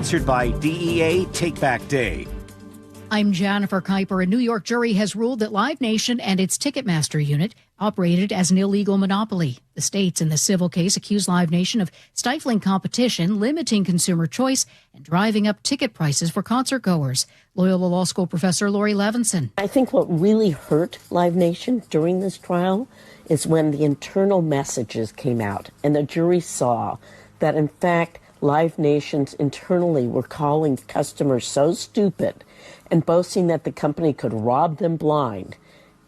sponsored by DEA Take Back Day. I'm Jennifer Kuiper. A New York jury has ruled that Live Nation and its Ticketmaster unit operated as an illegal monopoly. The states in the civil case accuse Live Nation of stifling competition, limiting consumer choice, and driving up ticket prices for concert goers. Loyola Law School professor Lori Levinson. I think what really hurt Live Nation during this trial is when the internal messages came out and the jury saw that, in fact, Live Nations internally were calling customers so stupid and boasting that the company could rob them blind.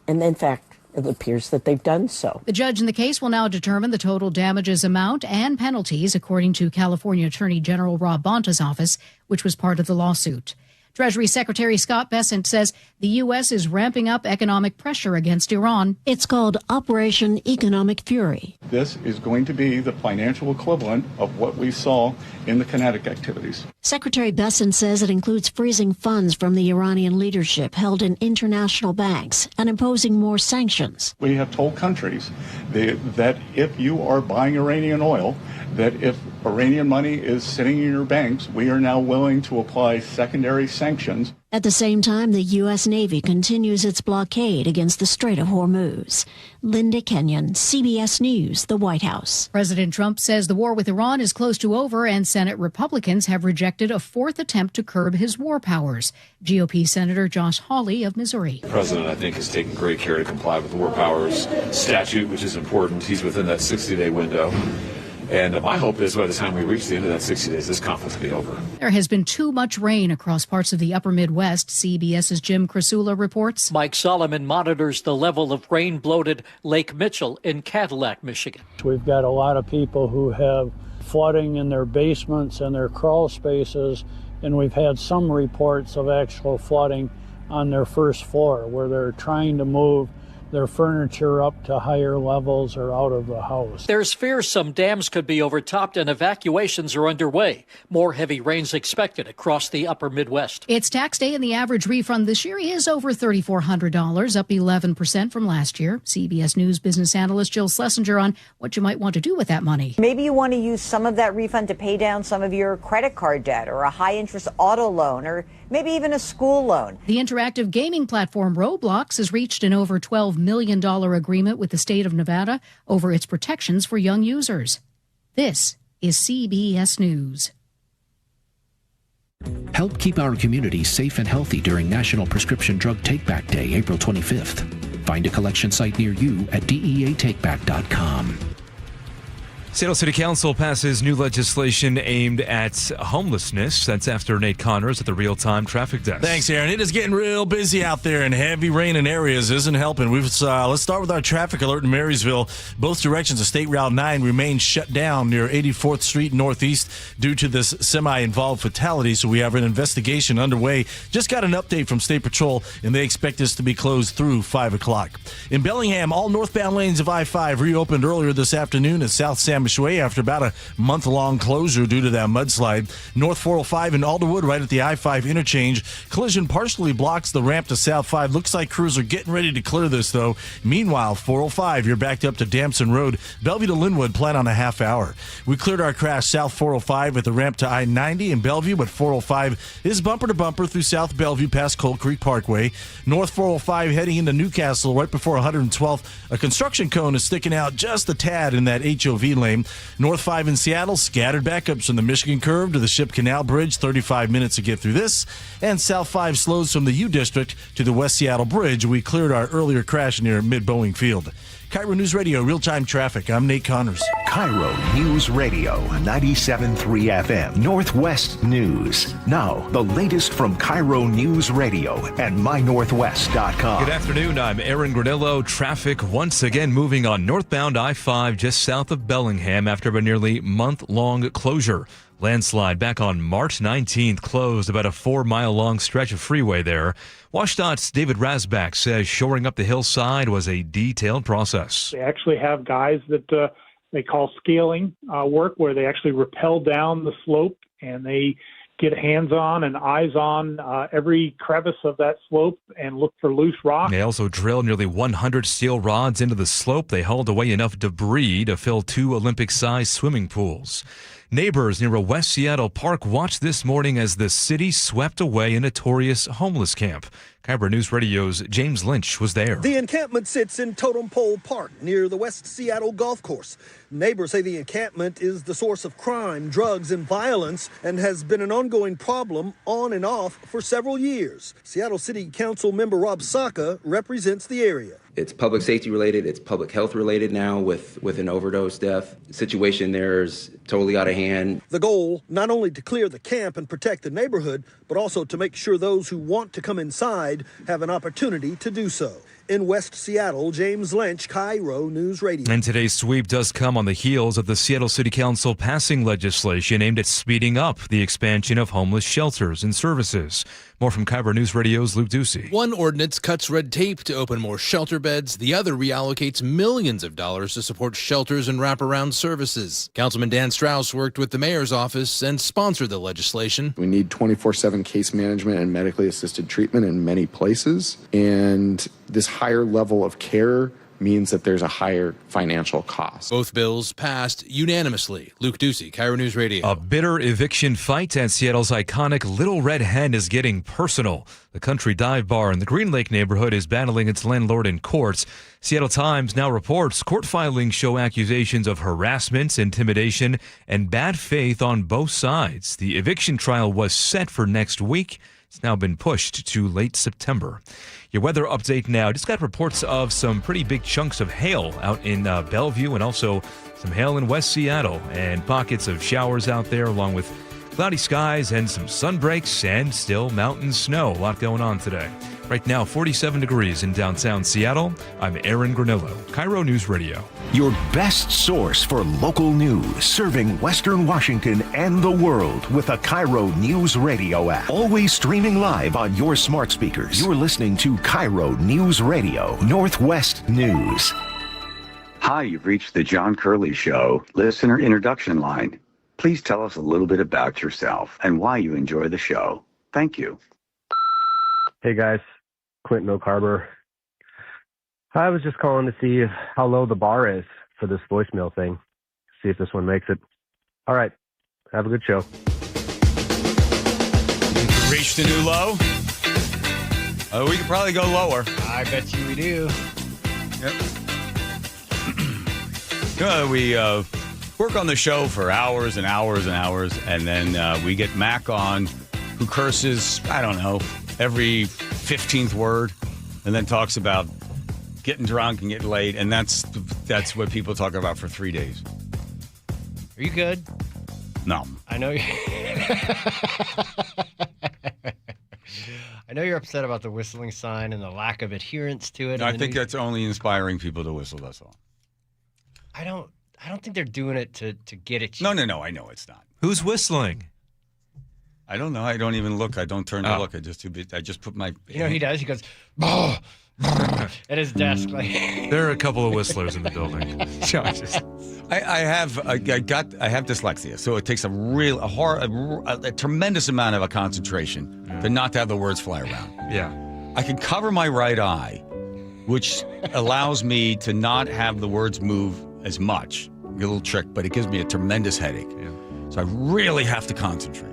And in fact, it appears that they've done so. The judge in the case will now determine the total damages amount and penalties, according to California Attorney General Rob Bonta's office, which was part of the lawsuit. Treasury Secretary Scott Bessent says the U.S. is ramping up economic pressure against Iran. It's called Operation Economic Fury. This is going to be the financial equivalent of what we saw in the kinetic activities. Secretary Bessent says it includes freezing funds from the Iranian leadership held in international banks and imposing more sanctions. We have told countries that if you are buying Iranian oil, that if Iranian money is sitting in your banks, we are now willing to apply secondary sanctions. At the same time, the U.S. Navy continues its blockade against the Strait of Hormuz. Linda Kenyon, CBS News, the White House. President Trump says the war with Iran is close to over, and Senate Republicans have rejected a fourth attempt to curb his war powers. GOP Senator Josh Hawley of Missouri. The president, I think, has taken great care to comply with the war powers statute, which is important. He's within that 60-day window. And my hope is by the time we reach the end of that 60 days, this conflict will be over. There has been too much rain across parts of the upper Midwest. CBS's Jim Krasula reports. Mike Solomon monitors the level of rain-bloated Lake Mitchell in Cadillac, Michigan. We've got a lot of people who have flooding in their basements and their crawl spaces, and we've had some reports of actual flooding on their first floor where they're trying to move their furniture up to higher levels or out of the house. There's fear some dams could be overtopped and evacuations are underway. More heavy rains expected across the upper Midwest. It's tax day and the average refund this year is over $3,400, up 11% from last year. CBS News business analyst Jill Schlesinger on what you might want to do with that money. Maybe you want to use some of that refund to pay down some of your credit card debt or a high-interest auto loan or maybe even a school loan. The interactive gaming platform Roblox has reached an over $12 million agreement with the state of Nevada over its protections for young users. This is CBS News. Help keep our community safe and healthy during National Prescription Drug Take-Back Day, April 25th. Find a collection site near you at DEATakeback.com. Seattle City Council passes new legislation aimed at homelessness. That's after Nate Connors at the Real-Time Traffic Desk. Thanks, Aaron. It is getting real busy out there, and heavy rain in areas isn't helping. Let's start with our traffic alert in Marysville. Both directions of State Route 9 remain shut down near 84th Street Northeast due to this semi-involved fatality, so we have an investigation underway. Just got an update from State Patrol, and they expect this to be closed through 5 o'clock. In Bellingham, all northbound lanes of I-5 reopened earlier this afternoon at South San Machue after about a month-long closure due to that mudslide. North 405 in Alderwood, right at the I-5 interchange. Collision partially blocks the ramp to South 5. Looks like crews are getting ready to clear this, though. Meanwhile, 405, you're backed up to Damson Road. Bellevue to Linwood, plan on a half hour. We cleared our crash South 405 at the ramp to I-90 in Bellevue, but 405 is bumper-to-bumper through South Bellevue past Cold Creek Parkway. North 405 heading into Newcastle right before 112th. A construction cone is sticking out just a tad in that HOV lane. North 5 in Seattle, scattered backups from the Michigan Curve to the Ship Canal Bridge, 35 minutes to get through this. And South 5 slows from the U District to the West Seattle Bridge. We cleared our earlier crash near Mid-Boeing Field. KIRO News Radio, real-time traffic. I'm Nate Connors. KIRO News Radio, 97.3 FM, Northwest News. Now, the latest from KIRO News Radio and mynorthwest.com. Good afternoon. I'm Aaron Granillo. Traffic once again moving on northbound I-5 just south of Bellingham after a nearly month-long closure. Landslide back on March 19th closed about a 4-mile-long stretch of freeway there. WashDOT's David Rasbach says shoring up the hillside was a detailed process. They actually have guys that they call scaling work, where they actually rappel down the slope and they get hands-on and eyes on every crevice of that slope and look for loose rock. They also drilled nearly 100 steel rods into the slope. They hauled away enough debris to fill 2 Olympic-sized swimming pools. Neighbors near a West Seattle park watched this morning as the city swept away a notorious homeless camp. KIRO News Radio's James Lynch was there. The encampment sits in Totem Pole Park near the West Seattle Golf Course. Neighbors say the encampment is the source of crime, drugs, and violence and has been an ongoing problem on and off for several years. Seattle City Council member Rob Saka represents the area. It's public safety related, it's public health related now with an overdose death. The situation there is totally out of hand. The goal, not only to clear the camp and protect the neighborhood, but also to make sure those who want to come inside have an opportunity to do so. In West Seattle, James Lynch, KIRO News Radio. And today's sweep does come on the heels of the Seattle City Council passing legislation aimed at speeding up the expansion of homeless shelters and services. More from KIRO News Radio's Luke Ducey. One ordinance cuts red tape to open more shelter beds. The other reallocates millions of dollars to support shelters and wraparound services. Councilman Dan Strauss worked with the mayor's office and sponsored the legislation. We need 24/7 case management and medically assisted treatment in many places. And this higher level of care means that there's a higher financial cost. Both bills passed unanimously. Luke Ducey, KIRO News Radio. A bitter eviction fight at Seattle's iconic Little Red Hen is getting personal. The Country Dive Bar in the Green Lake neighborhood is battling its landlord in courts. Seattle Times now reports court filings show accusations of harassment, intimidation, and bad faith on both sides. The eviction trial was set for next week. It's now been pushed to late September. Your weather update now. Just got reports of some pretty big chunks of hail out in Bellevue and also some hail in West Seattle and pockets of showers out there along with cloudy skies and some sun breaks and still mountain snow. A lot going on today. Right now, 47 degrees in downtown Seattle. I'm Aaron Granillo, KIRO News Radio. Your best source for local news, serving Western Washington and the world with the KIRO News Radio app. Always streaming live on your smart speakers. You're listening to KIRO News Radio, Northwest News. Hi, you've reached the John Curley Show listener introduction line. Please tell us a little bit about yourself and why you enjoy the show. Thank you. Hey guys, Quentin Oak Harbor. I was just calling to see how low the bar is for this voicemail thing. See if this one makes it. All right, have a good show. Reached a new low? We could probably go lower. I bet you we do. Yep. We work on the show for hours and hours and hours, and then we get Mac on, who curses, I don't know, every 15th word, and then talks about getting drunk and getting laid, and that's what people talk about for 3 days. Are you good? No. I know you. I know you're upset about the whistling sign and the lack of adherence to it. I think that's only inspiring people to whistle, that's all. I don't think they're doing it to get at you. No, I know it's not. Who's whistling? I don't know. I don't even look. I don't turn to look. I just put my... You know he does? He goes, bah, bah, at his desk. Like. There are a couple of whistlers in the building. I have dyslexia, so it takes a tremendous amount of a concentration to not to have the words fly around. Yeah. I can cover my right eye, which allows me to not have the words move as much. A little trick, but it gives me a tremendous headache. Yeah. So I really have to concentrate.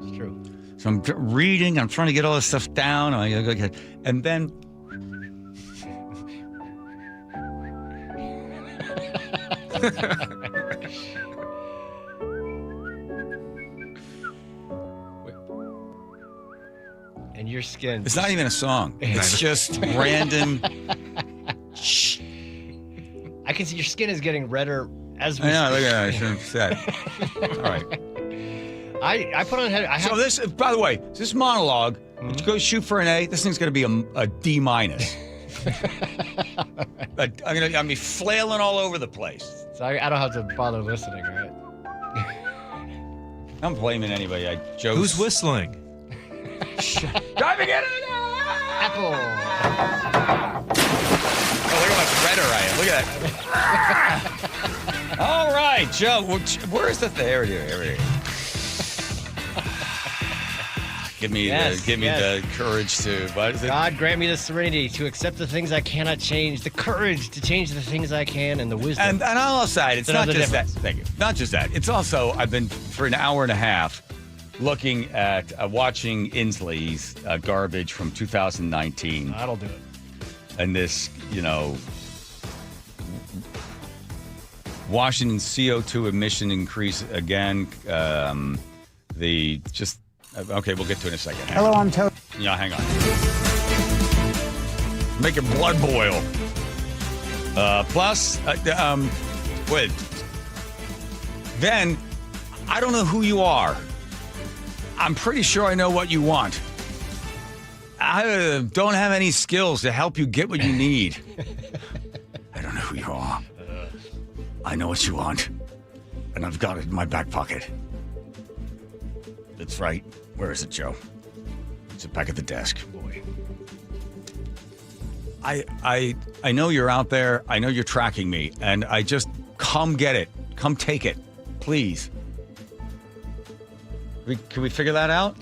It's true. So I'm reading, I'm trying to get all this stuff down, and then... And your skin... It's not even a song. It's just random... I can see your skin is getting redder as we speak. I know, look at that. I shouldn't have said. All right. I put on head. So this, by the way, this monologue, go shoot for an A. This thing's going to be a D minus. I'm going to be flailing all over the place. So I don't have to bother listening, right? I'm blaming anybody. Who's whistling? Driving in Apple. Oh, look how much redder I am. Look at that. All right, Joe. Where's the... There it is. Give me the courage to. What is it? God grant me the serenity to accept the things I cannot change, the courage to change the things I can, and the wisdom. And on all sides, it's not just that. Thank you. Not just that. It's also I've been for an hour and a half looking at watching Inslee's garbage from 2019. That'll do it. And this, Washington CO2 emission increase again. Okay, we'll get to it in a second. Hello, I'm Toad. Yeah, hang on. Make your blood boil. Wait. Then, I don't know who you are. I'm pretty sure I know what you want. I don't have any skills to help you get what you need. I don't know who you are. I know what you want. And I've got it in my back pocket. That's right. Where is it, Joe? It's back at the desk. Boy. I know you're out there. I know you're tracking me. And I just, come get it. Come take it. Please. Can we figure that out?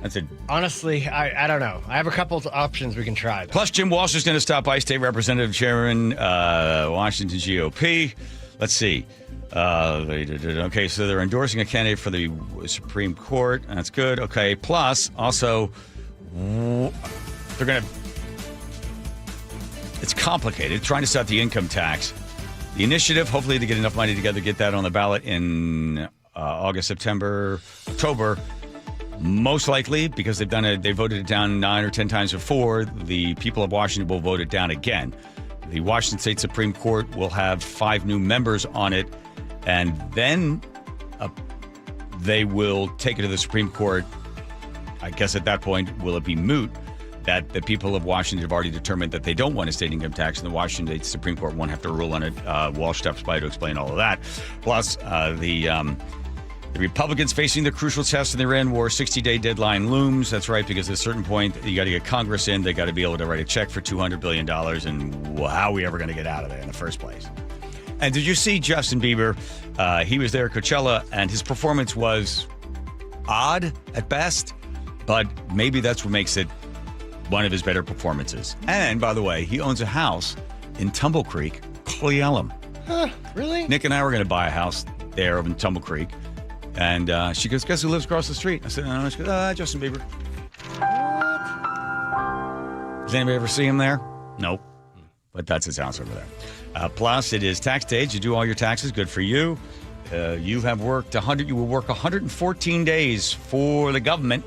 That's it. Honestly, I don't know. I have a couple of options we can try. Plus, Jim Walsh is going to stop by, State Representative Chairman, Washington GOP. Let's see. Okay, so they're endorsing a candidate for the Supreme Court. That's good. Okay, plus, also, they're going to... It's complicated, trying to set the income tax. The initiative, hopefully to get enough money together to get that on the ballot in August, September, October. Most likely, because they voted it down 9 or 10 times before, the people of Washington will vote it down again. The Washington State Supreme Court will have 5 new members on it, and then they will take it to the Supreme Court. I guess at that point, will it be moot that the people of Washington have already determined that they don't want a state income tax, and the Washington State Supreme Court won't have to rule on it. Walsh steps by to explain all of that. Plus, the Republicans facing the crucial test in the Iran war, 60-day deadline looms. That's right, because at a certain point, you got to get Congress in. They got to be able to write a check for $200 billion, and how are we ever going to get out of there in the first place? And did you see Justin Bieber? He was there at Coachella, and his performance was odd at best, but maybe that's what makes it one of his better performances. And, by the way, he owns a house in Tumble Creek, Cle Elum. Huh, really? Nick and I were going to buy a house there in Tumble Creek. And she goes, guess who lives across the street? I said, no. She goes, Justin Bieber. What? Does anybody ever see him there? Nope. But that's his house over there. Plus, it is tax day. You do all your taxes. Good for you. You have worked 100. You will work 114 days for the government.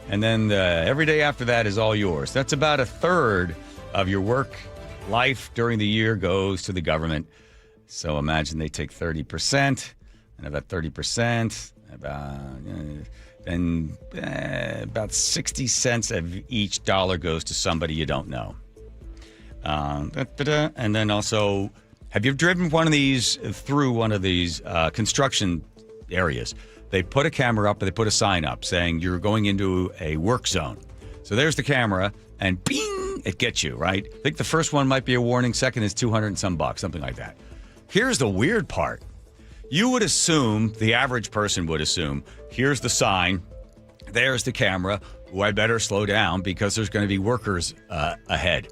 And then every day after that is all yours. That's about a third of your work life during the year goes to the government. So imagine they take 30%. And about 30%, about 60 cents of each dollar goes to somebody you don't know. And then also, have you driven through one of these construction areas? They put a camera up, or they put a sign up saying you're going into a work zone. So there's the camera, and bing, it gets you, right? I think the first one might be a warning. Second is $200 and some bucks, something like that. Here's the weird part. You would assume, the average person would assume, here's the sign, there's the camera, I better slow down because there's going to be workers ahead.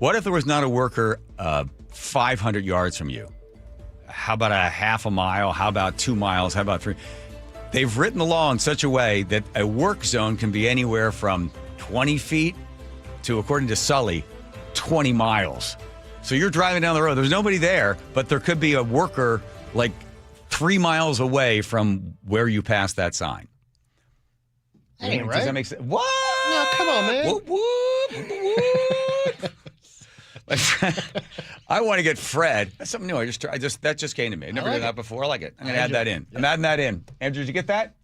What if there was not a worker 500 yards from you? How about a half a mile? How about 2 miles? How about 3? They've written the law in such a way that a work zone can be anywhere from 20 feet to, according to Sully, 20 miles. So you're driving down the road. There's nobody there, but there could be a worker like 3 miles away from where you pass that sign. That ain't right. Does that make sense? What? No, come on, man. Whoop, whoop, whoop. My friend, I want to get Fred. That's something new. That just came to me. I never did that before. I like it. I'm going to add that in. I'm adding that in. Andrew, did you get that?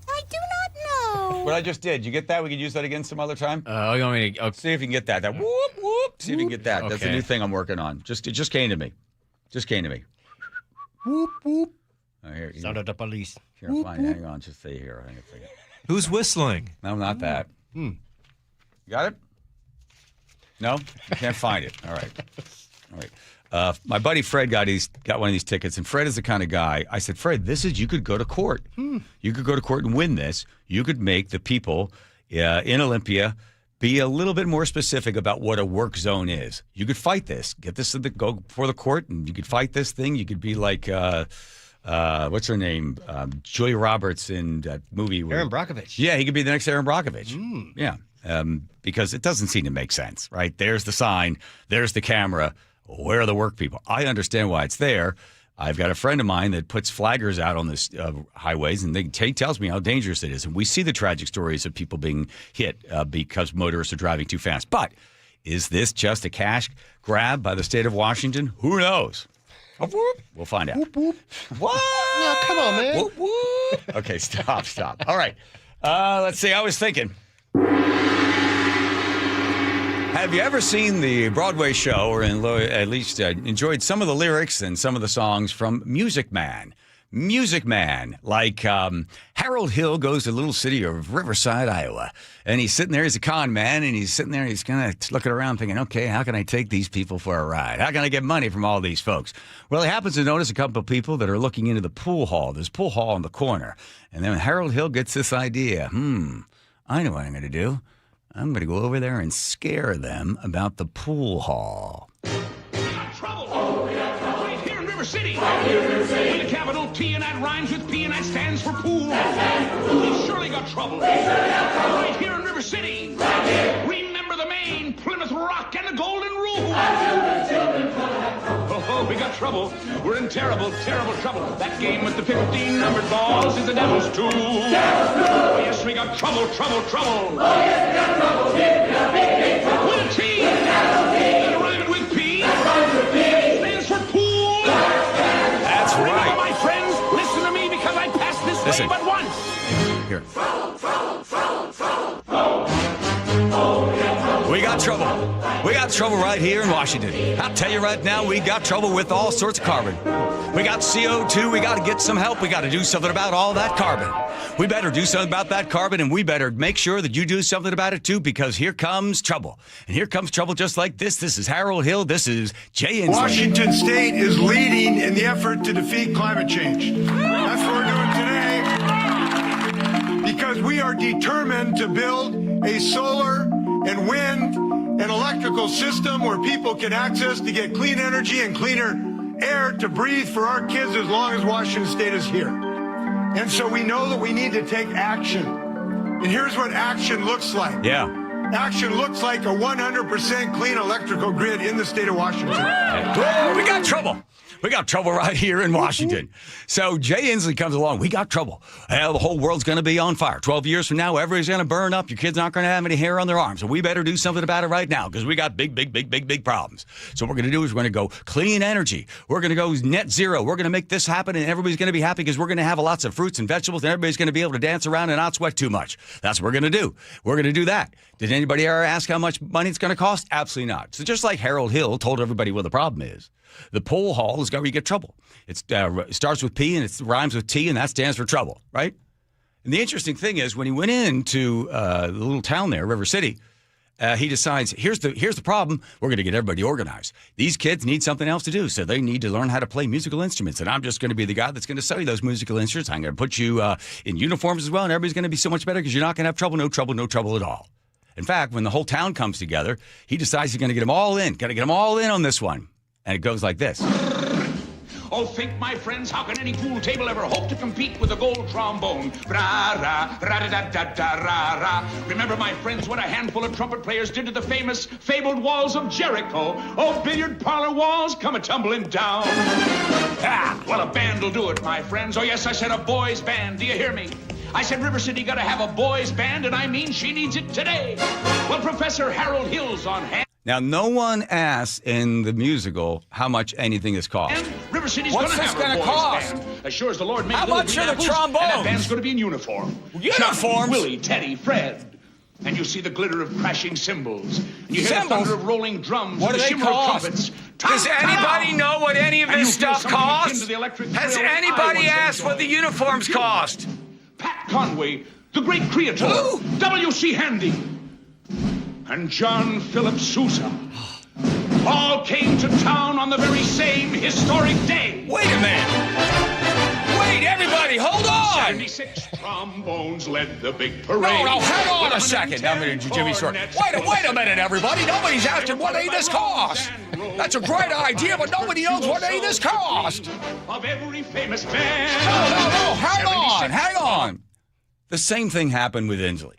I do not know. What I just did. You get that? We could use that again some other time? You want me to... See if you can get that. That whoop, whoop. See if you can get that. Okay. That's a new thing I'm working on. It just came to me. Whoop, whoop. Oh, here, Sound of the police. Here, whoop, fine. whoop. Hang on. Just stay here. Hang on a second. Who's whistling? No, not that. You got it? No? You can't find it. All right. My buddy Fred got one of these tickets, and Fred is the kind of guy. I said, Fred, you could go to court. You could go to court and win this. You could make the people in Olympia be a little bit more specific about what a work zone is. You could fight this. Get this go before the court, and you could fight this thing. You could be like, what's her name? Julia Roberts in that movie. Erin Brockovich. Yeah, he could be the next Erin Brockovich. Yeah, because it doesn't seem to make sense, right? There's the sign. There's the camera. Where are the work people? I understand why it's there. I've got a friend of mine that puts flaggers out on this highways, and he tells me how dangerous it is. And we see the tragic stories of people being hit because motorists are driving too fast. But is this just a cash grab by the state of Washington? Who knows? We'll find out. Whoop, whoop. What? No, come on, man. Whoop, whoop. Okay, stop. All right. Let's see. I was thinking. Have you ever seen the Broadway show, or at least enjoyed some of the lyrics and some of the songs from Music Man? Music Man, like Harold Hill goes to the little city of Riverside, Iowa, and he's sitting there, he's a con man, and he's sitting there, he's kind of looking around thinking, okay, how can I take these people for a ride? How can I get money from all these folks? Well, he happens to notice a couple of people that are looking into the pool hall. There's a pool hall in the corner, and then Harold Hill gets this idea, I know what I'm going to do. I'm going to go over there and scare them about the pool hall. Right here in River City. With a capital T, and that rhymes with P, and that stands for pool. We've surely got trouble. Right here in River City. Remember the Maine, Plymouth Rock, and the Golden Rule. Oh, we got trouble. We're in terrible, terrible trouble. That game with the 15 numbered balls is the devil's tool. Oh, yes, we got trouble. Oh, yes, we got trouble. With a T. And rhyming with P. Stands for pool. That's right. Remember, my friends, listen to me because I passed this way but once. Here. We got trouble. We got trouble right here in Washington. I'll tell you right now, we got trouble with all sorts of carbon. We got CO2. We got to get some help. We got to do something about all that carbon. We better do something about that carbon, and we better make sure that you do something about it, too, because here comes trouble. And here comes trouble just like this. This is Harold Hill. This is Jay Inslee. Washington State is leading in the effort to defeat climate change. That's what we're doing today because we are determined to build a solar and wind and electrical system where people can access to get clean energy and cleaner air to breathe for our kids as long as Washington State is here. And so we know that we need to take action. And here's what action looks like. Yeah. Action looks like a 100% clean electrical grid in the state of Washington. Whoa, we got trouble. We got trouble right here in Washington. So Jay Inslee comes along. We got trouble. Well, the whole world's going to be on fire. 12 years from now, everybody's going to burn up. Your kids aren't going to have any hair on their arms. So we better do something about it right now because we got big problems. So what we're going to do is we're going to go clean energy. We're going to go net zero. We're going to make this happen, and everybody's going to be happy because we're going to have lots of fruits and vegetables, and everybody's going to be able to dance around and not sweat too much. That's what we're going to do. We're going to do that. Did anybody ever ask how much money it's going to cost? Absolutely not. So just like Harold Hill told everybody what the problem is, the pool hall is where you get trouble. It starts with P and it rhymes with T, and that stands for trouble, right? And the interesting thing is when he went into the little town there, River City, he decides, here's the problem. We're going to get everybody organized. These kids need something else to do, so they need to learn how to play musical instruments. And I'm just going to be the guy that's going to sell you those musical instruments. I'm going to put you in uniforms as well, and everybody's going to be so much better because you're not going to have trouble, no trouble at all. In fact, when the whole town comes together, he decides he's going to get them all in. Got to get them all in on this one. And it goes like this. Oh, think, my friends, how can any pool table ever hope to compete with a gold trombone? Ra-ra-ra-da-da-da-ra-ra. Remember, my friends, what a handful of trumpet players did to the famous, fabled walls of Jericho. Oh, billiard parlor walls come a-tumbling down. Well, a band will do it, my friends. Oh, yes, I said a boys' band. Do you hear me? I said River City got to have a boys' band, and I mean she needs it today. Well, Professor Harold Hill's on hand. Now, no one asks in the musical how much anything is cost. And River City's What's going to this have gonna a boys' cost? band. As sure as the Lord made How little much green are the apples, trombones? And that band's going to be in uniform. Uniforms? Chuck, Willie, Teddy, Fred. And you see the glitter of crashing cymbals. And you hear the thunder of rolling drums. What and do the they shimmer cost? of trumpets. Does anybody know what any of this stuff costs? Has anybody asked what the uniforms cost? Pat Conway, the great creator. W.C. Handy. And John Philip Sousa. all came to town on the very same historic day. Wait a minute. Wait, everybody, hold on. 76 trombones led the big parade. No, hang on a second. I'm going to Jimmy Stewart. Wait a minute, everybody. Nobody's asking what any of this cost. That's a great idea, but nobody knows what any of this cost. Of every famous band. No, hang on. The same thing happened with Inslee.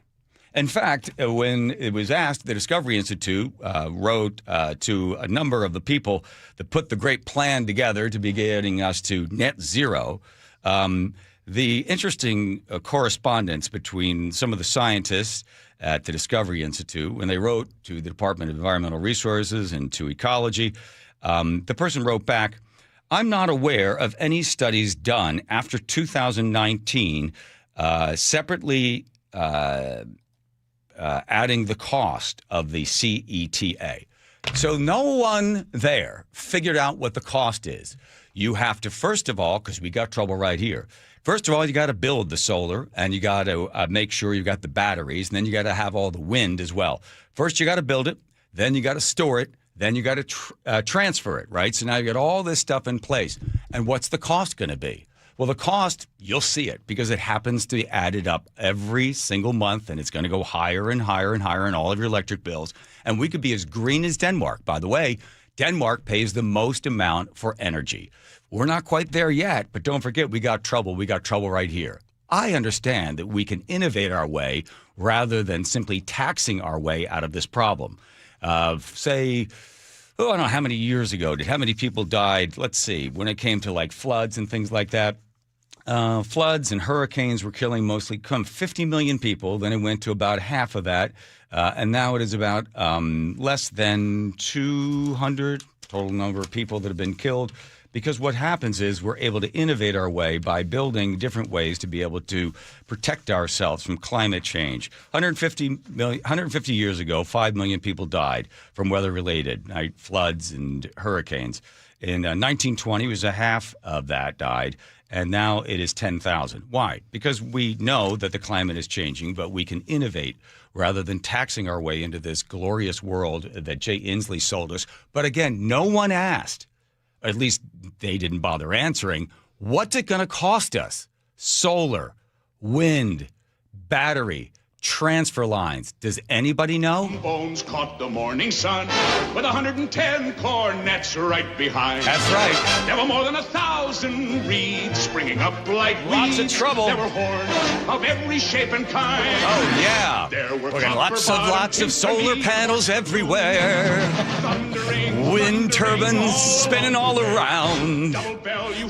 In fact, when it was asked, the Discovery Institute wrote to a number of the people that put the great plan together to be getting us to net zero. The interesting correspondence between some of the scientists at the Discovery Institute, when they wrote to the Department of Environmental Resources and to Ecology, the person wrote back, I'm not aware of any studies done after 2019 separately adding the cost of the CETA. So no one there figured out what the cost is. You have to, first of all, because we got trouble right here, first of all, you got to build the solar, and you got to make sure you got the batteries, and then you got to have all the wind as well. First, you got to build it, then you got to store it, then you got to transfer it, right? So now you got all this stuff in place. And what's the cost going to be? Well, the cost, you'll see it, because it happens to be added up every single month, and it's going to go higher and higher and higher in all of your electric bills. And we could be as green as Denmark. By the way, Denmark pays the most amount for energy. We're not quite there yet, but don't forget, we got trouble. We got trouble right here. I understand that we can innovate our way rather than simply taxing our way out of this problem. Say, I don't know how many years ago, how many people died, let's see, when it came to like floods and things like that. Floods and hurricanes were killing mostly 50 million people. Then it went to about half of that. And now it is about less than 200 total number of people that have been killed. Because what happens is we're able to innovate our way by building different ways to be able to protect ourselves from climate change. 150 years ago, 5 million people died from weather-related floods and hurricanes. In 1920, it was a half of that died. And now it is 10,000. Why? Because we know that the climate is changing, but we can innovate rather than taxing our way into this glorious world that Jay Inslee sold us. But again, no one asked, at least they didn't bother answering, what's it going to cost us? Solar, wind, battery, transfer lines. Does anybody know? Bones caught the morning sun with 110 cornets right behind. That's right. There were more than 1,000 reeds springing up like Lots weeds. of trouble. There were horns of every shape and kind. Oh, yeah. There were lots of solar panels everywhere. Wind turbines spinning all around.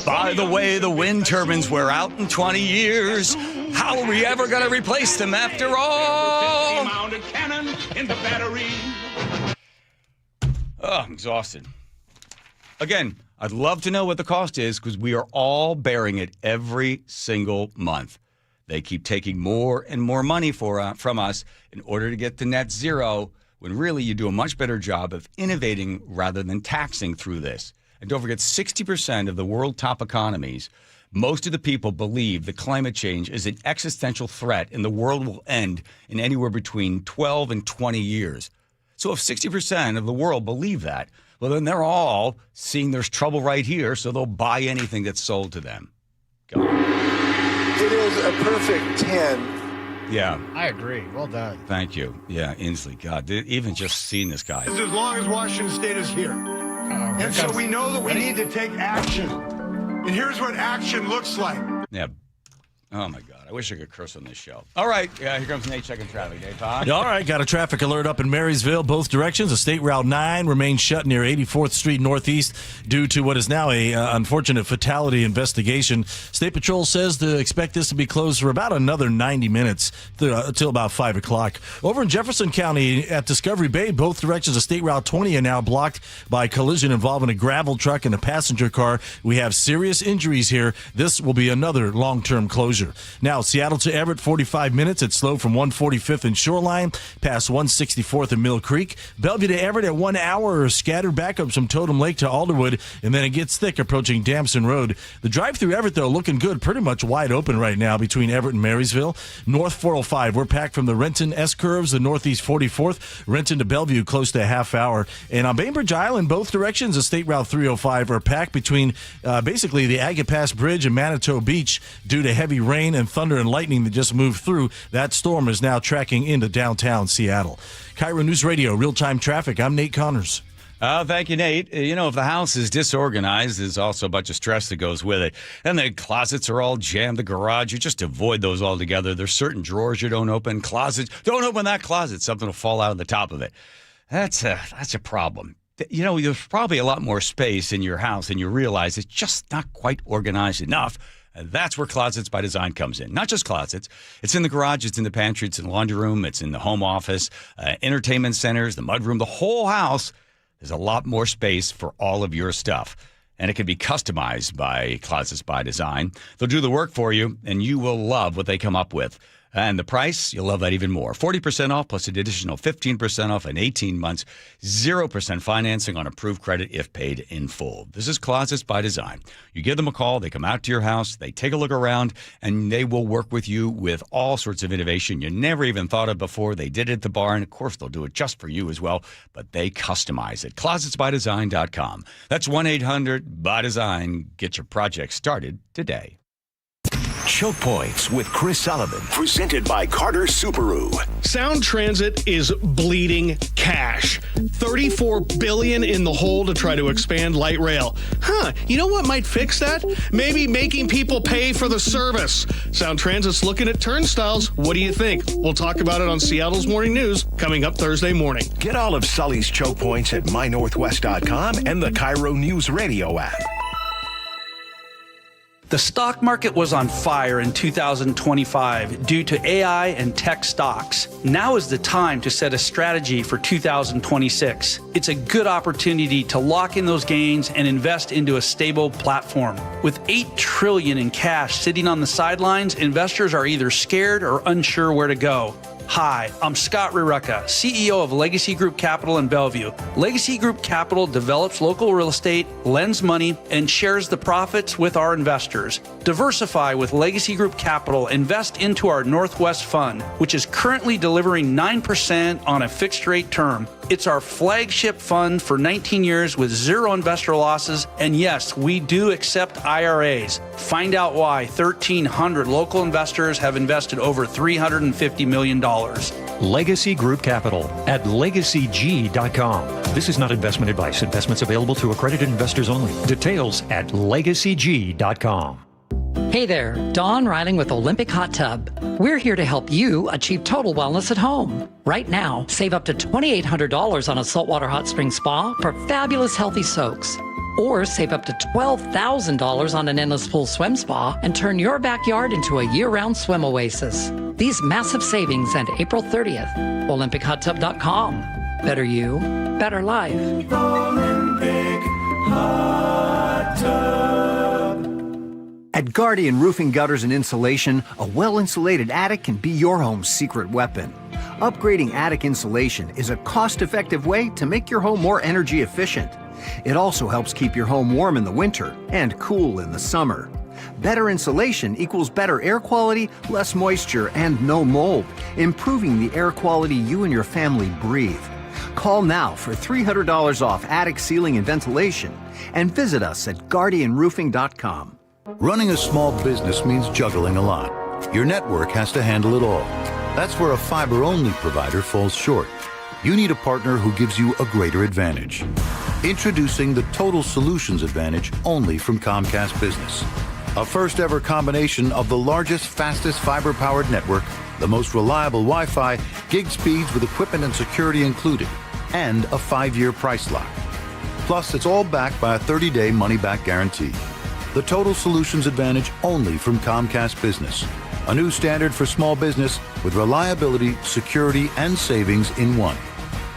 By the way, the wind turbines were out in 20 years. How are we ever going to replace them after all? Mounted cannon in the battery. Oh, I'm exhausted. Again, I'd love to know what the cost is because we are all bearing it every single month. They keep taking more and more money from us in order to get to net zero, when really you do a much better job of innovating rather than taxing through this. And don't forget, 60% of the world top economies, most of the people believe that climate change is an existential threat and the world will end in anywhere between 12 and 20 years. So if 60% of the world believe that, well, then they're all seeing there's trouble right here, so they'll buy anything that's sold to them. Go. It is a perfect 10. Yeah. I agree. Well done. Thank you. Yeah, Inslee. God, even just seeing this guy. As long as Washington State is here. And so we know that we need to take action. And here's what action looks like. Yeah. Oh, my God. I wish I could curse on this show. All right. Yeah, here comes an 8-second traffic day, Todd. All right. Got a traffic alert up in Marysville, both directions. A State Route 9 remains shut near 84th Street Northeast due to what is now a unfortunate fatality investigation. State Patrol says to expect this to be closed for about another 90 minutes until about 5 o'clock. Over in Jefferson County at Discovery Bay, both directions of State Route 20 are now blocked by collision involving a gravel truck and a passenger car. We have serious injuries here. This will be another long-term closure. Now, south. Seattle to Everett, 45 minutes. It's slow from 145th and Shoreline, past 164th and Mill Creek. Bellevue to Everett at 1 hour. Scattered backups from Totem Lake to Alderwood, and then it gets thick approaching Damson Road. The drive through Everett, though, looking good. Pretty much wide open right now between Everett and Marysville. North 405, we're packed from the Renton S-curves, the northeast 44th. Renton to Bellevue, close to a half hour. And on Bainbridge Island, both directions of State Route 305 are packed between basically the Agate Pass Bridge and Manitou Beach due to heavy rain and thunder and lightning that just moved through. That storm is now tracking into downtown Seattle. KIRO News Radio, real-time traffic. I'm Nate Connors. Thank you, Nate. You know, if the house is disorganized, there's also a bunch of stress that goes with it. And the closets are all jammed, the garage, you just avoid those altogether. There's certain drawers you don't open, closets. Don't open that closet. Something will fall out of the top of it. That's a problem. You know, there's probably a lot more space in your house and you realize it's just not quite organized enough. And that's where Closets by Design comes in. Not just closets. It's in the garage, it's in the pantry, it's in the laundry room, it's in the home office, entertainment centers, the mudroom, the whole house. There's a lot more space for all of your stuff. And it can be customized by Closets by Design. They'll do the work for you, and you will love what they come up with. And the price, you'll love that even more. 40% off plus an additional 15% off in 18 months. 0% financing on approved credit if paid in full. This is Closets by Design. You give them a call, they come out to your house, they take a look around, and they will work with you with all sorts of innovation you never even thought of before. They did it at the barn. Of course, they'll do it just for you as well, but they customize it. ClosetsByDesign.com. That's 1-800-BY-DESIGN. Get your project started today. Choke Points with Chris Sullivan, presented by Carter Subaru. Sound Transit is bleeding cash. $34 billion in the hole to try to expand light rail. You know what might fix that? Maybe making people pay for the service. Sound Transit's looking at turnstiles. What do you think? We'll talk about it on Seattle's Morning News coming up Thursday morning. Get all of Sully's Choke Points at mynorthwest.com and the KIRO Newsradio app. The stock market was on fire in 2025 due to AI and tech stocks. Now is the time to set a strategy for 2026. It's a good opportunity to lock in those gains and invest into a stable platform. With $8 trillion in cash sitting on the sidelines, investors are either scared or unsure where to go. Hi, I'm Scott Rirucka, CEO of Legacy Group Capital in Bellevue. Legacy Group Capital develops local real estate, lends money, and shares the profits with our investors. Diversify with Legacy Group Capital. Invest into our Northwest Fund, which is currently delivering 9% on a fixed rate term. It's our flagship fund for 19 years with zero investor losses. And yes, we do accept IRAs. Find out why 1,300 local investors have invested over $350 million. Legacy Group Capital at legacyg.com. This is not investment advice. Investments available to accredited investors only. Details at legacyg.com. Hey there, Dawn Riling with Olympic Hot Tub. We're here to help you achieve total wellness at home. Right now, save up to $2,800 on a saltwater hot spring spa for fabulous healthy soaks. Or save up to $12,000 on an endless pool swim spa and turn your backyard into a year-round swim oasis. These massive savings end April 30th. OlympicHotTub.com. Better you, better life. Olympic Hot Tub. At Guardian Roofing, Gutters, and Insulation, a well-insulated attic can be your home's secret weapon. Upgrading attic insulation is a cost-effective way to make your home more energy efficient. It also helps keep your home warm in the winter and cool in the summer. Better insulation equals better air quality, less moisture, and no mold, improving the air quality you and your family breathe. Call now for $300 off attic ceiling and ventilation, and visit us at guardianroofing.com. Running a small business means juggling a lot. Your network has to handle it all. That's where a fiber-only provider falls short. You need a partner who gives you a greater advantage. Introducing the Total Solutions Advantage only from Comcast Business. A first-ever combination of the largest, fastest fiber-powered network, the most reliable Wi-Fi, gig speeds with equipment and security included, and a 5-year price lock. Plus, it's all backed by a 30-day money-back guarantee. The Total Solutions Advantage only from Comcast Business. A new standard for small business with reliability, security, and savings in one.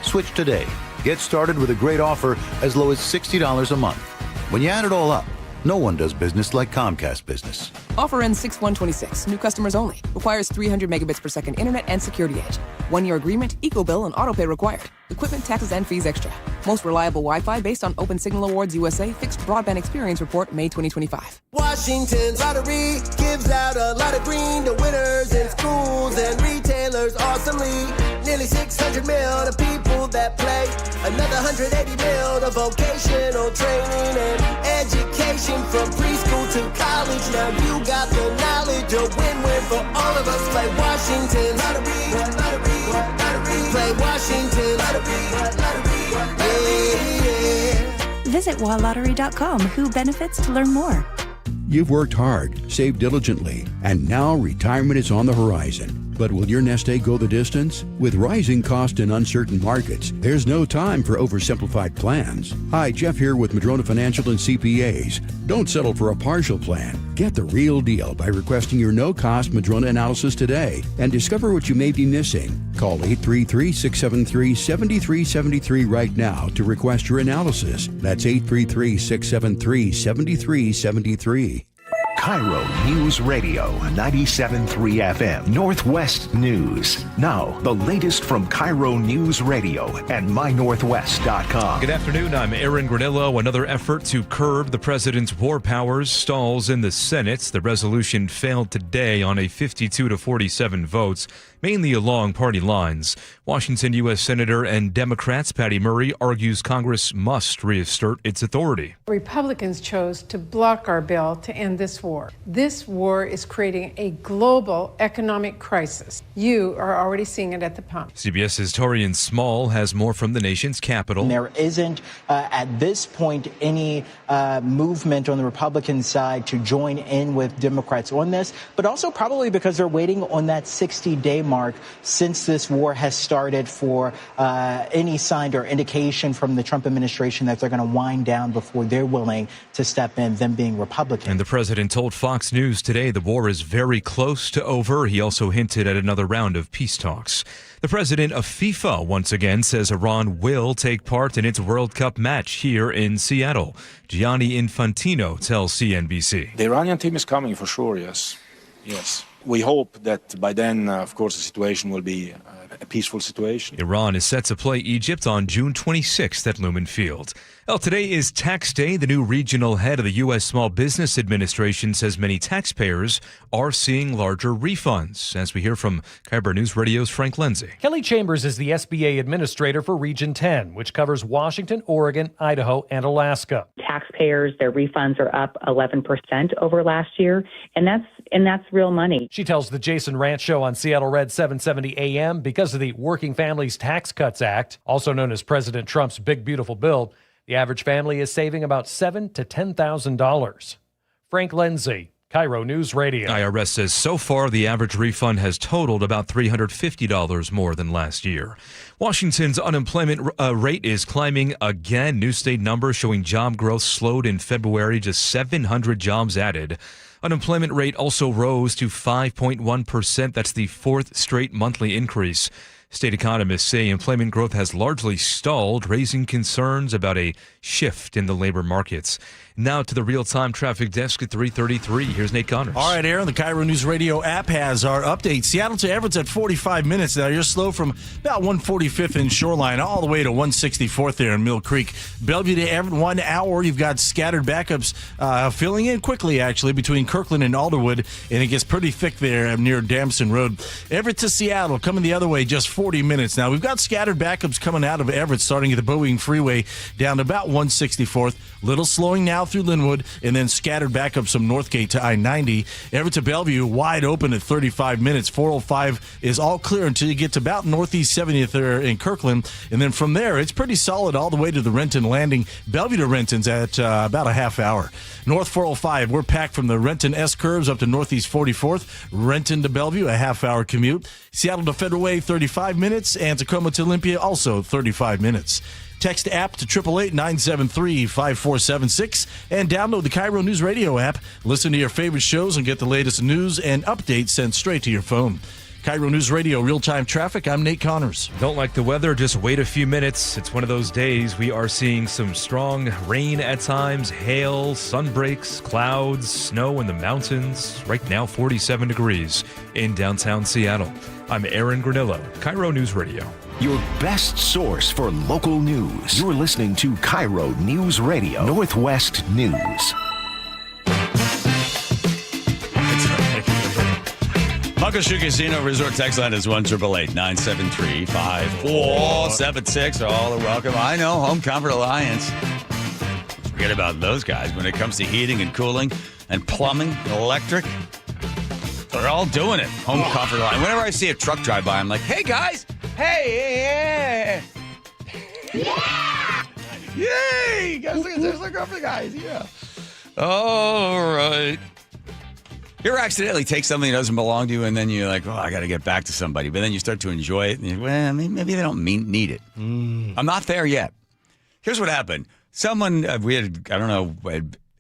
Switch today. Get started with a great offer as low as $60 a month. When you add it all up, No one does business like Comcast Business. Offer ends 6/1/26. New customers only. Requires 300 megabits per second internet and security edge. 1-year agreement, eco bill, and auto pay required. Equipment, taxes, and fees extra. Most reliable Wi-Fi based on Open Signal Awards USA Fixed Broadband Experience Report, May 2025. Washington's lottery gives out a lot of green to winners in schools and retailers awesomely. Nearly 600 mil to people that play. Another 180 mil to vocational training and education from preschool to college. Now you got the knowledge, a win-win for all of us. Play Washington Lottery, lottery, lottery. Play Washington Lottery, lottery, yeah. Visit WaLottery.com. Who benefits to learn more. You've worked hard, saved diligently, and now retirement is on the horizon. But will your nest egg go the distance? With rising cost and uncertain markets, there's no time for oversimplified plans. Hi, Jeff here with Madrona Financial and CPAs. Don't settle for a partial plan. Get the real deal by requesting your no-cost Madrona analysis today and discover what you may be missing. Call 833-673-7373 right now to request your analysis. That's 833-673-7373. KIRO News Radio 97.3 FM Northwest News. Now, the latest from KIRO News Radio and mynorthwest.com. Good afternoon. I'm Aaron Granillo. Another effort to curb the president's war powers stalls in the Senate. The resolution failed today on a 52-47 votes, mainly along party lines. Washington U.S. Senator and Democrats Patty Murray argues Congress must reassert its authority. Republicans chose to block our bill to end this war. This war is creating a global economic crisis. You are already seeing it at the pump. CBS's Torian Small has more from the nation's capital. There isn't, at this point, any movement on the Republican side to join in with Democrats on this, but also probably because they're waiting on that 60-day mark since this war has started for any sign or indication from the Trump administration that they're going to wind down before they're willing to step in, them being Republicans. And the president told Fox News today the war is very close to over. He also hinted at another round of peace talks. The president of FIFA once again says Iran will take part in its World Cup match here in Seattle. Gianni Infantino tells CNBC. The Iranian team is coming for sure, yes. Yes. We hope that by then, of course, the situation will be a peaceful situation. Iran is set to play Egypt on June 26th at Lumen Field. Well, today is tax day. The new regional head of the U.S. Small Business Administration says many taxpayers are seeing larger refunds. As we hear from KIRO News Radio's Frank Lindsay. Kelly Chambers is the SBA administrator for Region 10, which covers Washington, Oregon, Idaho, and Alaska. Taxpayers, their refunds are up 11% over last year, and that's real money. She tells the Jason Ranch Show on Seattle Red 770 AM because of the Working Families Tax Cuts Act, also known as President Trump's Big Beautiful Bill, the average family is saving about $7,000 to $10,000. Frank Lindsay, KIRO News Radio. IRS says so far the average refund has totaled about $350 more than last year. Washington's unemployment rate is climbing again. New state numbers showing job growth slowed in February, just 700 jobs added. Unemployment rate also rose to 5.1%. That's the fourth straight monthly increase. State economists say employment growth has largely stalled, raising concerns about a shift in the labor markets. Now to the real-time traffic desk at 3:33. Here's Nate Connors. All right, Aaron, the KIRO News Radio app has our update. Seattle to Everett's at 45 minutes now. You're slow from about 145th and Shoreline all the way to 164th there in Mill Creek. Bellevue to Everett, 1 hour. You've got scattered backups filling in quickly, actually, between Kirkland and Alderwood, and it gets pretty thick there near Damson Road. Everett to Seattle coming the other way, just 40 minutes now. We've got scattered backups coming out of Everett, starting at the Boeing Freeway down to about 164th. Little slowing now through Linwood, and then scattered backups from Northgate to I-90. Everett to Bellevue, wide open at 35 minutes. 405 is all clear until you get to about Northeast 70th there in Kirkland, and then from there, it's pretty solid all the way to the Renton Landing. Bellevue to Renton's at about a half hour. North 405, we're packed from the Renton S-curves up to Northeast 44th. Renton to Bellevue, a half-hour commute. Seattle to Federal Way, 35 minutes, and Tacoma to Olympia, also 35 minutes. Text app to 888-973-5476 and download the KIRO News Radio app. Listen to your favorite shows and get the latest news and updates sent straight to your phone. KIRO News Radio, real-time traffic. I'm Nate Connors. Don't like the weather? Just wait a few minutes. It's one of those days. We are seeing some strong rain at times, hail, sunbreaks, clouds, snow in the mountains. Right now, 47 degrees in downtown Seattle. I'm Aaron Granillo, KIRO News Radio. Your best source for local news. You're listening to KIRO News Radio, Northwest News. Muckleshoot Casino Resort text line is 1-888-973-5476. All are welcome. I know, Home Comfort Alliance. Forget about those guys. When it comes to heating and cooling and plumbing, electric, they're all doing it. Home Comfort Alliance. Whenever I see a truck drive by, I'm like, hey, guys. Hey. Yeah. Yay. Guys, look up for the guys. Yeah. All right. You ever accidentally take something that doesn't belong to you, and then you're like, I got to get back to somebody. But then you start to enjoy it, and you're, well, maybe they don't need it. I'm not there yet. Here's what happened. Someone, we had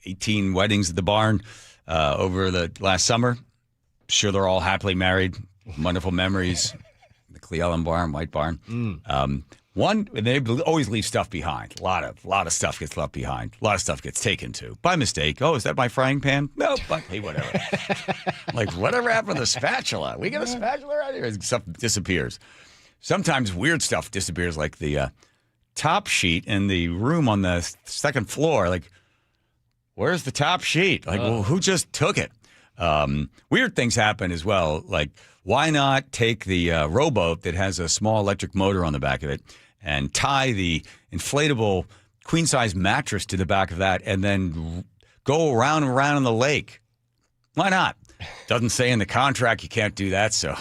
18 weddings at the barn over the last summer. Sure, they're all happily married. Wonderful memories. The Cleellen barn, White barn. They always leave stuff behind. A lot of stuff gets left behind. A lot of stuff gets taken to by mistake. Oh, is that my frying pan? No, but hey, whatever. Like, whatever happened to the spatula? We got a spatula right here. Stuff disappears. Sometimes weird stuff disappears, like the top sheet in the room on the second floor. Like, where's the top sheet? Like, well, who just took it? Weird things happen as well. Like, why not take the rowboat that has a small electric motor on the back of it and tie the inflatable queen-size mattress to the back of that and then go around and around in the lake? Why not? Doesn't say in the contract you can't do that, so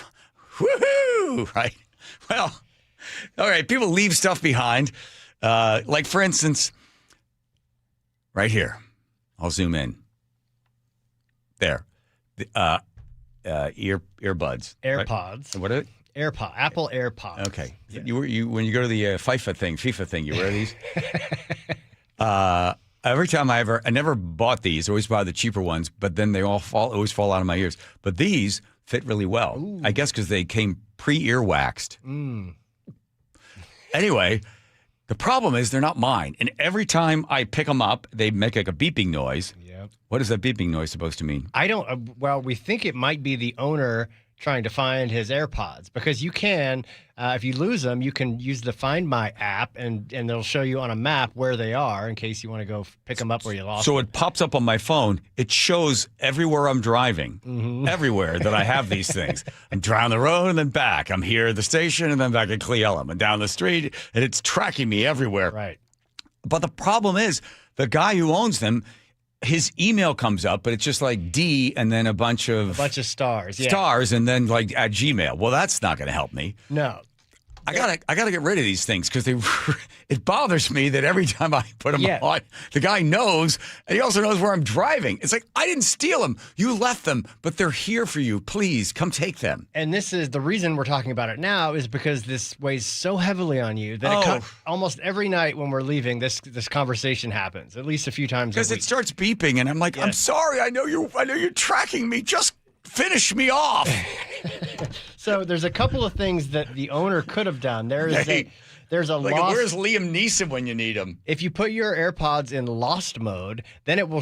woohoo, right? Well, all right, people leave stuff behind. Like, for instance, right here. I'll zoom in. There. Earbuds. AirPods. Right? What are it? Apple AirPods. Okay. Yeah. You when you go to the FIFA thing, you wear these? Every time I never bought these. I always buy the cheaper ones, but then they always fall out of my ears. But these fit really well. Ooh. I guess because they came pre-ear waxed. Anyway, the problem is they're not mine. And every time I pick them up, they make like a beeping noise. Yep. What is that beeping noise supposed to mean? I don't. Well, we think it might be the owner trying to find his AirPods, because you can, if you lose them, you can use the Find My app, and they'll show you on a map where they are in case you want to go pick them up where you lost them. So it pops up on my phone. It shows everywhere I'm driving, everywhere that I have these things. I'm down the road and then back. I'm here at the station and then back at Cleellen and down the street, and it's tracking me everywhere. Right. But the problem is the guy who owns them, his email comes up, but it's just like D and then a bunch of stars. Yeah. Stars and then like at Gmail. Well, that's not going to help me. No. I gotta get rid of these things because it bothers me that every time I put them on, the guy knows, and he also knows where I'm driving. It's like, I didn't steal them. You left them, but they're here for you. Please come take them. And this is the reason we're talking about it now, is because this weighs so heavily on you that almost every night when we're leaving, this conversation happens at least a few times. Because it starts beeping, and I'm like, I'm sorry. I know you're tracking me. Just finish me off. So there's a couple of things that the owner could have done. There's a like, lost. Where's Liam Neeson when you need him? If you put your AirPods in lost mode, then it will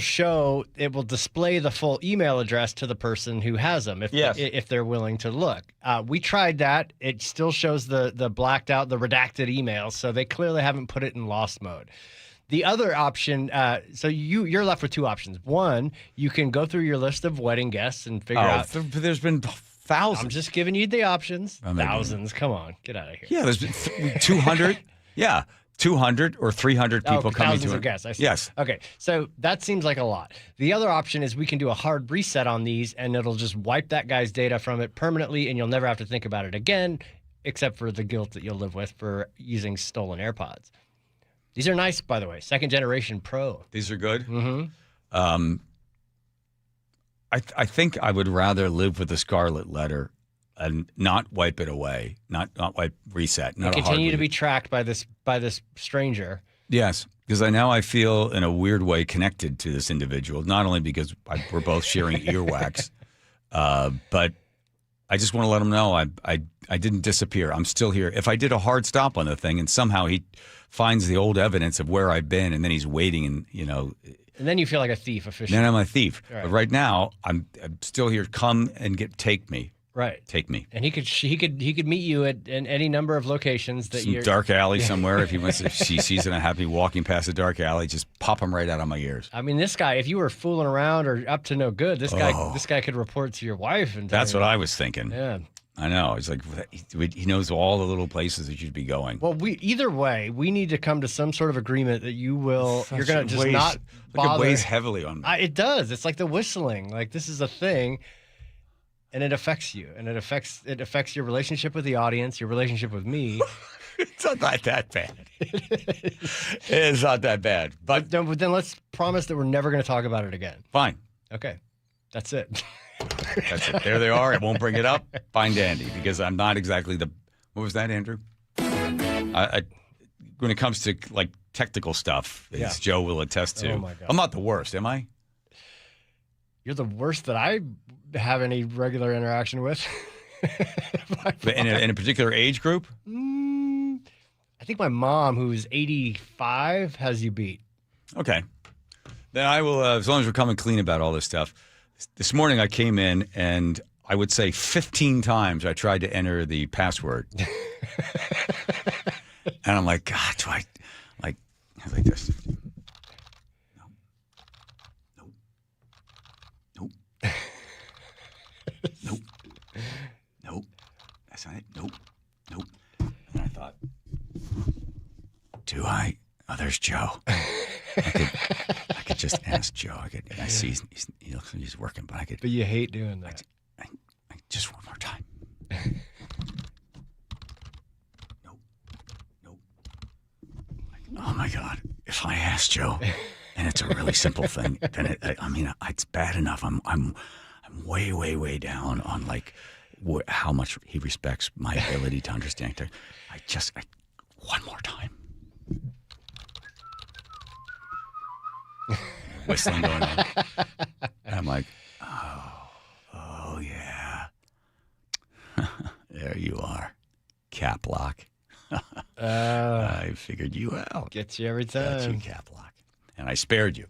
display the full email address to the person who has them if they're willing to look. We tried that. It still shows the blacked out, the redacted emails, so they clearly haven't put it in lost mode. The other option, so you're left with two options. One, you can go through your list of wedding guests and figure out. There's been thousands. I'm just giving you the options. Thousands. Come on, get out of here. Yeah, there's been 200. Yeah, 200 or 300 people coming to it. Thousands of guests. I see. Yes. Okay, so that seems like a lot. The other option is we can do a hard reset on these, and it'll just wipe that guy's data from it permanently, and you'll never have to think about it again, except for the guilt that you'll live with for using stolen AirPods. These are nice, by the way. Second generation Pro. These are good. Mm-hmm. I think I would rather live with the scarlet letter and not wipe it away, not wipe reset. Not continue to be tracked by this stranger. Yes, because I feel in a weird way connected to this individual. Not only because we're both sharing earwax, but I just want to let him know I didn't disappear. I'm still here. If I did a hard stop on the thing and somehow he finds the old evidence of where I've been and then he's waiting and, And then you feel like a thief officially. then I'm a thief. Right. But right now, I'm still here. Come and take me. Right. Take me. And he could meet you at any number of locations that Some dark alley somewhere. If he wants, if she sees it, I have me walking past a dark alley, just pop him right out of my ears. I mean, this guy, if you were fooling around or up to no good, this guy could report to your wife. And That's what I was thinking. Yeah. I know. It's like he knows all the little places that you'd be going. Well, either way, we need to come to some sort of agreement that you're going to just not bother. It weighs heavily on me. It does. It's like the whistling. Like, this is a thing. And it affects you, and it affects your relationship with the audience, your relationship with me. It's not that bad. It's not that bad. But then let's promise that we're never going to talk about it again. Fine. Okay. That's it. That's it. There they are. I won't bring it up. Fine, dandy, because I'm not exactly the. What was that, Andrew? When it comes to like technical stuff, as Joe will attest to, oh my God. I'm not the worst, am I? You're the worst that I have any regular interaction with. But in a particular age group? I think my mom, who's 85, has you beat. Okay. Then I will, as long as we're coming clean about all this stuff. This morning I came in and I would say 15 times I tried to enter the password. And I'm like, God, do I like this? Nope. That's not it. Nope. And then I thought, do I? Oh, there's Joe. I could just ask Joe. I see he's working, but I could. But you hate doing that. I just one more time. Nope. Oh my God! If I ask Joe, and it's a really simple thing, then it's bad enough. I'm way down on like how much he respects my ability to understand. One more time. Whistling going on. And I'm like, oh yeah. There you are. Cap lock. I figured you out. Gets you every time. Got you, cap lock. And I spared you.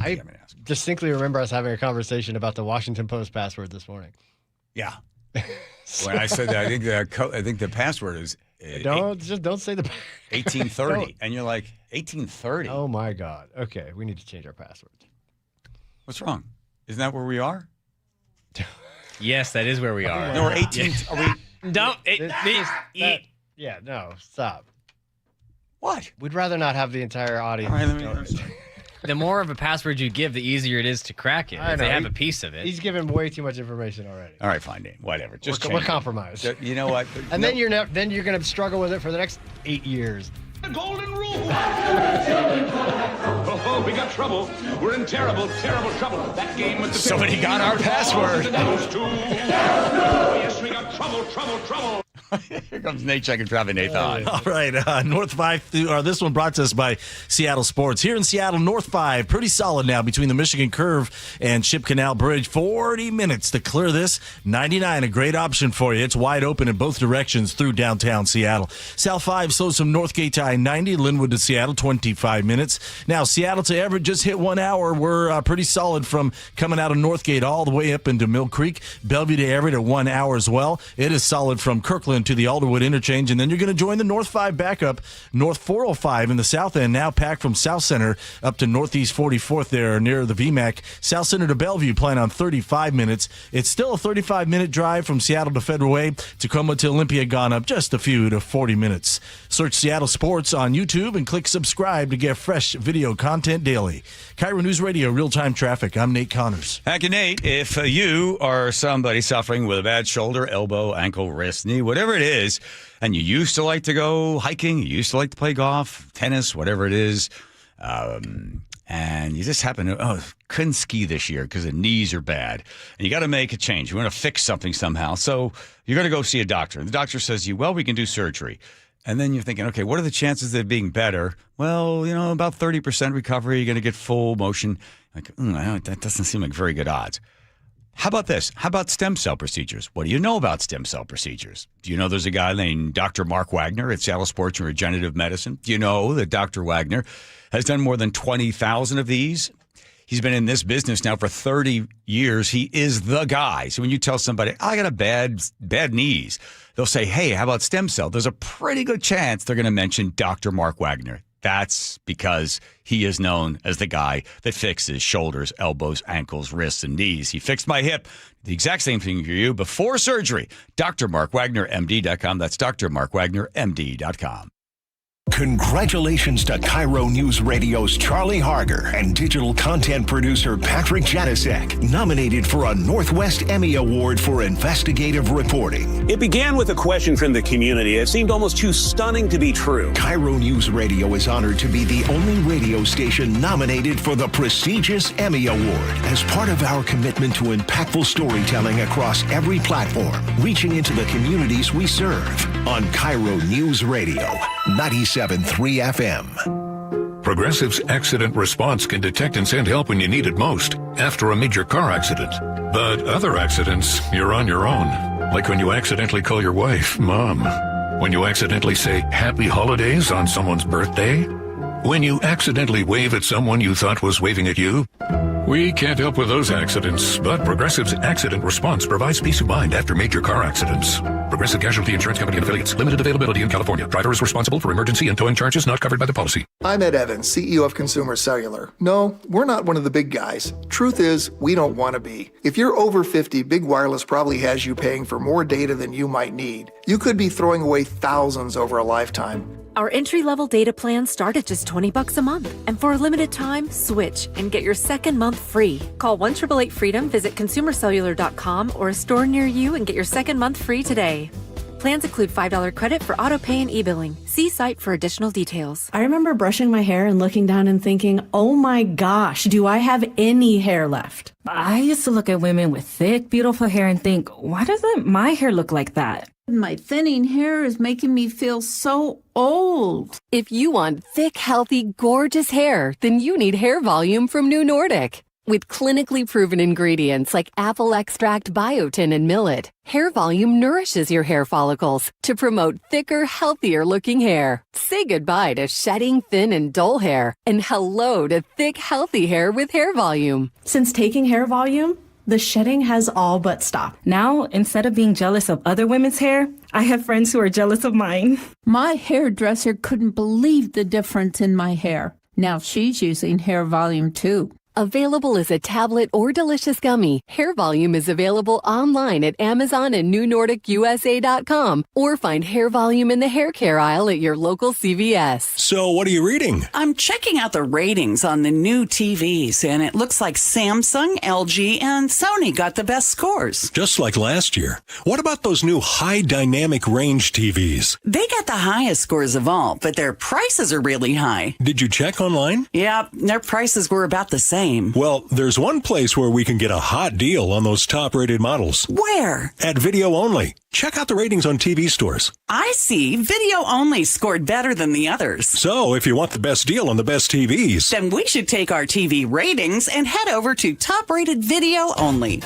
I distinctly remember us having a conversation about the Washington Post password this morning. Yeah. When I said that, I think the password is don't say the 1830, and you're like 1830. Oh my God. Okay, we need to change our password. What's wrong? Isn't that where we are? Yes, that is where we are. No, we're 18. Are we? Don't. Yeah, no, stop. What? We'd rather not have the entire audience. All right, the more of a password you give, the easier it is to crack it. If they have a piece of it. He's given way too much information already. All right, fine, Dan. Whatever. Just we're compromised. You know what? And then you're going to struggle with it for the next 8 years. The golden rule. Oh, we got trouble. We're in terrible trouble. That game with the somebody got our password. Yes, we got trouble. Here comes Nate checking traffic. Nate on. All right, North 5. This one brought to us by Seattle Sports. Here in Seattle, North 5, pretty solid now between the Michigan Curve and Ship Canal Bridge. 40 minutes to clear this. 99, a great option for you. It's wide open in both directions through downtown Seattle. South 5 slows from Northgate to I-90, Linwood to Seattle, 25 minutes. Now, Seattle to Everett just hit 1 hour. We're pretty solid from coming out of Northgate all the way up into Mill Creek. Bellevue to Everett at 1 hour as well. It is solid from Kirkland to the Alderwood interchange, and then you're going to join the North 5 backup. North 405 in the south end, now packed from South Center up to Northeast 44th there near the VMAC. South Center to Bellevue plan on 35 minutes. It's still a 35-minute drive from Seattle to Federal Way. Tacoma to Olympia gone up just a few to 40 minutes. Search Seattle Sports on YouTube and click subscribe to get fresh video content daily. KIRO News Radio, real-time traffic. I'm Nate Connors. Thank you, Nate. If you are somebody suffering with a bad shoulder, elbow, ankle, wrist, knee, whatever it is, and you used to like to go hiking, you used to like to play golf, tennis, whatever it is, and you just happen to, couldn't ski this year because the knees are bad, and you got to make a change. You want to fix something somehow, so you're going to go see a doctor. And the doctor says to you, well, we can do surgery. And then you're thinking, okay, what are the chances of it being better? Well, about 30% recovery. You're going to get full motion. Like, that doesn't seem like very good odds. How about this? How about stem cell procedures? What do you know about stem cell procedures? Do you know there's a guy named Dr. Mark Wagner at Seattle Sports and Regenerative Medicine? Do you know that Dr. Wagner has done more than 20,000 of these? He's been in this business now for 30 years. He is the guy. So when you tell somebody, I got a bad knees, they'll say, hey, how about stem cell? There's a pretty good chance they're going to mention Dr. Mark Wagner. That's because he is known as the guy that fixes shoulders, elbows, ankles, wrists, and knees. He fixed my hip. The exact same thing for you before surgery. DrMarkWagnerMD.com. That's DrMarkWagnerMD.com. Congratulations to KIRO News Radio's Charlie Harger and digital content producer Patrick Janasek, nominated for a Northwest Emmy Award for investigative reporting. It began with a question from the community. It seemed almost too stunning to be true. KIRO News Radio is honored to be the only radio station nominated for the prestigious Emmy Award as part of our commitment to impactful storytelling across every platform, reaching into the communities we serve on KIRO News Radio 97.3 FM. Progressive's accident response can detect and send help when you need it most, after a major car accident. But other accidents, you're on your own. Like when you accidentally call your wife Mom. When you accidentally say Happy Holidays on someone's birthday. When you accidentally wave at someone you thought was waving at you. We can't help with those accidents, but Progressive's accident response provides peace of mind after major car accidents. Progressive Casualty Insurance Company and Affiliates. Limited availability in California. Driver is responsible for emergency and towing charges not covered by the policy. I'm Ed Evans, CEO of Consumer Cellular. No, we're not one of the big guys. Truth is, we don't want to be. If you're over 50, Big Wireless probably has you paying for more data than you might need. You could be throwing away thousands over a lifetime. Our entry-level data plans start at just $20 a month. And for a limited time, switch and get your second month free. Call 1-888-FREEDOM, visit consumercellular.com or a store near you and get your second month free today. Plans include $5 credit for auto pay and e-billing. See site for additional details. I remember brushing my hair and looking down and thinking, oh my gosh, do I have any hair left? I used to look at women with thick, beautiful hair and think, why doesn't my hair look like that? My thinning hair is making me feel so old. If you want thick, healthy, gorgeous hair, then you need Hair Volume from New Nordic. With clinically proven ingredients like apple extract, biotin, and millet, Hair Volume nourishes your hair follicles to promote thicker, healthier looking hair. Say goodbye to shedding, thin, and dull hair, and hello to thick, healthy hair with Hair Volume. Since taking Hair Volume, the shedding has all but stopped. Now, instead of being jealous of other women's hair, I have friends who are jealous of mine. My hairdresser couldn't believe the difference in my hair. Now she's using Hair Volume too. Available as a tablet or delicious gummy, Hair Volume is available online at Amazon and NewNordicUSA.com, or find Hair Volume in the hair care aisle at your local CVS. So what are you reading? I'm checking out the ratings on the new TVs, and it looks like Samsung, LG, and Sony got the best scores. Just like last year. What about those new high dynamic range TVs? They got the highest scores of all, but their prices are really high. Did you check online? Yeah, their prices were about the same. Well, there's one place where we can get a hot deal on those top-rated models. Where? At Video Only. Check out the ratings on TV stores. I see. Video Only scored better than the others. So, if you want the best deal on the best TVs, then we should take our TV ratings and head over to top-rated Video Only.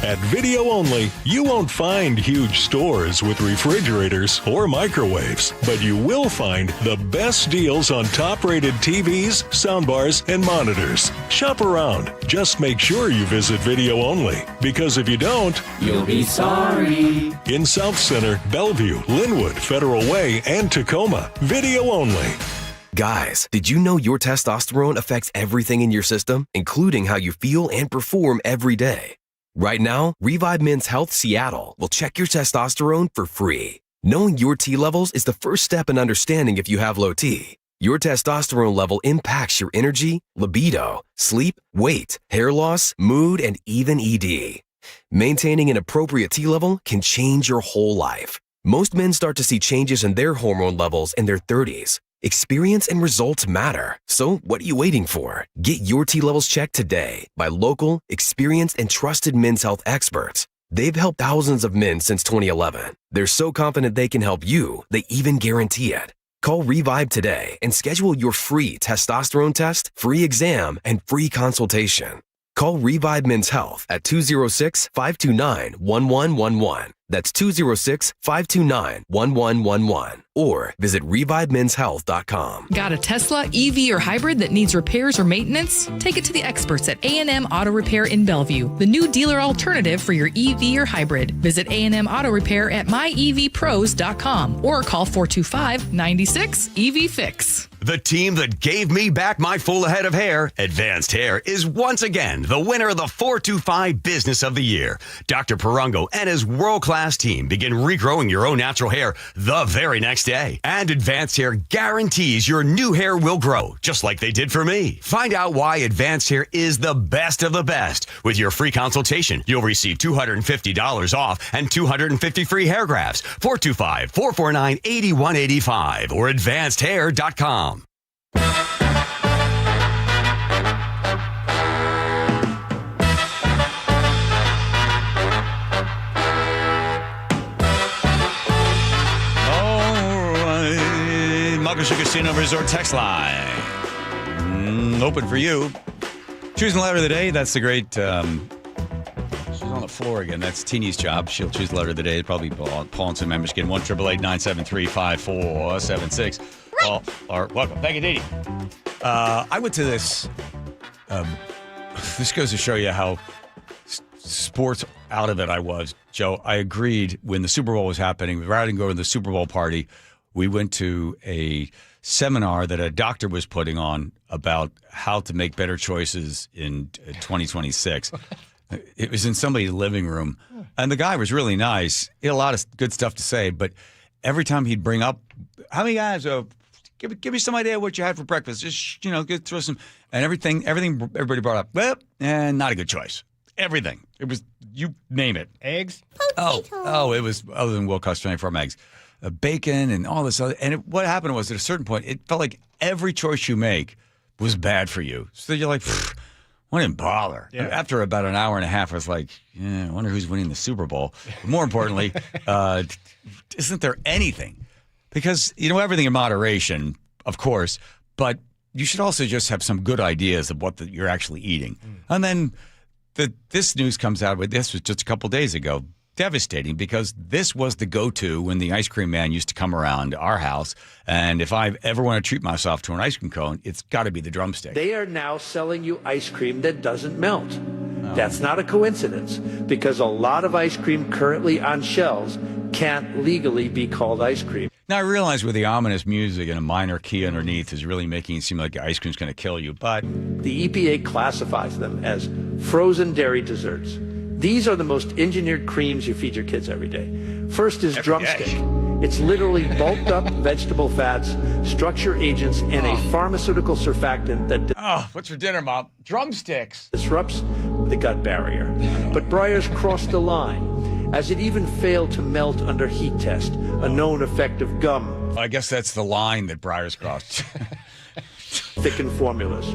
At Video Only, you won't find huge stores with refrigerators or microwaves, but you will find the best deals on top-rated TVs, soundbars, and monitors. Shop around. Just make sure you visit Video Only, because if you don't, you'll be sorry. In South Center, Bellevue, Linwood, Federal Way, and Tacoma, Video Only. Guys, did you know your testosterone affects everything in your system, including how you feel and perform every day? Right now, Revive Men's Health Seattle will check your testosterone for free. Knowing your T levels is the first step in understanding if you have low T. Your testosterone level impacts your energy, libido, sleep, weight, hair loss, mood, and even ED. Maintaining an appropriate T level can change your whole life. Most men start to see changes in their hormone levels in their 30s. Experience and results matter. So what are you waiting for? Get your T levels checked today by local, experienced, and trusted men's health experts. They've helped thousands of men since 2011. They're so confident they can help you, they even guarantee it. Call Revive today and schedule your free testosterone test, free exam, and free consultation. Call Revive Men's Health at 206-529-1111. That's 206-529-1111. Or visit revivemenshealth.com. Got a Tesla, EV, or hybrid that needs repairs or maintenance? Take it to the experts at A&M Auto Repair in Bellevue, the new dealer alternative for your EV or hybrid. Visit A&M Auto Repair at myevpros.com or call 425-96-EV-FIX. The team that gave me back my full head of hair, Advanced Hair, is once again the winner of the 425 Business of the Year. Dr. Perungo and his world-class team begin regrowing your own natural hair the very next day. And Advanced Hair guarantees your new hair will grow, just like they did for me. Find out why Advanced Hair is the best of the best. With your free consultation, you'll receive $250 off and 250 free hair grafts. 425-449-8185 or advancedhair.com. Muckleshoot Casino Resort text line. Open for you. Choosing the letter of the day. That's the great. She's on the floor again. That's Teeny's job. She'll choose the letter of the day. Probably Paul and some members getting 1-888-973-5476. Paul, welcome. Thank you, Didi. I went to this. This goes to show you how sports out of it I was, Joe. I agreed when the Super Bowl was happening. Rather than go to the Super Bowl party, we went to a seminar that a doctor was putting on about how to make better choices in 2026. It was in somebody's living room, and the guy was really nice. He had a lot of good stuff to say, but every time he'd bring up, how many guys, give me some idea what you had for breakfast. Just, throw some, and everything everybody brought up, well, and not a good choice. Everything. It was, you name it. Eggs? Oh, it was, other than Will Custer from eggs. Bacon and all this other. And what happened was at a certain point, it felt like every choice you make was bad for you. So you're like, I didn't bother. Yeah. After about an hour and a half, I was like, I wonder who's winning the Super Bowl. But more importantly, isn't there anything? Because, everything in moderation, of course, but you should also just have some good ideas of what you're actually eating. And then this news comes out with this was just a couple days ago. Devastating, because this was the go-to when the ice cream man used to come around our house. And if I ever want to treat myself to an ice cream cone, it's got to be the drumstick. They are now selling you ice cream that doesn't melt. Oh. That's not a coincidence, because a lot of ice cream currently on shelves can't legally be called ice cream. Now, I realize with the ominous music and a minor key underneath is really making it seem like ice cream's going to kill you, but the EPA classifies them as frozen dairy desserts. These are the most engineered creams you feed your kids every day. First is Drumstick. It's literally bulked up vegetable fats, structure agents, and a pharmaceutical surfactant that what's for dinner, Mom? Drumsticks. Disrupts the gut barrier. But Breyers crossed the line, as it even failed to melt under heat test, a known effect of gum. I guess that's the line that Breyers crossed. Thickened formulas.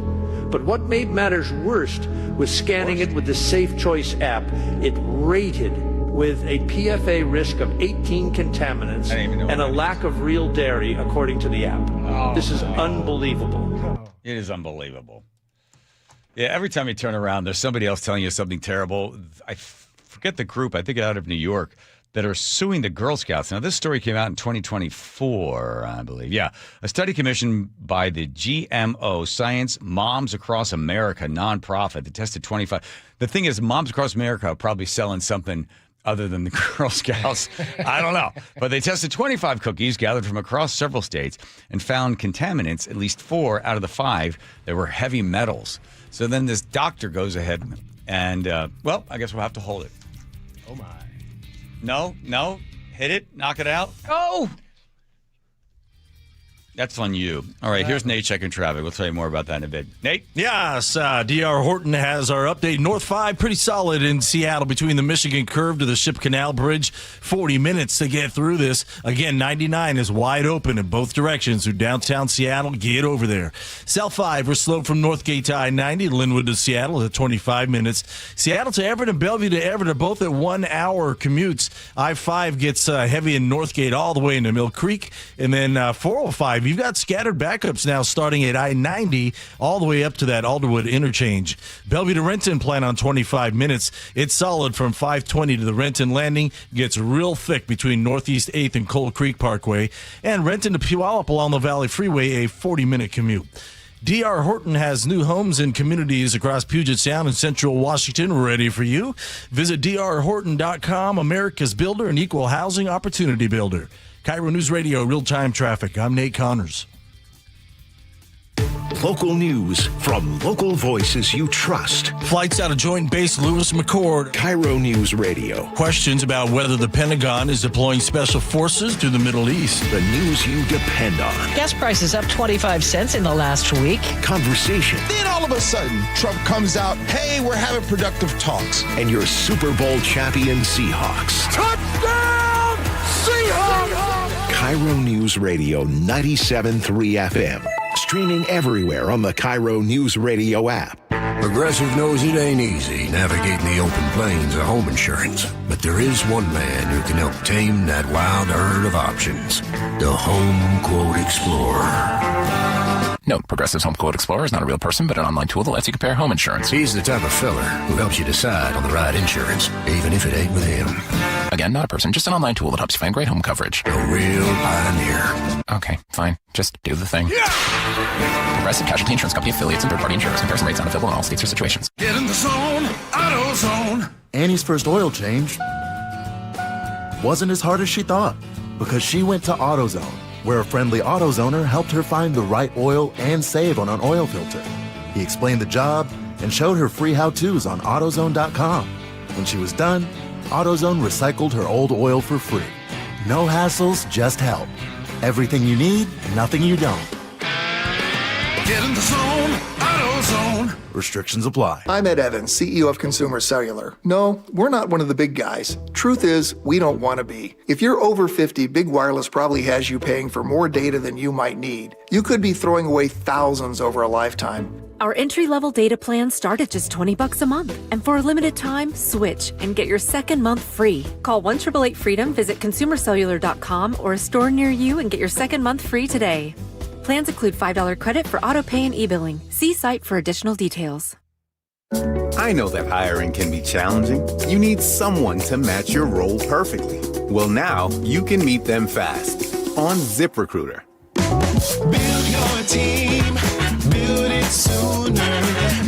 But what made matters worst was scanning it with the Safe Choice app. It rated with a PFA risk of 18 contaminants and a lack of real dairy, according to the app. This is unbelievable. It is unbelievable. Yeah, every time you turn around, there's somebody else telling you something terrible. I forget the group, I think out of New York, that are suing the Girl Scouts. Now, this story came out in 2024, I believe. Yeah, a study commissioned by the GMO Science Moms Across America nonprofit that tested 25. The thing is, Moms Across America are probably selling something other than the Girl Scouts. I don't know. But they tested 25 cookies gathered from across several states and found contaminants, at least 4 out of the 5, that were heavy metals. So then this doctor goes ahead and, I guess we'll have to hold it. Oh, my. No. Hit it. Knock it out. Oh! That's on you. All right, here's Nate checking traffic. We'll tell you more about that in a bit. Nate? Yes, D.R. Horton has our update. North 5, pretty solid in Seattle between the Michigan Curve to the Ship Canal Bridge. 40 minutes to get through this. Again, 99 is wide open in both directions through downtown Seattle. Get over there. South 5, we're slow from Northgate to I-90, Linwood to Seattle at 25 minutes. Seattle to Everett and Bellevue to Everett are both at 1 hour commutes. I-5 gets heavy in Northgate all the way into Mill Creek. And then 405 95. You've got scattered backups now starting at I-90 all the way up to that Alderwood interchange. Bellevue to Renton plan on 25 minutes. It's solid from 520 to the Renton Landing. Gets real thick between Northeast 8th and Coal Creek Parkway. And Renton to Puyallup along the Valley Freeway, a 40-minute commute. D.R. Horton has new homes and communities across Puget Sound and Central Washington ready for you. Visit drhorton.com, America's builder and equal housing opportunity builder. KIRO News Radio, real-time traffic. I'm Nate Connors. Local news from local voices you trust. Flights out of Joint Base Lewis McChord. KIRO News Radio. Questions about whether the Pentagon is deploying special forces to the Middle East. The news you depend on. Gas prices up 25 cents in the last week. Conversation. Then all of a sudden, Trump comes out, hey, we're having productive talks. And your Super Bowl champion Seahawks. Touchdown, Seahawks! KIRO News Radio 97.3 FM. Streaming everywhere on the KIRO News Radio app. Progressive knows it ain't easy navigating the open plains of home insurance, but there is one man who can help tame that wild herd of options. The Home Quote Explorer. Note, Progressive's Home Quote Explorer is not a real person, but an online tool that lets you compare home insurance. He's the type of fella who helps you decide on the right insurance, even if it ain't with him. Again, not a person, just an online tool that helps you find great home coverage. A real pioneer. Okay, fine. Just do the thing. Yeah! Progressive Casualty Insurance Company affiliates and third-party insurers. Comparison rates not available in all states or situations. Get in the zone, AutoZone. Annie's first oil change wasn't as hard as she thought because she went to AutoZone, where a friendly AutoZoner helped her find the right oil and save on an oil filter. He explained the job and showed her free how-tos on AutoZone.com. When she was done, AutoZone recycled her old oil for free. No hassles, just help. Everything you need, nothing you don't. Get in the zone, AutoZone. Restrictions apply. I'm Ed Evans, CEO of Consumer Cellular. No, we're not one of the big guys. Truth is, we don't want to be. If you're over 50, Big Wireless probably has you paying for more data than you might need. You could be throwing away thousands over a lifetime. Our entry-level data plans start at just $20 a month. And for a limited time, switch and get your second month free. Call 1-888-FREEDOM, visit consumercellular.com or a store near you and get your second month free today. Plans include $5 credit for auto pay and e-billing. See site for additional details. I know that hiring can be challenging. You need someone to match your role perfectly. Well, now you can meet them fast on ZipRecruiter. Build your team, build it sooner.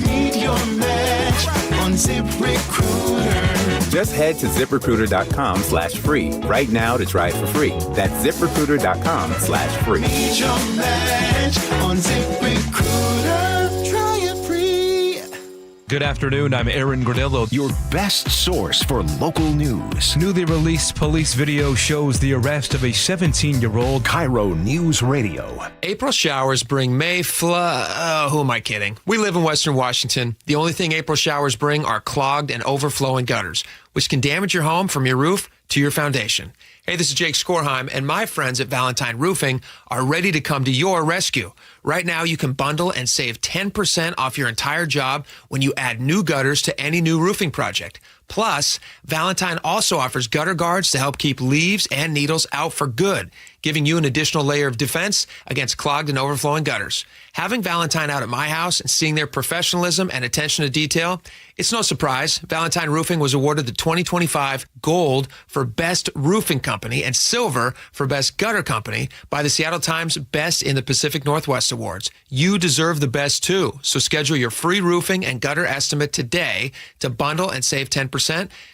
Meet your match on ZipRecruiter. Just head to ZipRecruiter.com/free right now to try it for free. That's ZipRecruiter.com/free. Meet your match on ZipRecruiter. Try it free. Good afternoon, I'm Aaron Granillo. Your best source for local news. Newly released police video shows the arrest of a 17-year-old. KIRO News Radio. April showers bring May who am I kidding? We live in Western Washington. The only thing April showers bring are clogged and overflowing gutters, which can damage your home from your roof to your foundation. Hey, this is Jake Skorheim, and my friends at Valentine Roofing are ready to come to your rescue. Right now, you can bundle and save 10% off your entire job when you add new gutters to any new roofing project. Plus, Valentine also offers gutter guards to help keep leaves and needles out for good, giving you an additional layer of defense against clogged and overflowing gutters. Having Valentine out at my house and seeing their professionalism and attention to detail, it's no surprise Valentine Roofing was awarded the 2025 Gold for Best Roofing Company and Silver for Best Gutter Company by the Seattle Times Best in the Pacific Northwest Awards. You deserve the best too, so schedule your free roofing and gutter estimate today to bundle and save 10%.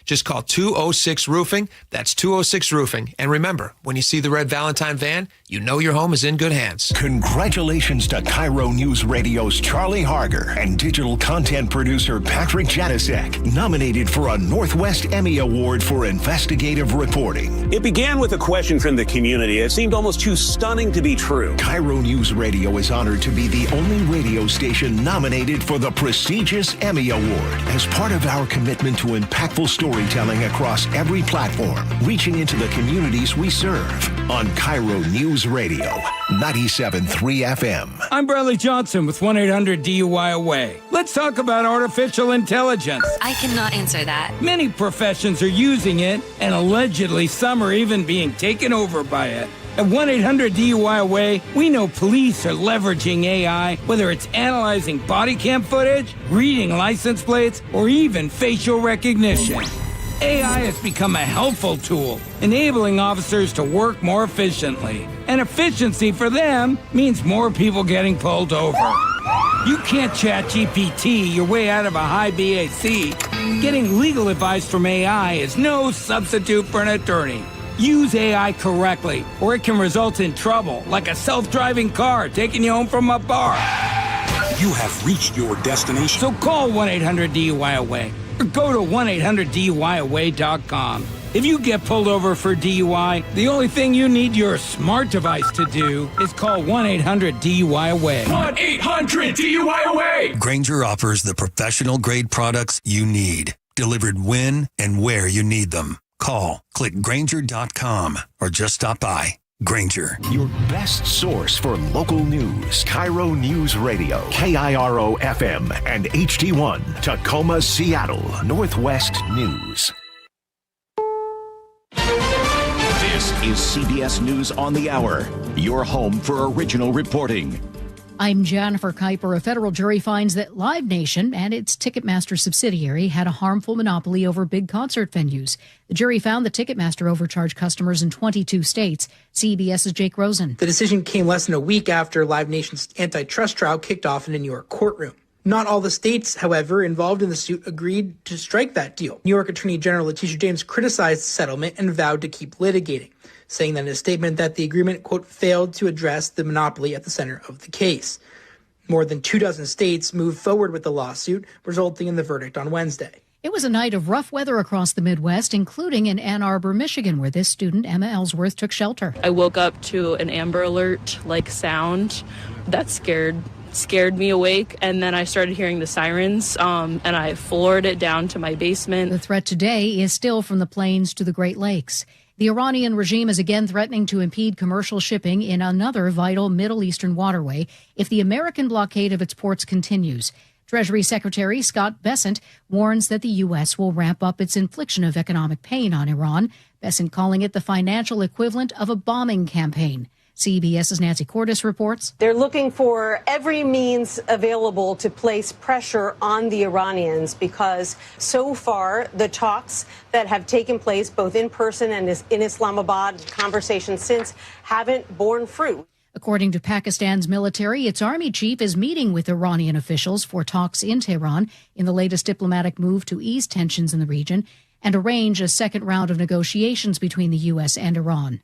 Just call 206-ROOFING. That's 206-ROOFING. And remember, when you see the red Valentine van, you know your home is in good hands. Congratulations to KIRO News Radio's Charlie Harger and digital content producer Patrick Janasek, nominated for a Northwest Emmy Award for investigative reporting. It began with a question from the community. It seemed almost too stunning to be true. KIRO News Radio is honored to be the only radio station nominated for the prestigious Emmy Award as part of our commitment to impactful storytelling across every platform, reaching into the communities we serve on KIRO News Radio, 97.3 FM. I'm Bradley Johnson with 1-800-DUI-AWAY. Let's talk about artificial intelligence. I cannot answer that. Many professions are using it, and allegedly some are even being taken over by it. At 1-800-DUI-AWAY, we know police are leveraging AI, whether it's analyzing body cam footage, reading license plates, or even facial recognition. AI has become a helpful tool, enabling officers to work more efficiently. And efficiency for them means more people getting pulled over. You can't chat GPT your way out of a high BAC. Getting legal advice from AI is no substitute for an attorney. Use AI correctly, or it can result in trouble, like a self-driving car taking you home from a bar. You have reached your destination. So call 1-800-DUI-AWAY or go to 1-800-DUI-AWAY.com. If you get pulled over for DUI, the only thing you need your smart device to do is call 1-800-DUI-AWAY. 1-800-DUI-AWAY! Grainger offers the professional-grade products you need, delivered when and where you need them. Call, click Grainger.com, or just stop by. Grainger. Your best source for local news. KIRO News Radio. KIRO FM and HD1. Tacoma, Seattle. Northwest News. This is CBS News on the Hour, your home for original reporting. I'm Jennifer Kuiper. A federal jury finds that Live Nation and its Ticketmaster subsidiary had a harmful monopoly over big concert venues. The jury found that Ticketmaster overcharged customers in 22 states. CBS's Jake Rosen. The decision came less than a week after Live Nation's antitrust trial kicked off in a New York courtroom. Not all the states, however, involved in the suit agreed to strike that deal. New York Attorney General Letitia James criticized the settlement and vowed to keep litigating, saying that in a statement that the agreement, quote, failed to address the monopoly at the center of the case. More than 24 states moved forward with the lawsuit, resulting in the verdict on Wednesday. It was a night of rough weather across the Midwest, including in Ann Arbor, Michigan, where this student, Emma Ellsworth, took shelter. I woke up to an Amber Alert-like sound that scared me awake, and then I started hearing the sirens, and I floored it down to my basement. The threat today is still from the plains to the Great Lakes. The Iranian regime is again threatening to impede commercial shipping in another vital Middle Eastern waterway if the American blockade of its ports continues. Treasury Secretary Scott Bessent warns that the U.S. will ramp up its infliction of economic pain on Iran, Bessent calling it the financial equivalent of a bombing campaign. CBS's Nancy Cordes reports. They're looking for every means available to place pressure on the Iranians because so far the talks that have taken place both in person and in Islamabad, conversations since, haven't borne fruit. According to Pakistan's military, its army chief is meeting with Iranian officials for talks in Tehran in the latest diplomatic move to ease tensions in the region and arrange a second round of negotiations between the U.S. and Iran.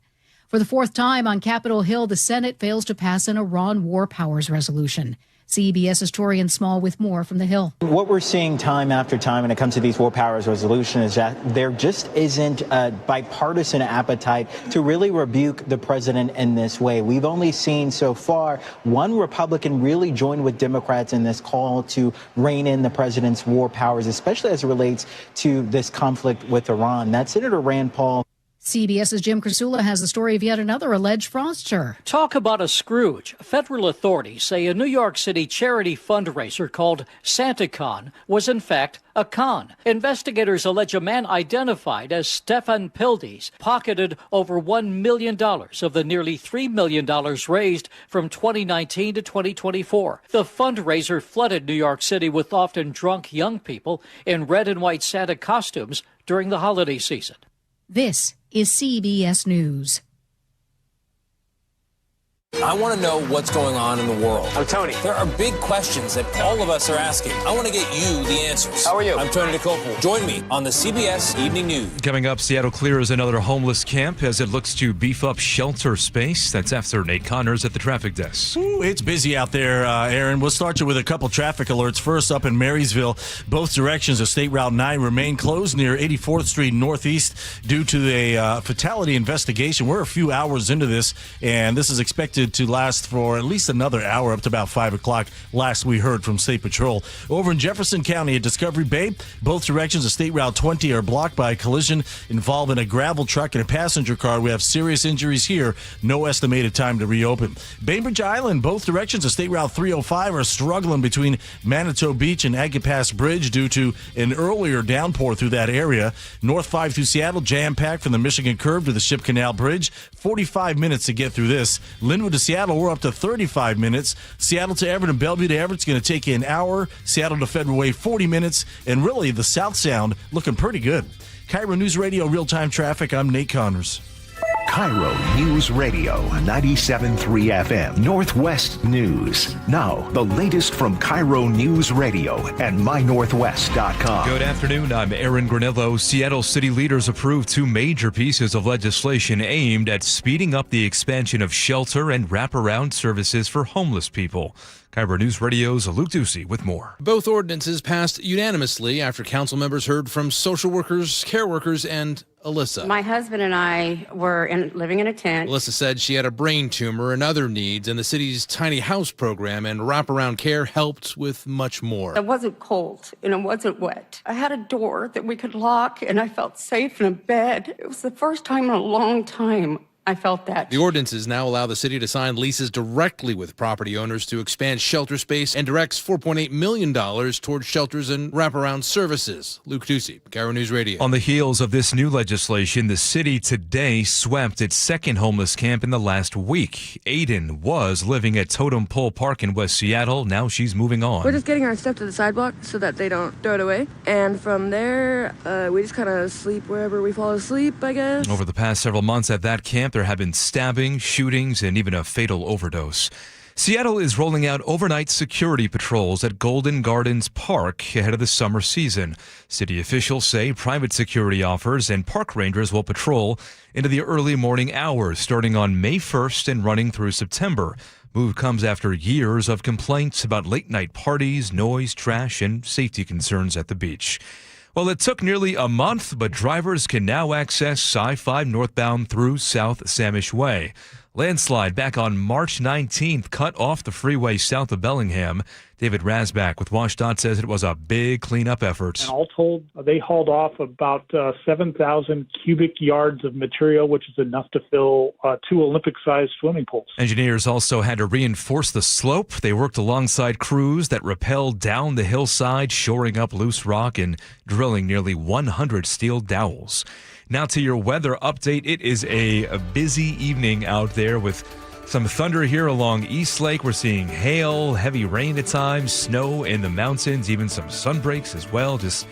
For the fourth time on Capitol Hill, the Senate fails to pass an Iran war powers resolution. CBS's Torian Small with more from the Hill. What we're seeing time after time when it comes to these war powers resolutions is that there just isn't a bipartisan appetite to really rebuke the president in this way. We've only seen so far one Republican really join with Democrats in this call to rein in the president's war powers, especially as it relates to this conflict with Iran. That's Senator Rand Paul. CBS's Jim Krasula has the story of yet another alleged fraudster. Talk about a Scrooge. Federal authorities say a New York City charity fundraiser called SantaCon was in fact a con. Investigators allege a man identified as Stefan Pildes pocketed over $1 million of the nearly $3 million raised from 2019 to 2024. The fundraiser flooded New York City with often drunk young people in red and white Santa costumes during the holiday season. This is CBS News. I want to know what's going on in the world. I'm Tony. There are big questions that all of us are asking. I want to get you the answers. How are you? I'm Tony DeCopel. Join me on the CBS Evening News. Coming up, Seattle clears another homeless camp as it looks to beef up shelter space. That's after Nate Connors at the traffic desk. Ooh, it's busy out there, Aaron. We'll start you with a couple traffic alerts. First, up in Marysville, both directions of State Route 9 remain closed near 84th Street Northeast due to a fatality investigation. We're a few hours into this, and this is expected to last for at least another hour, up to about 5 o'clock, last we heard from State Patrol. Over in Jefferson County at Discovery Bay, both directions of State Route 20 are blocked by a collision involving a gravel truck and a passenger car. We have serious injuries here. No estimated time to reopen. Bainbridge Island, both directions of State Route 305 are struggling between Manitou Beach and Agate Pass Bridge due to an earlier downpour through that area. North 5 through Seattle, jam-packed from the Michigan Curve to the Ship Canal Bridge. 45 minutes to get through this. Linwood to Seattle, we're up to 35 minutes. Seattle to Everett and Bellevue to Everett's going to take you an hour. Seattle to Federal Way, 40 minutes. And really, the South Sound looking pretty good. KIRO News Radio real-time traffic. I'm Nate Connors. KIRO News Radio 97.3 FM Northwest News. Now, the latest from KIRO News Radio and mynorthwest.com. Good afternoon. I'm Aaron Granillo. Seattle city leaders approved 2 major pieces of legislation aimed at speeding up the expansion of shelter and wraparound services for homeless people. KIRO News Radio's Luke Ducey with more. Both ordinances passed unanimously after council members heard from social workers, care workers, and Alyssa. My husband and I were living in a tent. Alyssa said she had a brain tumor and other needs, and the city's tiny house program and wraparound care helped with much more. It wasn't cold and it wasn't wet. I had a door that we could lock and I felt safe in a bed. It was the first time in a long time I felt that. The ordinances now allow the city to sign leases directly with property owners to expand shelter space and directs $4.8 million towards shelters and wraparound services. Luke Ducey, KIRO News Radio. On the heels of this new legislation, the city today swept its second homeless camp in the last week. Aiden was living at Totem Pole Park in West Seattle. Now she's moving on. We're just getting our stuff to the sidewalk so that they don't throw it away. And from there, we just kind of sleep wherever we fall asleep, I guess. Over the past several months at that camp, there have been stabbings, shootings, and even a fatal overdose. Seattle is rolling out overnight security patrols at Golden Gardens Park ahead of the summer season. City officials say private security offers and park rangers will patrol into the early morning hours starting on May 1st and running through September. Move comes after years of complaints about late-night parties, noise, trash, and safety concerns at the beach. Well, it took nearly a month, but drivers can now access I-5 northbound through South Samish Way. Landslide back on March 19th cut off the freeway south of Bellingham. David Rasback with WashDOT says it was a big cleanup effort. And all told, they hauled off about 7,000 cubic yards of material, which is enough to fill 2 Olympic-sized swimming pools. Engineers also had to reinforce the slope. They worked alongside crews that rappelled down the hillside, shoring up loose rock and drilling nearly 100 steel dowels. Now to your weather update. It is a busy evening out there with some thunder here along East Lake. We're seeing hail, heavy rain at times, snow in the mountains, even some sun breaks as well. Just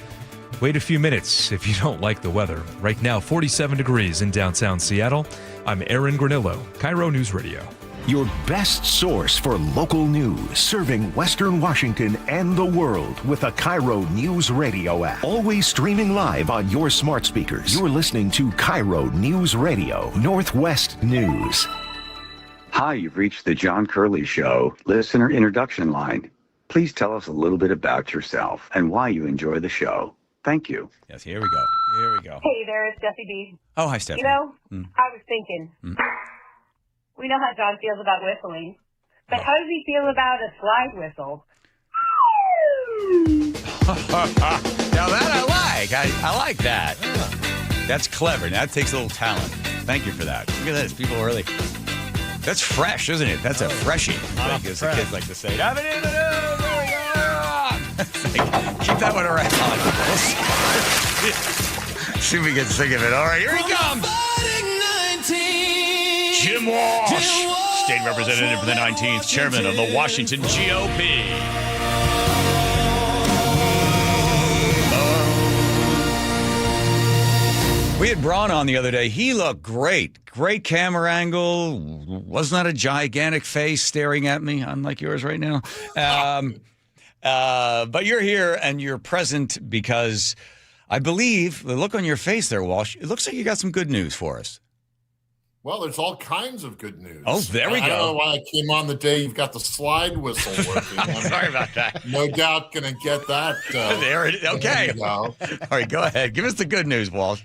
wait a few minutes if you don't like the weather. Right now, 47 degrees in downtown Seattle. I'm Aaron Granillo, KIRO News Radio. Your best source for local news, serving Western Washington and the world with the KIRO News Radio app. Always streaming live on your smart speakers. You're listening to KIRO News Radio, Northwest News. Hi, you've reached the John Curley Show listener introduction line. Please tell us a little bit about yourself and why you enjoy the show. Thank you. Yes, here we go. Here we go. Hey there, it's Steffi B. Oh, hi, Steffi. You know, I was thinking, we know how John feels about whistling, but how does he feel about a slide whistle? Now that I like. I like that. That's clever. Now that takes a little talent. Thank you for that. Look at this. People are really... That's fresh, isn't it? That's a freshie. As the kids like to say. Keep that one around. See if we can sing of it. All right, here he comes. Jim Walsh, state representative for the 19th, chairman of the Washington GOP. We had Braun on the other day. He looked great. Great camera angle. Was not a gigantic face staring at me, unlike yours right now. But you're here and you're present because I believe the look on your face there, Walsh, it looks like you got some good news for us. Well, there's all kinds of good news. Oh, there we go. I don't know why I came on the day you've got the slide whistle working. Sorry about that. No doubt going to get that. There it is. Okay. All right, go ahead. Give us the good news, Walsh.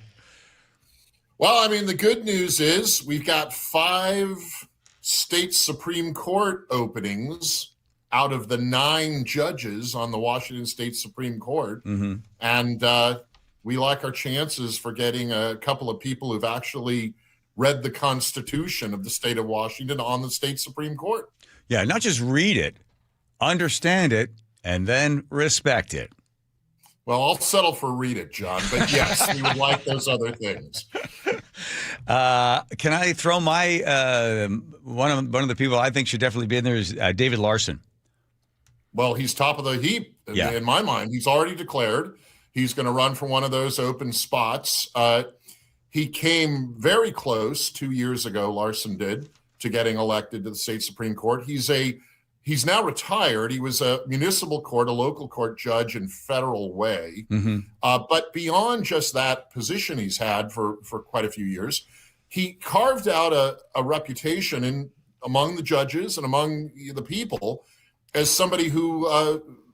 Well, I mean, the good news is we've got 5 state Supreme Court openings out of the 9 judges on the Washington State Supreme Court. And we like our chances for getting a couple of people who've actually read the Constitution of the state of Washington on the state Supreme Court. Yeah, not just read it, understand it, and then respect it. Well, I'll settle for read it, John, but yes, we would like those other things. Can I throw my one of the people I think should definitely be in there is David Larson. Well, he's top of the heap in my mind. He's already declared he's going to run for one of those open spots. He came very close 2 years ago, Larson did, to getting elected to the state Supreme Court. He's now retired. He was a municipal court, a local court judge in Federal Way. But beyond just that position he's had for quite a few years, he carved out a reputation among the judges and among the people as somebody who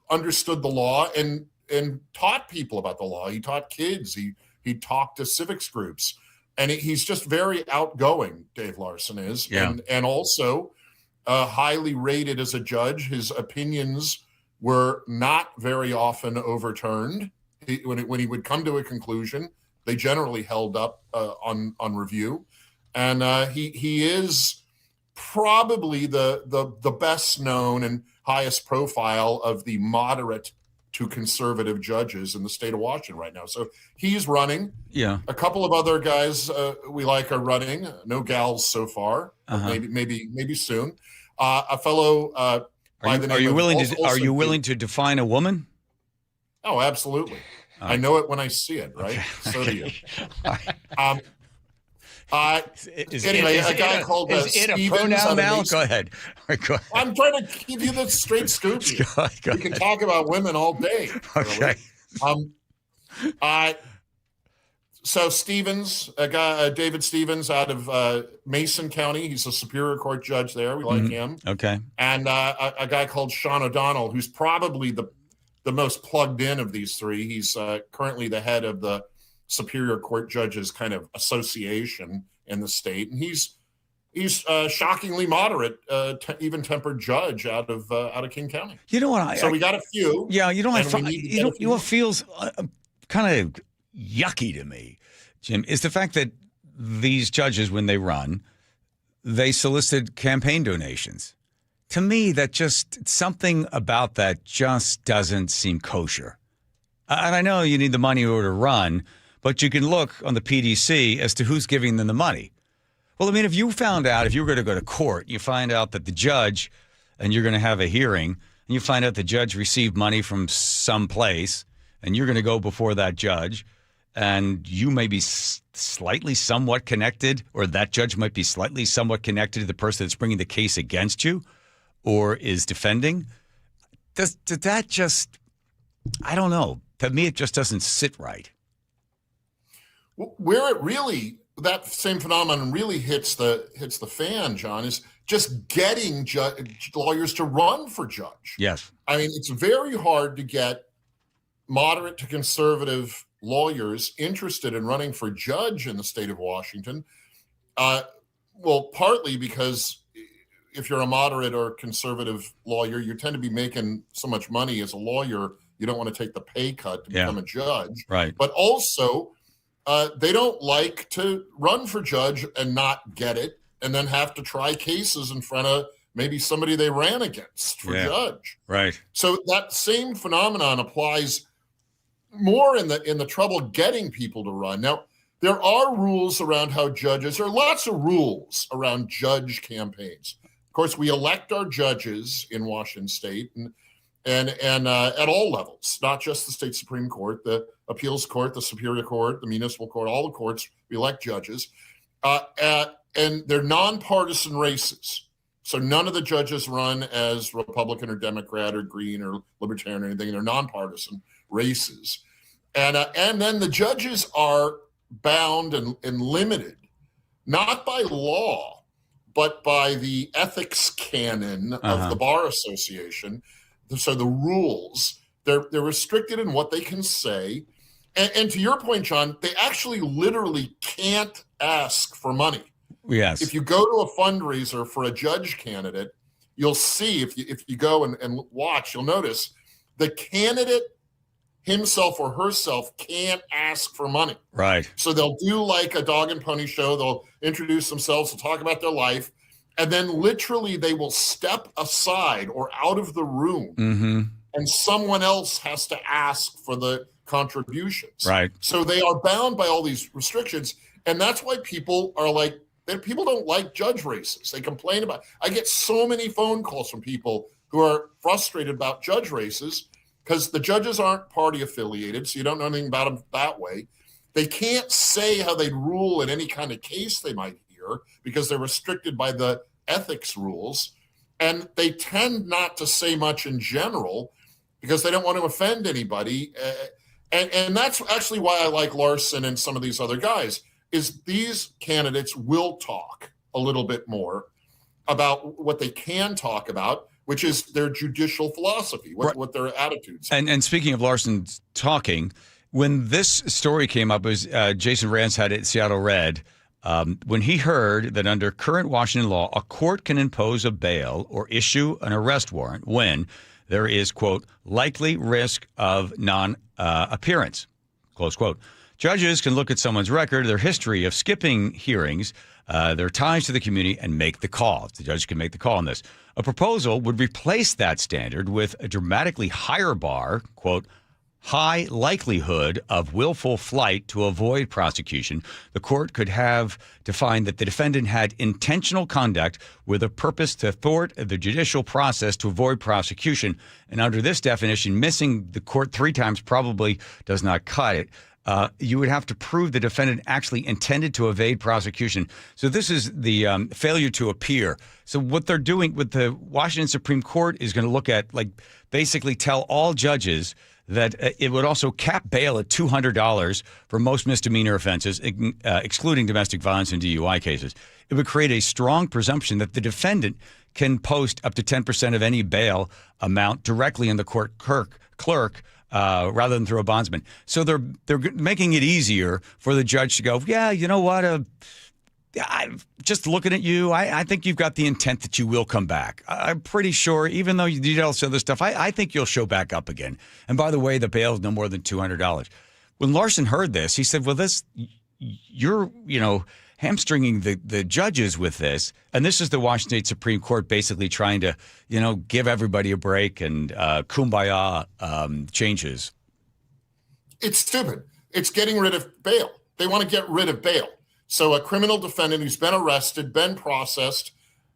understood the law and taught people about the law. He taught kids. He talked to civics groups. And he's just very outgoing, Dave Larson is. Yeah. And also highly rated as a judge. His opinions were not very often overturned. When he would come to a conclusion, they generally held up on review. And he is probably the best known and highest profile of the moderate to conservative judges in the state of Washington right now. So he's running. Yeah. A couple of other guys we like are running. No gals so far. Maybe soon. A fellow by the name Are you of willing to define a woman? Oh, absolutely. I know it when I see it, right? Okay. So do you. Anyway, a guy called is it a Stevens pronoun now? Go ahead. Go ahead. I'm trying to give you the straight scoop here. We can talk about women all day. Okay. So Stevens, a guy, David Stevens out of Mason County. He's a Superior Court judge there. We like him. Okay. And a guy called Sean O'Donnell, who's probably the most plugged in of these three. He's currently the head of the Superior Court Judges kind of association in the state, and he's shockingly moderate, even-tempered judge out of King County. You know what? So we got a few. Yeah, you know what feels kind of yucky to me, Jim, is the fact that these judges, when they run, they solicited campaign donations. To me, that just something about that just doesn't seem kosher. And I know you need the money in order to run, but you can look on the PDC as to who's giving them the money. Well, I mean, if you were going to go to court, you find out that the judge, and you're going to have a hearing, and you find out the judge received money from some place, and you're going to go before that judge, and you may be slightly somewhat connected, or that judge might be slightly somewhat connected to the person that's bringing the case against you or is defending. Does that just, I don't know. To me, it just doesn't sit right. Where it really, that same phenomenon really hits the fan, John, is just getting lawyers to run for judge. Yes. I mean, it's very hard to get moderate to conservative lawyers interested in running for judge in the state of Washington. Well, partly because if you're a moderate or conservative lawyer, you tend to be making so much money as a lawyer, you don't want to take the pay cut to become a judge. Right. But also, they don't like to run for judge and not get it, and then have to try cases in front of maybe somebody they ran against for judge. Right. So that same phenomenon applies more in the trouble getting people to run. Now, there are rules around how judges, there are lots of rules around judge campaigns. Of course, we elect our judges in Washington State and at all levels, not just the state Supreme Court, the appeals court, the Superior Court, the municipal court, all the courts, we elect judges. And they're nonpartisan races. So none of the judges run as Republican or Democrat or Green or Libertarian or anything. They're nonpartisan races. And then the judges are bound and limited, not by law, but by the ethics canon of the Bar Association. So the rules, they're restricted in what they can say. And to your point, John, they actually literally can't ask for money. Yes. If you go to a fundraiser for a judge candidate, you'll see, if you go and watch, you'll notice the candidate himself or herself can't ask for money. Right. So they'll do like a dog and pony show. They'll introduce themselves, they'll talk about their life, and then literally they will step aside or out of the room, and someone else has to ask for the contributions. Right. So they are bound by all these restrictions, and that's why people are like, people don't like judge races. They complain about. I get so many phone calls from people who are frustrated about judge races because the judges aren't party affiliated, so you don't know anything about them that way. They can't say how they'd rule in any kind of case they might hear because they're restricted by the ethics rules. And they tend not to say much in general because they don't want to offend anybody. And that's actually why I like Larson and some of these other guys, is these candidates will talk a little bit more about what they can talk about, which is their judicial philosophy, what their attitudes are. And speaking of Larson talking, when this story came up, it was Jason Rance had it at Seattle Red. When he heard that under current Washington law, a court can impose a bail or issue an arrest warrant when there is, quote, likely risk of non-appearance, close quote. Judges can look at someone's record, their history of skipping hearings, their ties to the community, and make the call. The judge can make the call on this. A proposal would replace that standard with a dramatically higher bar, quote, high likelihood of willful flight to avoid prosecution. The court could have defined that the defendant had intentional conduct with a purpose to thwart the judicial process to avoid prosecution. And under this definition, missing the court 3 times probably does not cut it. You would have to prove the defendant actually intended to evade prosecution. So this is the failure to appear. So what they're doing with the Washington Supreme Court is going to look at, like, basically tell all judges that it would also cap bail at $200 for most misdemeanor offenses, excluding domestic violence and DUI cases. It would create a strong presumption that the defendant can post up to 10% of any bail amount directly in the court clerk rather than through a bondsman. So they're making it easier for the judge to go, yeah, you know what? I'm just looking at you. I think you've got the intent that you will come back. I'm pretty sure, even though you did all this other stuff, I think you'll show back up again. And by the way, the bail is no more than $200. When Larson heard this, he said, well, you're hamstringing the judges with this. And this is the Washington State Supreme Court basically trying to, give everybody a break and kumbaya changes. It's stupid. It's getting rid of bail. They want to get rid of bail. So a criminal defendant who's been arrested, been processed,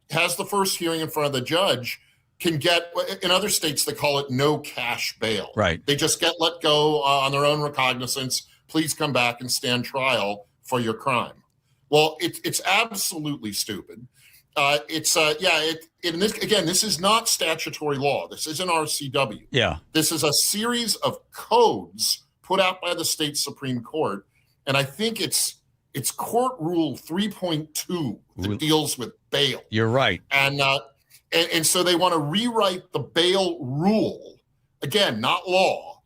has the first hearing in front of the judge, can get, in other states, they call it no cash bail. Right. They just get let go on their own recognizance. Please come back and stand trial for your crime. Well, it's absolutely stupid. This is not statutory law. This isn't RCW. Yeah. This is a series of codes put out by the state Supreme Court. And I think it's Court Rule 3.2 that deals with bail. You're right. And so they want to rewrite the bail rule. Again, not law.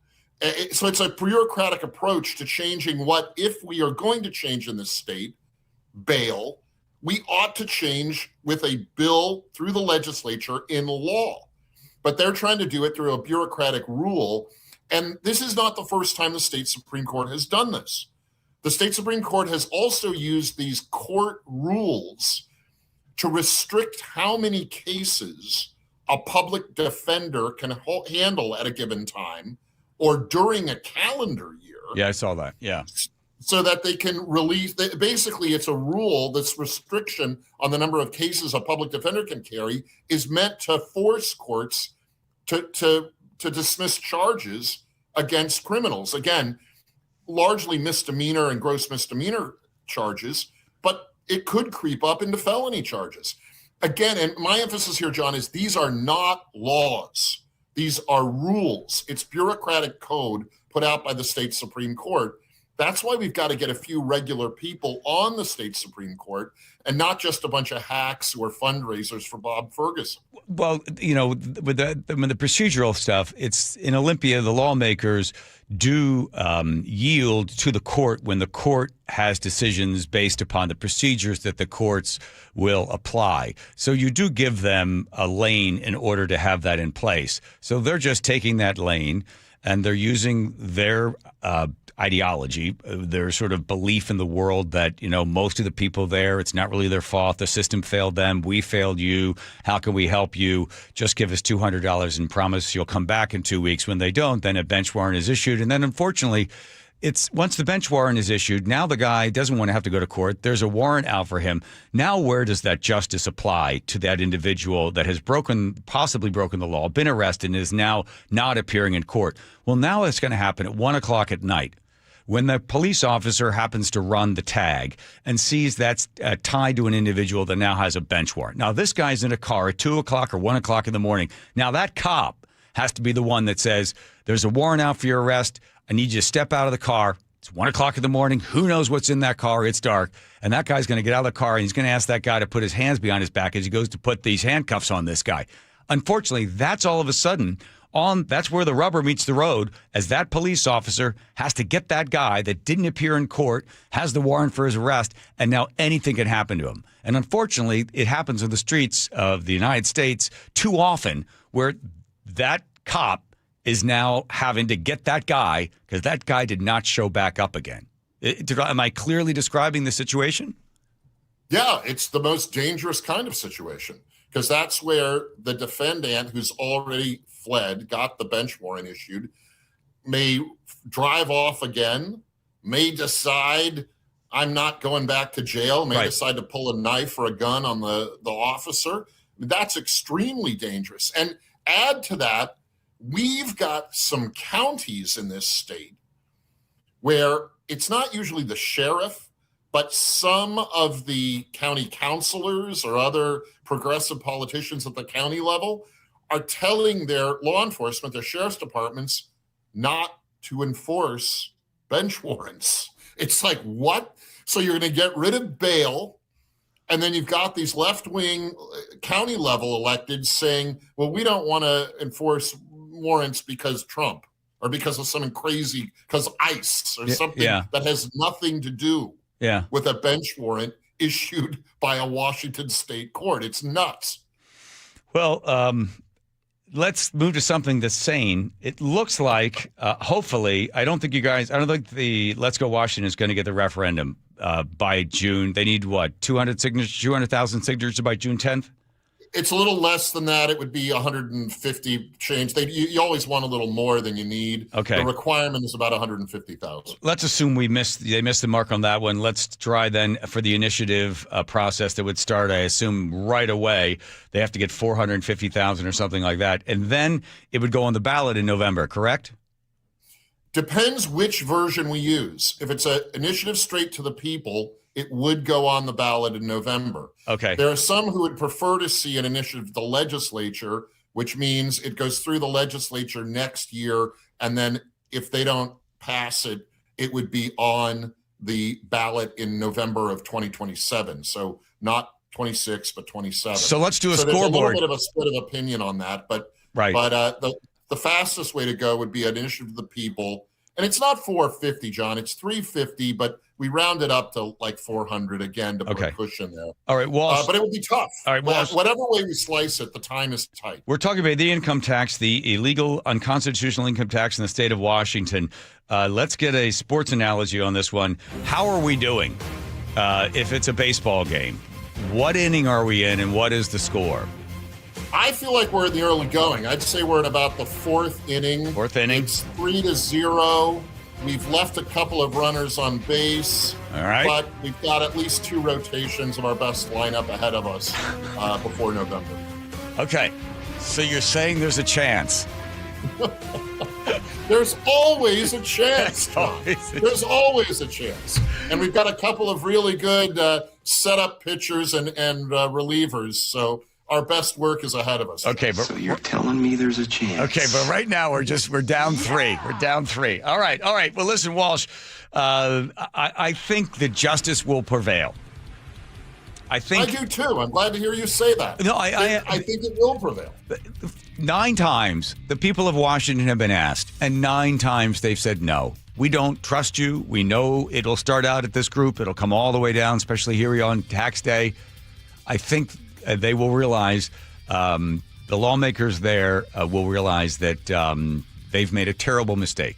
So it's a bureaucratic approach to changing what, if we are going to change in this state, bail, we ought to change with a bill through the legislature in law. But they're trying to do it through a bureaucratic rule. And this is not the first time the state Supreme Court has done this. The state Supreme Court has also used these court rules to restrict how many cases a public defender can handle at a given time or during a calendar year. Yeah, I saw that. Yeah. So that they can release, basically it's a rule, this restriction on the number of cases a public defender can carry is meant to force courts to dismiss charges against criminals. Again, largely misdemeanor and gross misdemeanor charges, but it could creep up into felony charges. Again, and my emphasis here, John, is these are not laws. These are rules. It's bureaucratic code put out by the state Supreme Court. That's why we've got to get a few regular people on the state Supreme Court and not just a bunch of hacks who are fundraisers for Bob Ferguson. Well, with the procedural stuff, it's in Olympia, the lawmakers do yield to the court when the court has decisions based upon the procedures that the courts will apply. So you do give them a lane in order to have that in place. So they're just taking that lane and they're using their ideology, their sort of belief in the world that, most of the people there, it's not really their fault. The system failed them. We failed you. How can we help you? Just give us $200 and promise you'll come back in 2 weeks. When they don't, then a bench warrant is issued. And then unfortunately, it's once the bench warrant is issued, now the guy doesn't want to have to go to court. There's a warrant out for him. Now, where does that justice apply to that individual that has possibly broken the law, been arrested, and is now not appearing in court? Well, now it's going to happen at 1 o'clock at night when the police officer happens to run the tag and sees that's tied to an individual that now has a bench warrant. Now, this guy's in a car at 2 o'clock or 1 o'clock in the morning. Now, that cop has to be the one that says, there's a warrant out for your arrest. I need you to step out of the car. It's 1 o'clock in the morning. Who knows what's in that car? It's dark. And that guy's going to get out of the car and he's going to ask that guy to put his hands behind his back as he goes to put these handcuffs on this guy. Unfortunately, that's all of a sudden that's where the rubber meets the road, as that police officer has to get that guy that didn't appear in court, has the warrant for his arrest, and now anything can happen to him. And unfortunately, it happens in the streets of the United States too often, where that cop is now having to get that guy because that guy did not show back up again. Am I clearly describing the situation? Yeah, it's the most dangerous kind of situation, because that's where the defendant, who's already fled, got the bench warrant issued, may drive off again, may decide I'm not going back to jail, may decide to pull a knife or a gun on the officer. That's extremely dangerous. And add to that, we've got some counties in this state where it's not usually the sheriff, but some of the county councilors or other progressive politicians at the county level are telling their law enforcement, their sheriff's departments, not to enforce bench warrants. It's like, what? So you're going to get rid of bail, and then you've got these left-wing county level electeds saying, well, we don't want to enforce warrants because Trump, or because of something crazy, because ICE or something that has nothing to do with a bench warrant issued by a Washington state court. It's nuts. Well, let's move to something that's sane. It looks like, hopefully, I don't think the Let's Go Washington is going to get the referendum by June. They need, 200,000 signatures by June 10th? It's a little less than that. It would be 150 change. You always want a little more than you need. Okay. The requirement is about 150,000. Let's assume they missed the mark on that one. Let's try then for the initiative process that would start, I assume, right away. They have to get 450,000 or something like that. And then it would go on the ballot in November, correct? Depends which version we use. If it's an initiative straight to the people, it would go on the ballot in November. Okay. There are some who would prefer to see an initiative to the legislature, which means it goes through the legislature next year, and then if they don't pass it, it would be on the ballot in November of 2027. So not 26, but 27. So let's do a There's scoreboard. a little bit of a split of opinion on that, but the fastest way to go would be an initiative to the people. And it's not 450, John. It's 350, but we round it up to like 400 again to put a cushion there. All right, but it would be tough. All right, whatever way we slice it, the time is tight. We're talking about the income tax, the illegal, unconstitutional income tax in the state of Washington. Let's get a sports analogy on this one. How are we doing if it's a baseball game? What inning are we in, and what is the score? I feel like we're in the early going. I'd say we're in about the fourth inning. It's 3-0. We've left a couple of runners on base. All right. But we've got at least 2 rotations of our best lineup ahead of us before November. Okay. So you're saying there's a chance. There's always a chance, Tom. There's always a chance. And we've got a couple of really good setup pitchers and relievers. So our best work is ahead of us. Okay, but So you're telling me there's a chance? Okay, but right now we're down 3. We're down 3. All right. Well, listen, Walsh, I think that justice will prevail. I do too. I'm glad to hear you say that. No, I think it will prevail. 9 times the people of Washington have been asked, and 9 times they've said no. We don't trust you. We know it'll start out at this group. It'll come all the way down, especially here on tax day. I think they will realize, the lawmakers there will realize that they've made a terrible mistake.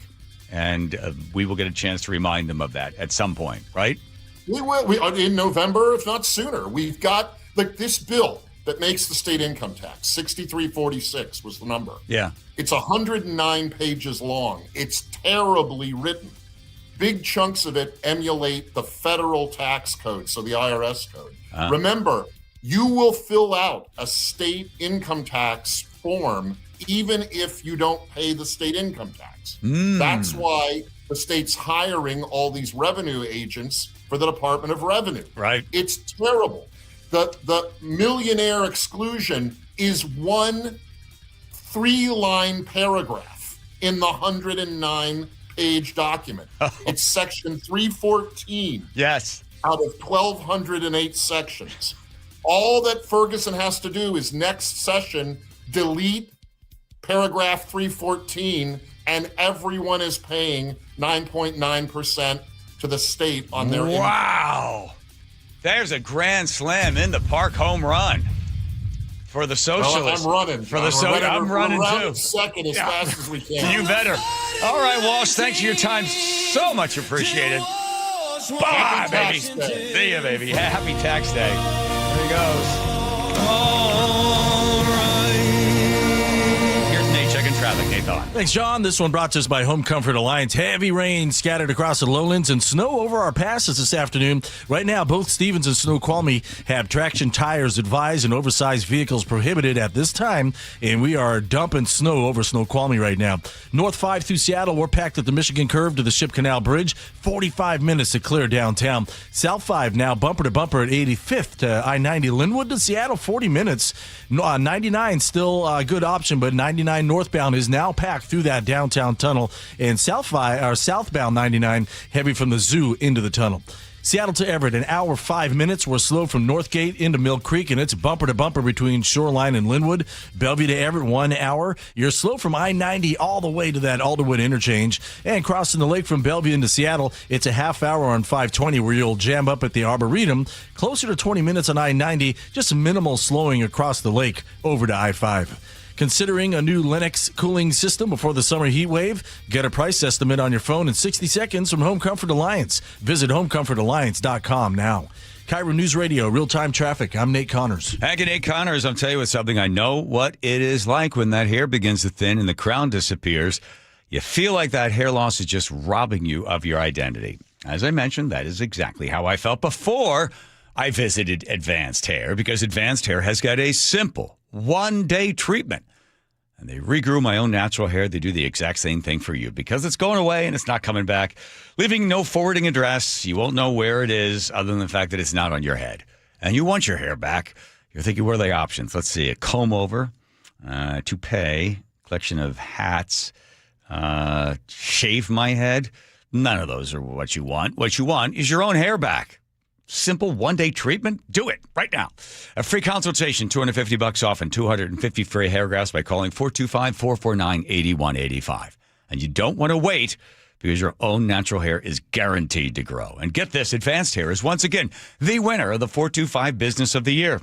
And we will get a chance to remind them of that at some point, right? We will. In November, if not sooner. We've got this bill that makes the state income tax, 6346 was the number. Yeah. It's 109 pages long. It's terribly written. Big chunks of it emulate the federal tax code, so the IRS code. Remember, you will fill out a state income tax form even if you don't pay the state income tax. That's why the state's hiring all these revenue agents for the Department of Revenue. Right. It's terrible. The millionaire exclusion is one 3-line paragraph in the 109-page document. It's section 314. Yes. Out of 1,208 sections. All that Ferguson has to do is next session delete paragraph 314, and everyone is paying 9.9% to the state on their income. Wow. There's a grand slam in the park home run for the socialists. I'm running. I'm running too. Second as fast as we can. You better. All right, Walsh, thanks for your time. So much appreciated. Bye, baby. See ya, baby. Happy tax day. There he goes. All right. Here's Nate checking traffic. Nate Thon. Thanks, John. This one brought to us by Home Comfort Alliance. Heavy rain scattered across the lowlands and snow over our passes this afternoon. Right now, both Stevens and Snoqualmie have traction tires advised and oversized vehicles prohibited at this time, and we are dumping snow over Snoqualmie right now. North 5 through Seattle, we're packed at the Michigan Curve to the Ship Canal Bridge. 45 minutes to clear downtown. South 5 now bumper to bumper at 85th to I-90 Linwood to Seattle, 40 minutes. 99 still a good option, but 99 northbound is now packed through that downtown tunnel, and southbound 99 heavy from the zoo into the tunnel. Seattle to Everett, an hour 5 minutes. We're slow from Northgate into Mill Creek, and it's bumper to bumper between Shoreline and Linwood. Bellevue to Everett, 1 hour. You're slow from I-90 all the way to that Alderwood interchange. And crossing the lake from Bellevue into Seattle, it's a half hour on 520 where you'll jam up at the Arboretum. Closer to 20 minutes on I-90, just minimal slowing across the lake over to I-5. Considering a new Lennox cooling system before the summer heat wave? Get a price estimate on your phone in 60 seconds from Home Comfort Alliance. Visit homecomfortalliance.com now. KIRO News Radio, real-time traffic. I'm Nate Connors. Hey, Nate Connors. I'll tell you something. I know what it is like when that hair begins to thin and the crown disappears. You feel like that hair loss is just robbing you of your identity. As I mentioned, that is exactly how I felt before I visited Advanced Hair, because Advanced Hair has got a simple one-day treatment. And they regrew my own natural hair. They do the exact same thing for you because it's going away and it's not coming back, leaving no forwarding address. You won't know where it is other than the fact that it's not on your head. And you want your hair back. You're thinking, what are the options? Let's see. A comb over, toupee, collection of hats, shave my head. None of those are what you want. What you want is your own hair back. Simple one-day treatment. Do it right now. A free consultation, $250 off, and 250 free hair grafts by calling 425-449-8185. And you don't want to wait because your own natural hair is guaranteed to grow. And get this, Advanced Hair is once again the winner of the 425 Business of the Year.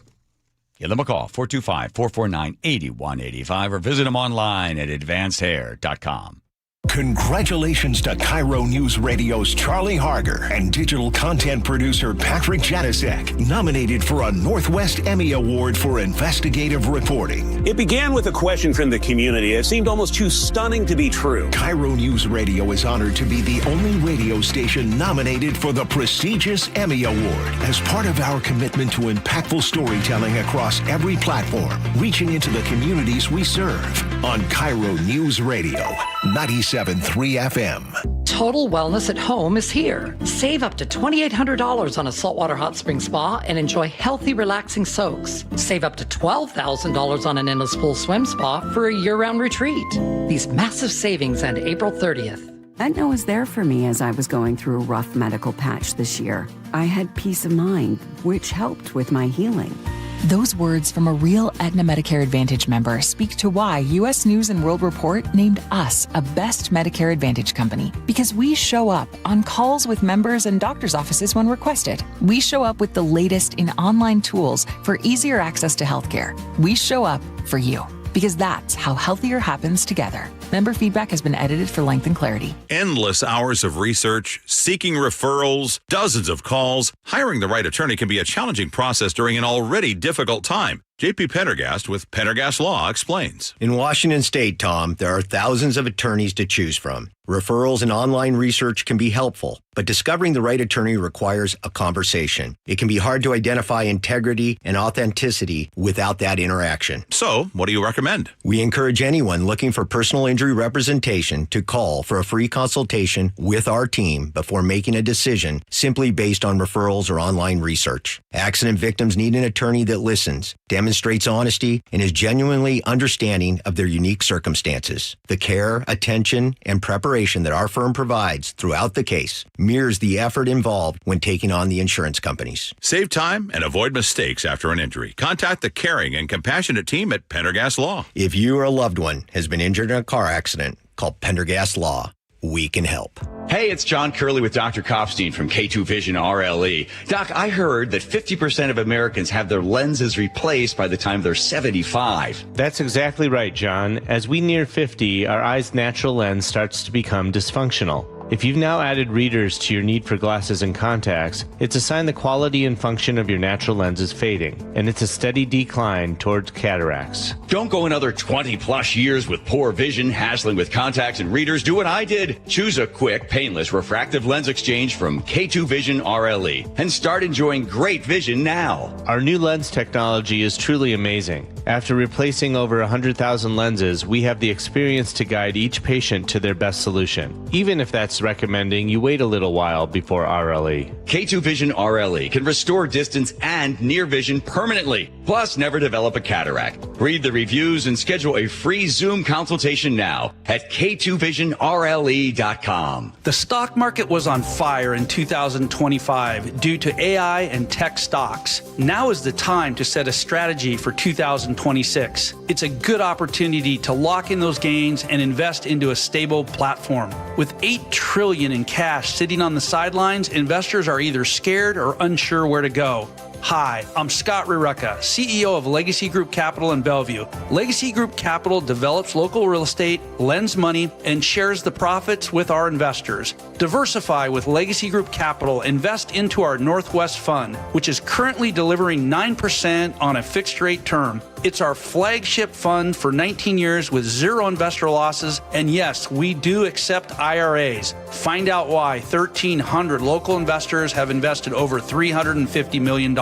Give them a call, 425-449-8185, or visit them online at advancedhair.com. Congratulations to KIRO News Radio's Charlie Harger and digital content producer Patrick Janasek, nominated for a Northwest Emmy Award for investigative reporting. It began with a question from the community that seemed almost too stunning to be true. KIRO News Radio is honored to be the only radio station nominated for the prestigious Emmy Award as part of our commitment to impactful storytelling across every platform, reaching into the communities we serve on KIRO News Radio 97.9. 97.3 FM. Total Wellness at Home is here. Save up to $2,800 on a saltwater hot spring spa and enjoy healthy, relaxing soaks. Save up to $12,000 on an endless pool swim spa for a year-round retreat. These massive savings end April 30th. Aetna was there for me as I was going through a rough medical patch this year. I had peace of mind, which helped with my healing. Those words from a real Aetna Medicare Advantage member speak to why U.S. News & World Report named us a best Medicare Advantage company. Because we show up on calls with members and doctors' offices when requested. We show up with the latest in online tools for easier access to healthcare. We show up for you. Because that's how healthier happens together. Member feedback has been edited for length and clarity. Endless hours of research, seeking referrals, dozens of calls. Hiring the right attorney can be a challenging process during an already difficult time. J.P. Pendergast with Pendergast Law explains. In Washington State, Tom, there are thousands of attorneys to choose from. Referrals and online research can be helpful, but discovering the right attorney requires a conversation. It can be hard to identify integrity and authenticity without that interaction. So, what do you recommend? We encourage anyone looking for personal injury representation to call for a free consultation with our team before making a decision simply based on referrals or online research. Accident victims need an attorney that listens, demonstrates honesty, and is genuinely understanding of their unique circumstances. The care, attention, and preparation that our firm provides throughout the case mirrors the effort involved when taking on the insurance companies. Save time and avoid mistakes after an injury. Contact the caring and compassionate team at Pendergast Law. If you or a loved one has been injured in a car accident, call Pendergast Law. We can help. Hey, it's John Curley with Dr. Kopstein from K2 Vision RLE. Doc, I heard that 50% of Americans have their lenses replaced by the time they're 75. That's exactly right, John. As we near 50, our eye's natural lens starts to become dysfunctional. If you've now added readers to your need for glasses and contacts, it's a sign the quality and function of your natural lens is fading, and it's a steady decline towards cataracts. Don't go another 20 plus years with poor vision, hassling with contacts and readers. Do what I did. Choose a quick, painless refractive lens exchange from K2 Vision RLE and start enjoying great vision now. Our new lens technology is truly amazing. After replacing over 100,000 lenses, we have the experience to guide each patient to their best solution, even if that's recommending you wait a little while before RLE. K2 Vision RLE can restore distance and near vision permanently, plus never develop a cataract. Read the reviews and schedule a free Zoom consultation now at k2visionrle.com. The stock market was on fire in 2025 due to AI and tech stocks. Now is the time to set a strategy for 2026. It's a good opportunity to lock in those gains and invest into a stable platform. With $8 trillion in cash sitting on the sidelines, investors are either scared or unsure where to go. Hi, I'm Scott Rirucka, CEO of Legacy Group Capital in Bellevue. Legacy Group Capital develops local real estate, lends money, and shares the profits with our investors. Diversify with Legacy Group Capital. Invest into our Northwest Fund, which is currently delivering 9% on a fixed rate term. It's our flagship fund for 19 years with zero investor losses. And yes, we do accept IRAs. Find out why 1,300 local investors have invested over $350 million.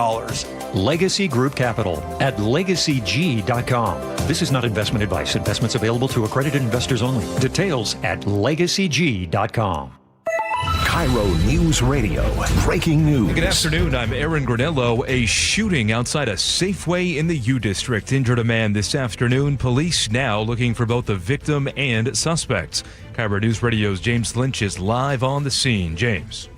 Legacy Group Capital at legacyg.com. This is not investment advice. Investments available to accredited investors only. Details at legacyg.com. KIRO News Radio. Breaking news. Good afternoon. I'm Aaron Granello. A shooting outside a Safeway in the U District injured a man this afternoon. Police now looking for both the victim and suspects. KIRO News Radio's James Lynch is live on the scene. James.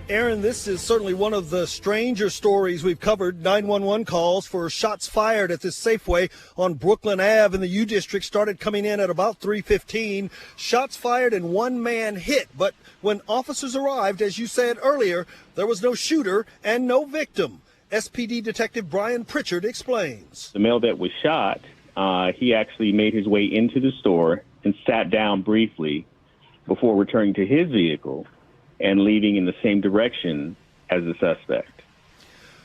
Aaron, this is certainly one of the stranger stories we've covered. 911 calls for shots fired at this Safeway on Brooklyn Ave in the U District started coming in at about 3:15. Shots fired and one man hit. But when officers arrived, as you said earlier, there was no shooter and no victim. SPD Detective Brian Pritchard explains. The male that was shot, he actually made his way into the store and sat down briefly before returning to his vehicle and leaving in the same direction as the suspect.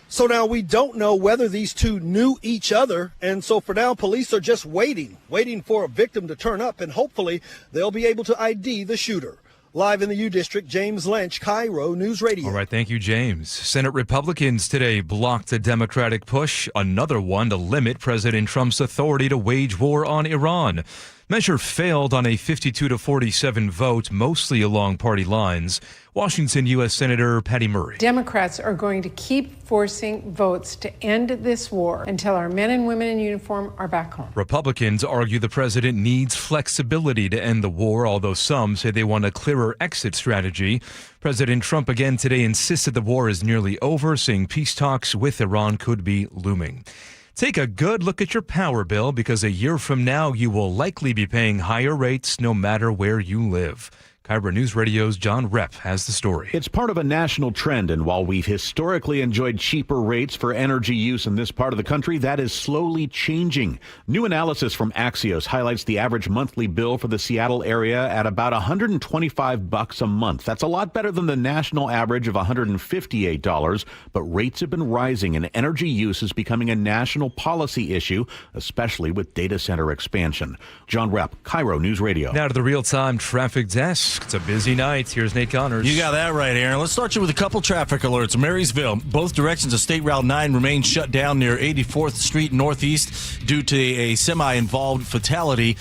So now we don't know whether these two knew each other, and so for now police are just waiting for a victim to turn up, and hopefully they'll be able to ID the shooter. Live in the U District, James Lynch, KIRO News Radio. All right, thank you, James. Senate Republicans today blocked a Democratic push, another one to limit President Trump's authority to wage war on Iran. Measure failed on a 52-47 vote, mostly along party lines. Washington U.S. Senator Patty Murray. Democrats are going to keep forcing votes to end this war until our men and women in uniform are back home. Republicans argue the president needs flexibility to end the war, although some say they want a clearer exit strategy. President Trump again today insisted the war is nearly over, saying peace talks with Iran could be looming. Take a good look at your power bill, because a year from now you will likely be paying higher rates no matter where you live. KIRO News Radio's John Repp has the story. It's part of a national trend, and while we've historically enjoyed cheaper rates for energy use in this part of the country, that is slowly changing. New analysis from Axios highlights the average monthly bill for the Seattle area at about $125 a month. That's a lot better than the national average of $158, but rates have been rising, and energy use is becoming a national policy issue, especially with data center expansion. John Repp, KIRO News Radio. Now to the real-time traffic desk. It's a busy night. Here's Nate Connors. You got that right, Aaron. Let's start you with a couple traffic alerts. Marysville, both directions of State Route 9 remain shut down near 84th Street Northeast due to a semi-involved fatality.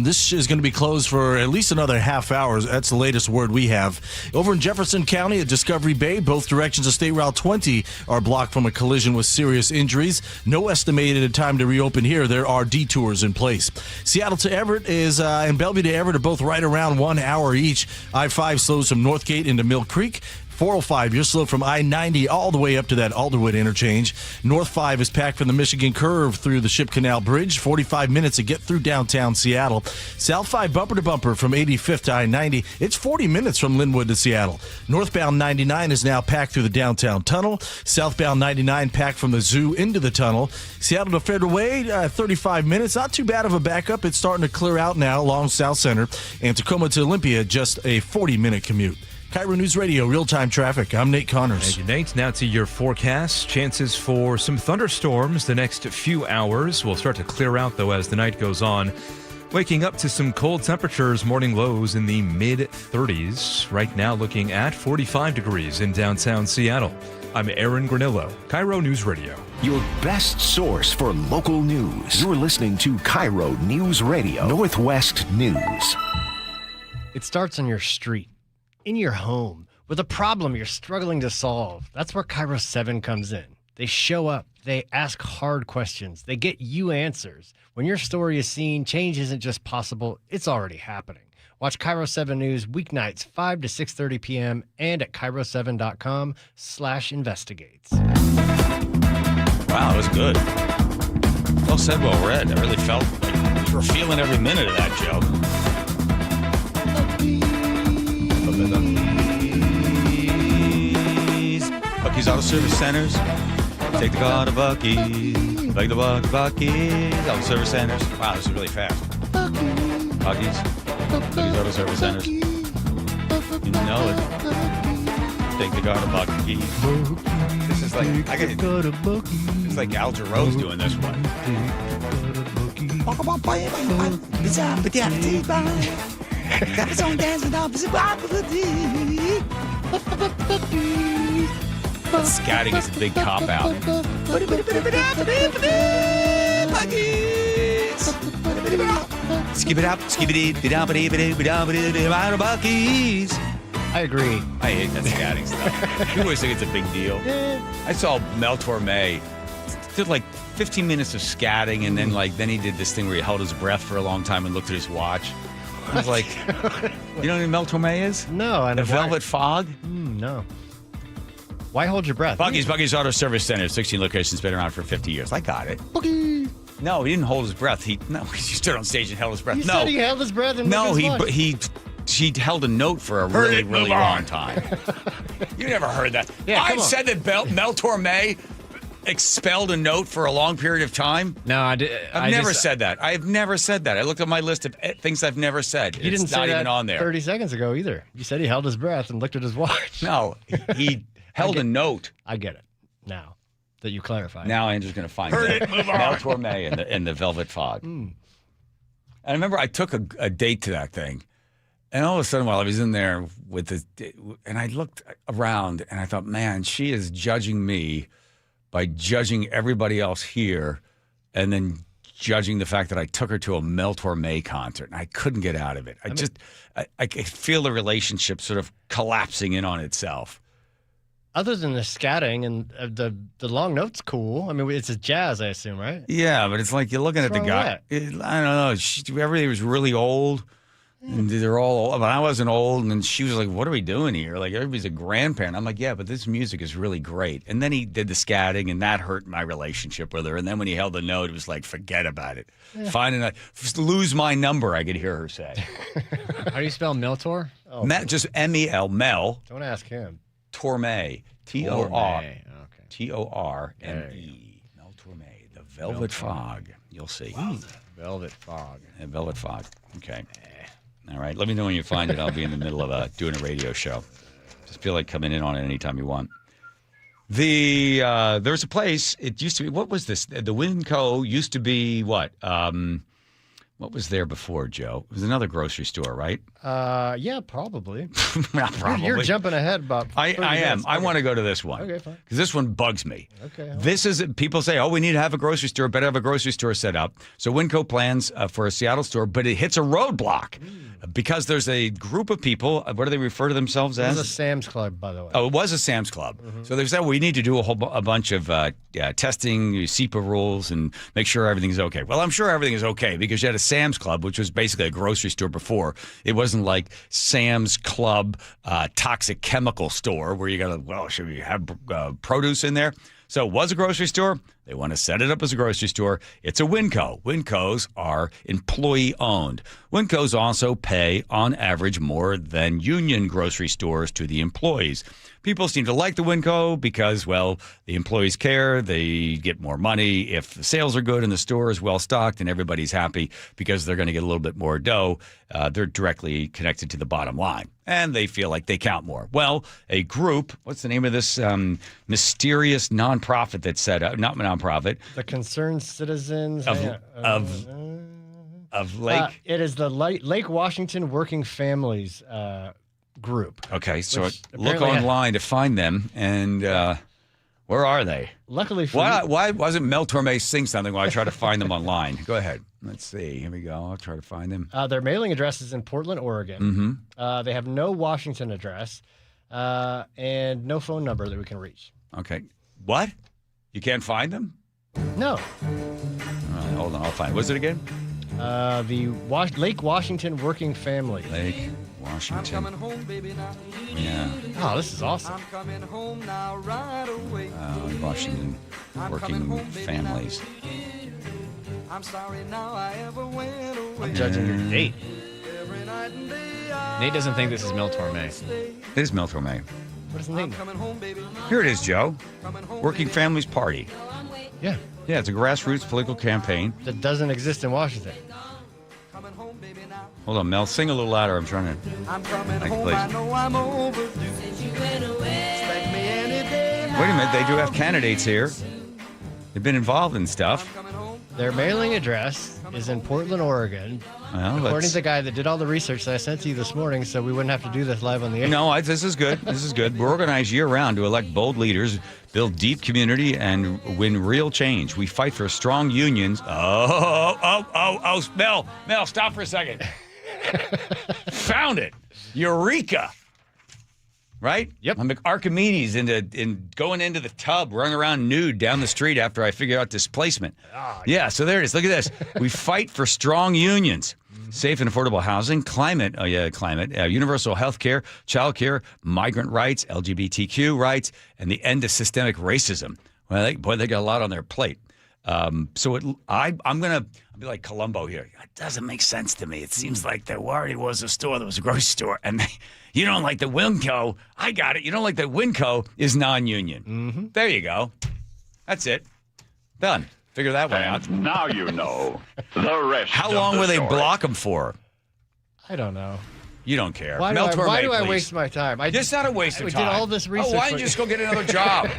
This is going to be closed for at least another half hour. That's the latest word we have. Over in Jefferson County at Discovery Bay, both directions of State Route 20 are blocked from a collision with serious injuries. No estimated time to reopen here. There are detours in place. Seattle to Everett and Bellevue to Everett are both right around 1 hour each. I-5 slows from Northgate into Mill Creek. 405, you're slow from I-90 all the way up to that Alderwood interchange. North 5 is packed from the Michigan Curve through the Ship Canal Bridge. 45 minutes to get through downtown Seattle. South 5 bumper to bumper from 85th to I-90. It's 40 minutes from Linwood to Seattle. Northbound 99 is now packed through the downtown tunnel. Southbound 99 packed from the zoo into the tunnel. Seattle to Federal Way, 35 minutes. Not too bad of a backup. It's starting to clear out now along South Center. And Tacoma to Olympia, just a 40-minute commute. KIRO News Radio, real-time traffic. I'm Nate Connors. Thank you, Nate. Now to your forecast. Chances for some thunderstorms the next few hours. Will start to clear out, though, as the night goes on. Waking up to some cold temperatures, morning lows in the mid-30s. Right now looking at 45 degrees in downtown Seattle. I'm Aaron Granillo, KIRO News Radio. Your best source for local news. You're listening to KIRO News Radio, Northwest News. It starts on your street, in your home, with a problem you're struggling to solve. That's where KIRO 7 comes in. They show up. They ask hard questions. They get you answers. When your story is seen, change isn't just possible, it's already happening. Watch KIRO 7 News weeknights 5 to 6:30 p.m. and at KIRO7.com/investigates. Wow, that was good. Well said, well read. I really felt like you were feeling every minute of that joke. Bucky's Auto Service Centers. Take the car to Bucky's. Like the Bucky's Auto Service Centers. Wow, this is really fast. Bucky's Auto Service Centers. You know it. Take the car to Bucky's. This is like it's like Al Jarreau's doing this one. Scatting is a big cop out. Skip it up, Bucky's. I agree. I hate that scatting stuff. You always think it's a big deal. I saw Mel Torme did like 15 minutes of scatting, and then he did this thing where he held his breath for a long time and looked at his watch. I was like, you know what Mel Torme is? No. The Velvet Fog? No. Why hold your breath? Bucky's Auto Service Center, 16 locations, been around for 50 years. I got it. Buggy. No, he didn't hold his breath. He stood on stage and held his breath. You said he held his breath and he held a note for a really long time. You never heard that. Yeah, I've said that Mel Torme expelled a note for a long period of time. No, I did. I've never said that. I've never said that. I looked at my list of things I've never said. You didn't say not that even on there 30 seconds ago either. You said he held his breath and looked at his watch. No, he held a note. I get it now that you clarified. Now Andrew's going to find it. Mel Torme in the Velvet Fog. And I remember I took a date to that thing. And all of a sudden, while I was in there and I looked around and I thought, man, she is judging me by judging everybody else here and then judging the fact that I took her to a Mel Torme concert, and I couldn't get out of it. I feel the relationship sort of collapsing in on itself. Other than the scatting and the long notes, cool. I mean, it's a jazz, I assume, right? Yeah, but it's like you're looking at the guy. I don't know. Everybody was really old, and they're all old. But I wasn't old, and then she was like, "What are we doing here?" Like everybody's a grandparent. I'm like, "Yeah, but this music is really great." And then he did the scatting, and that hurt my relationship with her. And then when he held the note, it was like, "Forget about it. Lose my number." I could hear her say. How do you spell Meltor? Oh, Just M-E-L, Mel. Don't ask him. Torme, T-O-R-M-E. Mel Torme, the Velvet Fog. You'll see. Velvet Fog. Velvet Fog. Okay. All right. Let me know when you find it. I'll be in the middle of doing a radio show. Just feel like coming in on it anytime you want. There's a place. It used to be. What was this? The Winco used to be what? What was there before, Joe? It was another grocery store, right? Yeah, probably. Not probably. You're jumping ahead about 30 I am. minutes. I want to go to this one. Okay, fine. Because this one bugs me. Okay. This is, people say, we need to have a grocery store, better have a grocery store set up. So Winco plans for a Seattle store, but it hits a roadblock because there's a group of people. What do they refer to themselves as? It was a Sam's Club, by the way. Oh, it was a Sam's Club. So they said, we need to do a bunch of testing, SEPA rules, and make sure everything's okay. Well, I'm sure everything is okay because you had a Sam's Club, which was basically a grocery store before. It wasn't like Sam's Club toxic chemical store where you got to, should we have produce in there? So it was a grocery store. They want to set it up as a grocery store. It's a Winco. Wincos are employee-owned. Wincos also pay, on average, more than union grocery stores to the employees. People seem to like the Winco because, the employees care. They get more money. If the sales are good and the store is well-stocked and everybody's happy because they're going to get a little bit more dough, they're directly connected to the bottom line. And they feel like they count more. Well, a group, what's the name of this mysterious nonprofit that set up, not nonprofit. The Concerned Citizens of Lake. It is the Lake Washington Working Families group. Okay, so look online to find them, and where are they? Luckily for why wasn't Mel Torme sing something while I try to find them online? Go ahead. Let's see. Here we go. I'll try to find them. Their mailing address is in Portland, Oregon. Mm-hmm. They have no Washington address and no phone number that we can reach. Okay. What? You can't find them? No. All right, hold on. I'll find it. What's it again? The Lake Washington Working Family. Lake Washington. I'm coming home, baby, now. Yeah. Oh, this is awesome. I'm coming home now, right away. Washington Working Families. I'm sorry now I ever went away. I'm judging your date. Nate doesn't think this is Mel Torme. It is Mel Torme. What is the name? Here it is, Joe. Working Families Party. Yeah. Yeah, it's a grassroots political campaign. That doesn't exist in Washington. Hold on, Mel. Sing a little louder. I'm trying to. I'm coming home. I know I'm overdue. Expect me any day now. Wait a minute. They do have candidates here. They've been involved in stuff. Their mailing address is in Portland, Oregon. Well, according to the guy that did all the research that I sent to you this morning, so we wouldn't have to do this live on the air. No, this is good. This is good. We're organized year-round to elect bold leaders, build deep community, and win real change. We fight for strong unions. Mel, stop for a second. Found it. Eureka. Right? Yep. I'm Archimedes in going into the tub, running around nude down the street after I figure out displacement. Yeah, so there it is. Look at this. We fight for strong unions, safe and affordable housing, climate, universal health care, child care, migrant rights, LGBTQ rights, and the end of systemic racism. Well, they got a lot on their plate. I'm going to be like Columbo here. It doesn't make sense to me. It seems like there already was a store that was a grocery store, and you don't like the Winco. I got it. You don't like the Winco is non-union. Mm-hmm. There you go. That's it. Done. Figure that one out. Now you know the rest. How long will they block them for? I don't know. You don't care. Why do I waste my time? It's not a waste of time. I did all this research. Why don't you just go get another job?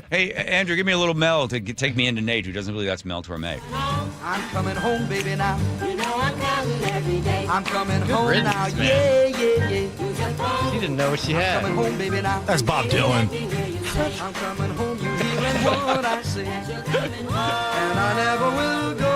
Hey, Andrew, give me a little Mel to take me into Nate, who doesn't believe that's Mel Torme. I'm coming home, baby, now. You know I'm coming every day. I'm coming Good home riddance, now. man. Yeah. She didn't know what she had. I'm coming home, baby, now. That's Bob Dylan. I'm coming home, you hearing what I say. And I never will go.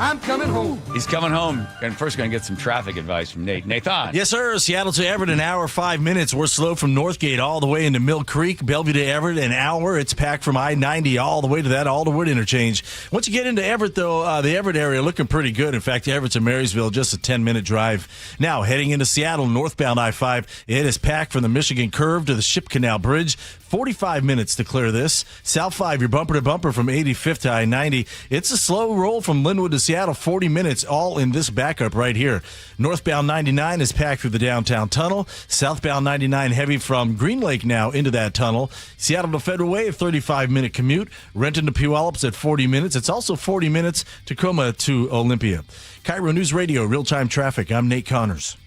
I'm coming home. He's coming home. And first going to get some traffic advice from Nate. Nathan. Yes, sir. Seattle to Everett, an hour, 5 minutes. We're slow from Northgate all the way into Mill Creek. Bellevue to Everett, an hour. It's packed from I-90 all the way to that Alderwood interchange. Once you get into Everett, though, the Everett area looking pretty good. In fact, Everett to Marysville, just a 10-minute drive. Now, heading into Seattle, northbound I-5, it is packed from the Michigan Curve to the Ship Canal Bridge. 45 minutes to clear this. South 5, you're bumper to bumper from 85th to I-90. It's a slow roll from Linwood to Seattle, 40 minutes, all in this backup right here. Northbound 99 is packed through the downtown tunnel. Southbound 99 heavy from Green Lake now into that tunnel. Seattle to Federal Way, a 35-minute commute. Renton to Puyallups at 40 minutes. It's also 40 minutes Tacoma to Olympia. KIRO News Radio, real-time traffic. I'm Nate Connors.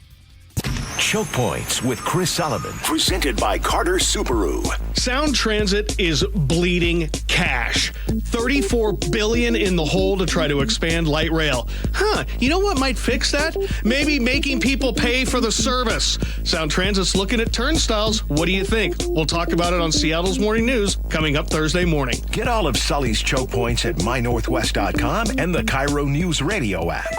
Choke Points with Chris Sullivan, presented by Carter Subaru. Sound Transit is bleeding cash. $34 billion in the hole to try to expand light rail. You know what might fix that? Maybe making people pay for the service. Sound Transit's looking at turnstiles. What do you think? We'll talk about it on Seattle's Morning News coming up Thursday morning. Get all of Sully's Choke Points at mynorthwest.com and the KIRO Newsradio app.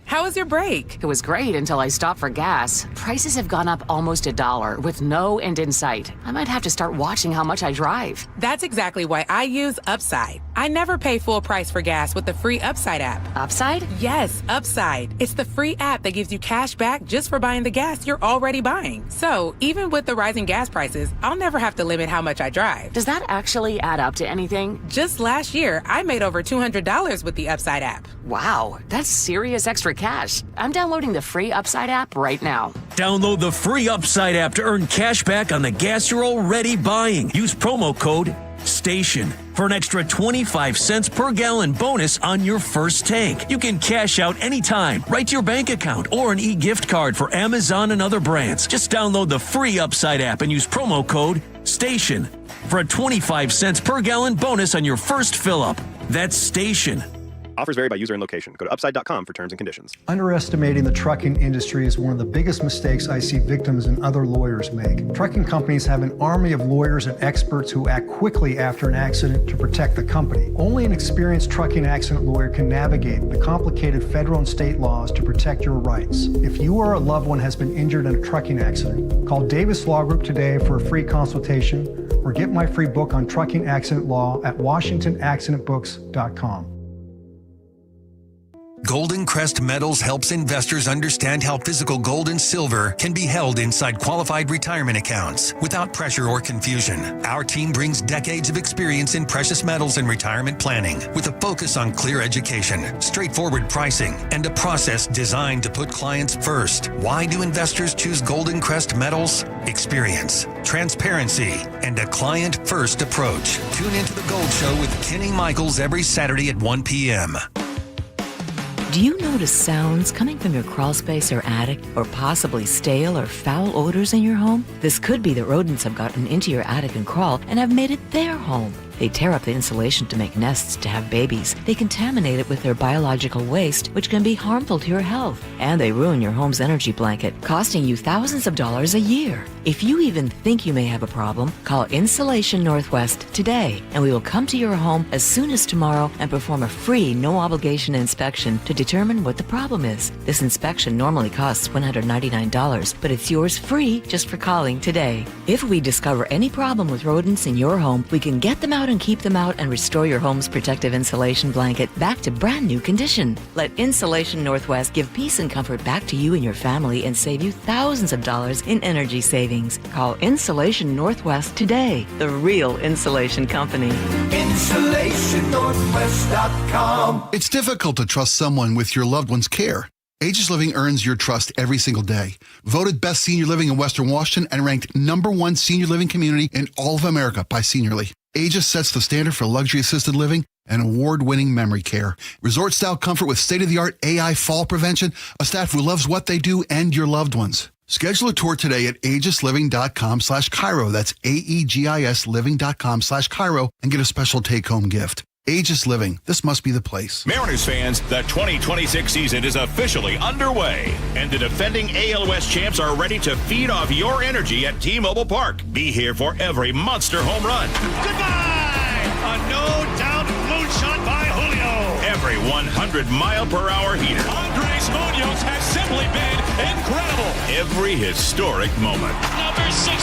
How was your break? It was great until I stopped for gas. Prices have gone up almost $1 with no end in sight. I might have to start watching how much I drive. That's exactly why I use Upside. I never pay full price for gas with the free Upside app. Upside? Yes, Upside. It's the free app that gives you cash back just for buying the gas you're already buying. So even with the rising gas prices, I'll never have to limit how much I drive. Does that actually add up to anything? Just last year, I made over $200 with the Upside app. Wow, that's serious extra cash. I'm downloading the free Upside app right now. Download the free Upside app to earn cash back on the gas you're already buying. Use promo code STATION for an extra 25 cents per gallon bonus on your first tank. You can cash out anytime, right to your bank account, or an e-gift card for Amazon and other brands. Just download the free Upside app and use promo code STATION for a 25 cents per gallon bonus on your first fill-up. That's STATION. Offers vary by user and location. Go to upside.com for terms and conditions. Underestimating the trucking industry is one of the biggest mistakes I see victims and other lawyers make. Trucking companies have an army of lawyers and experts who act quickly after an accident to protect the company. Only an experienced trucking accident lawyer can navigate the complicated federal and state laws to protect your rights. If you or a loved one has been injured in a trucking accident, call Davis Law Group today for a free consultation or get my free book on trucking accident law at washingtonaccidentbooks.com. Golden Crest Metals helps investors understand how physical gold and silver can be held inside qualified retirement accounts without pressure or confusion. Our team brings decades of experience in precious metals and retirement planning with a focus on clear education, straightforward pricing, and a process designed to put clients first. Why do investors choose Golden Crest Metals? Experience, transparency, and a client-first approach. Tune into The Gold Show with Kenny Michaels every Saturday at 1 p.m. Do you notice sounds coming from your crawl space or attic, or possibly stale or foul odors in your home? This could be that rodents have gotten into your attic and crawl and have made it their home. They tear up the insulation to make nests to have babies. They contaminate it with their biological waste, which can be harmful to your health. And they ruin your home's energy blanket, costing you thousands of dollars a year. If you even think you may have a problem, call Insulation Northwest today, and we will come to your home as soon as tomorrow and perform a free, no-obligation inspection to determine what the problem is. This inspection normally costs $199, but it's yours free just for calling today. If we discover any problem with rodents in your home, we can get them out and keep them out and restore your home's protective insulation blanket back to brand new condition. Let Insulation Northwest give peace and comfort back to you and your family and save you thousands of dollars in energy savings. Call Insulation Northwest today, the real insulation company. InsulationNorthwest.com. It's difficult to trust someone with your loved one's care. Aegis Living earns your trust every single day. Voted best senior living in Western Washington and ranked #1 senior living community in all of America by Seniorly. Aegis sets the standard for luxury assisted living and award-winning memory care. Resort-style comfort with state-of-the-art AI fall prevention, a staff who loves what they do, and your loved ones. Schedule a tour today at aegisliving.com/KIRO. That's AEGIS living.com/KIRO and get a special take-home gift. Aegis Living. This must be the place. Mariners fans, the 2026 season is officially underway, and the defending AL West champs are ready to feed off your energy at T-Mobile Park. Be here for every monster home run. Goodbye! A no-doubt moonshot by Julio. 100-mile-per-hour heater. Andres Munoz has simply been incredible. Every historic moment. Number 60,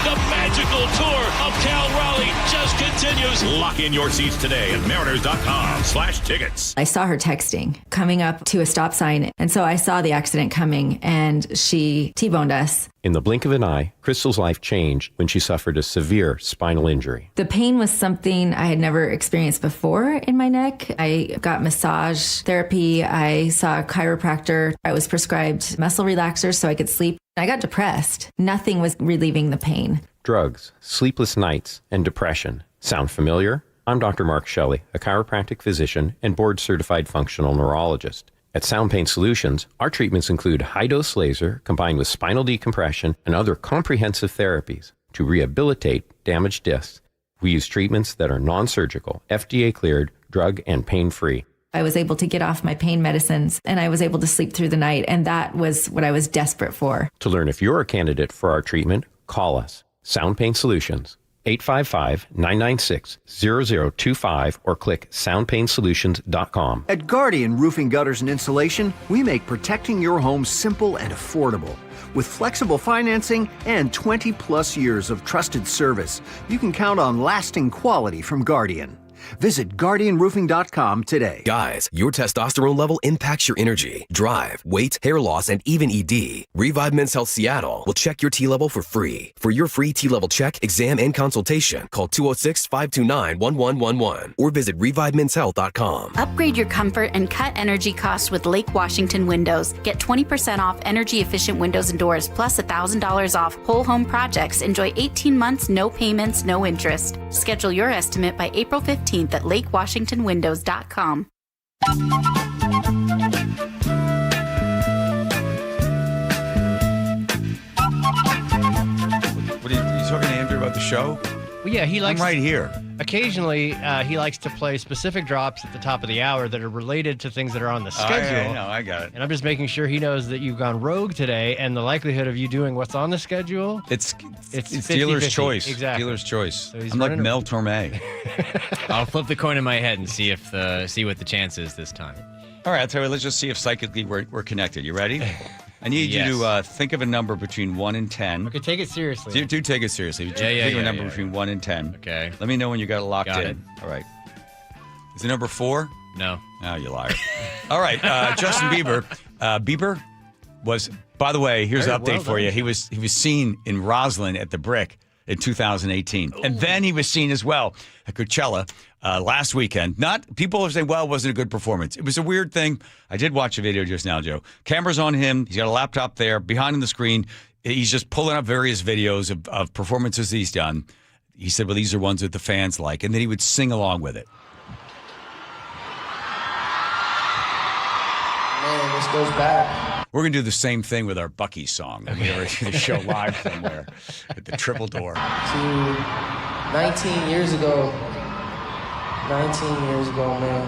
the magical tour of Cal Raleigh just continues. Lock in your seats today at mariners.com/tickets. I saw her texting coming up to a stop sign, and so I saw the accident coming, and she T-boned us. In the blink of an eye, Crystal's life changed when she suffered a severe spinal injury. The pain was something I had never experienced before in my neck. I got massage therapy. I saw a chiropractor. I was prescribed muscle relaxers so I could sleep. I got depressed. Nothing was relieving the pain. Drugs, sleepless nights, and depression. Sound familiar? I'm Dr. Mark Shelley, a chiropractic physician and board-certified functional neurologist. At Sound Pain Solutions, our treatments include high-dose laser combined with spinal decompression and other comprehensive therapies to rehabilitate damaged discs. We use treatments that are non-surgical, FDA-cleared, drug and pain-free. I was able to get off my pain medicines, and I was able to sleep through the night, and that was what I was desperate for. To learn if you're a candidate for our treatment, call us. Sound Pain Solutions, 855-996-0025, or click soundpainsolutions.com. At Guardian Roofing, Gutters, and Insulation, we make protecting your home simple and affordable. With flexible financing and 20-plus years of trusted service, you can count on lasting quality from Guardian. Visit GuardianRoofing.com today. Guys, your testosterone level impacts your energy, drive, weight, hair loss, and even ED. Revive Men's Health Seattle will check your T level for free. For your free T level check, exam, and consultation, call 206-529-1111 or visit ReviveMen'sHealth.com. Upgrade your comfort and cut energy costs with Lake Washington Windows. Get 20% off energy-efficient windows and doors, plus $1,000 off whole home projects. Enjoy 18 months, no payments, no interest. Schedule your estimate by April 15th at LakeWashingtonWindows.com. What are you talking to Andrew about the show? Well, yeah, he likes. I'm right here. Occasionally, he likes to play specific drops at the top of the hour that are related to things that are on the schedule. I know, I got it. And I'm just making sure he knows that you've gone rogue today, and the likelihood of you doing what's on the schedule. It's 50-50. dealer's choice. Exactly. Dealer's choice. So he's I'm like running Mel Torme. I'll flip the coin in my head and see what the chance is this time. All right, I'll tell you. Let's just see if psychically we're connected. You ready? I need you to think of a number between 1 and 10. Okay, take it seriously. Do take it seriously. Think of a number between 1 and 10. Okay. Let me know when you got it locked Got in. it. All right. Is it number 4? No. Oh, you liar. All right. Justin Bieber. Bieber was, by the way, here's an update for you. He was seen in Roslyn at the Brick in 2018. Ooh. And then he was seen as well at Coachella last weekend. People are saying, well, it wasn't a good performance. It was a weird thing. I did watch a video just now, Joe. Camera's on him. He's got a laptop there. Behind the screen, he's just pulling up various videos of performances he's done. He said, well, these are ones that the fans like. And then he would sing along with it. Man, this goes back. We're going to do the same thing with our Bucky song. We're going to do the show live somewhere at the Triple Door. To 19 years ago. 19 years ago, man.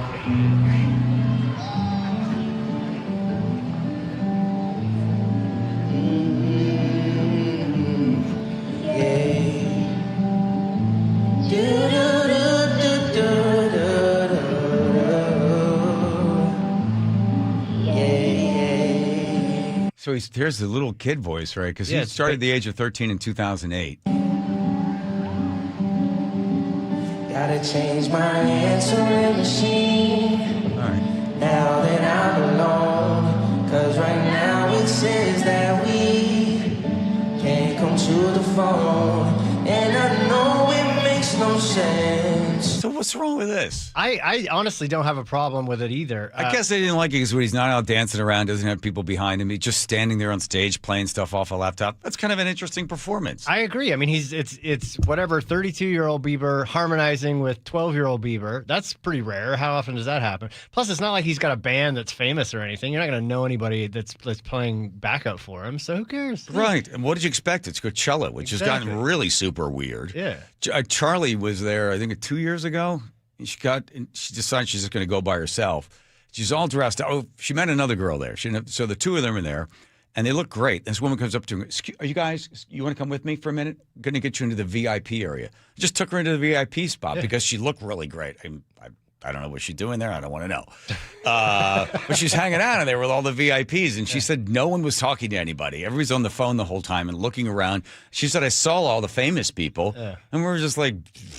So here's the little kid voice, right? Because he started at the age of 13 in 2008. Gotta change my answering machine. All right. Now that I'm alone, 'cause right now it says that we can't come to the phone, and I know it makes no sense. So what's wrong with this? I honestly don't have a problem with it either. I guess they didn't like it because when he's not out dancing around, doesn't have people behind him. He's just standing there on stage playing stuff off a laptop. That's kind of an interesting performance. I agree. I mean, it's whatever 32-year-old Bieber harmonizing with 12-year-old Bieber. That's pretty rare. How often does that happen? Plus, it's not like he's got a band that's famous or anything. You're not going to know anybody that's playing backup for him. So who cares? Right. And what did you expect? It's Coachella, which has gotten really super weird. Yeah. Charlie was there, I think, 2 years ago. She decided she's just going to go by herself. She's all dressed. Oh, she met another girl there. So the two of them are there, and they look great. This woman comes up to her. Are you guys? You want to come with me for a minute? I'm going to get you into the VIP area. I just took her into the VIP spot because she looked really great. I I don't know what she's doing there. I don't want to know. But she's hanging out in there with all the VIPs. And she said no one was talking to anybody. Everybody's on the phone the whole time and looking around. She said, I saw all the famous people. Yeah. And we were just like,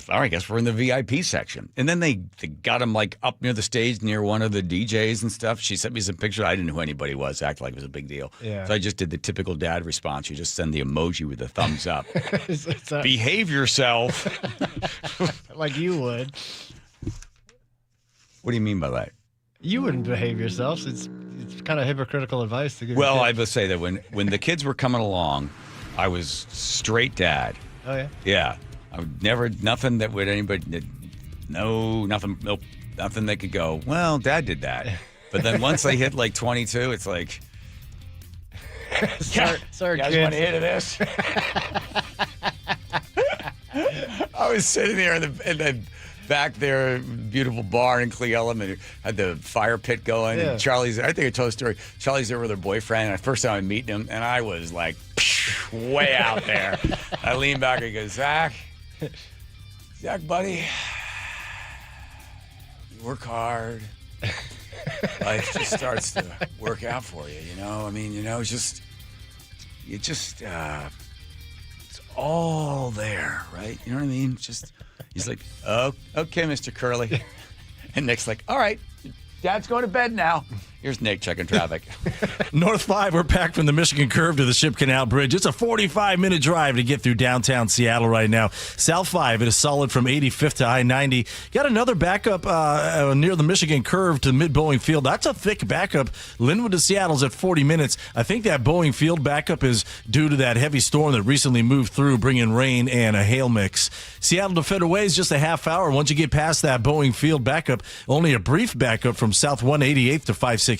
all right, I guess we're in the VIP section. And then they got him like up near the stage, near one of the DJs and stuff. She sent me some pictures. I didn't know who anybody was. Acted like it was a big deal. Yeah. So I just did the typical dad response. You just send the emoji with the thumbs up. Behave yourself. Like you would. What do you mean by that? You wouldn't behave yourself. It's kind of hypocritical advice to give. Well, I would say that when the kids were coming along, I was straight dad. Oh yeah. Yeah, I would never nothing that would anybody. No, nothing. Nope, nothing that could go. Well, Dad did that. But then once they hit like 22, it's like. Sorry, you guys want to hear this? I was sitting there in the back there, beautiful bar in Cle Elum, and had the fire pit going. Yeah. And Charlie's, I think I told the story, Charlie's there with her boyfriend, and the first time I meet him, and I was like, way out there. I lean back and go, Zach, buddy, you work hard. Life just starts to work out for you, you know? I mean, you know, it's all there, right? You know what I mean? He's like, oh, okay, Mr. Curley. And Nick's like, all right, Dad's going to bed now. Here's Nick checking traffic. North 5, we're packed from the Michigan Curve to the Ship Canal Bridge. It's a 45-minute drive to get through downtown Seattle right now. South 5, it is solid from 85th to I-90. Got another backup near the Michigan Curve to mid-Boeing Field. That's a thick backup. Linwood to Seattle's at 40 minutes. I think that Boeing Field backup is due to that heavy storm that recently moved through, bringing rain and a hail mix. Seattle to Federal Way is just a half hour. Once you get past that Boeing Field backup, only a brief backup from South 188th to 516.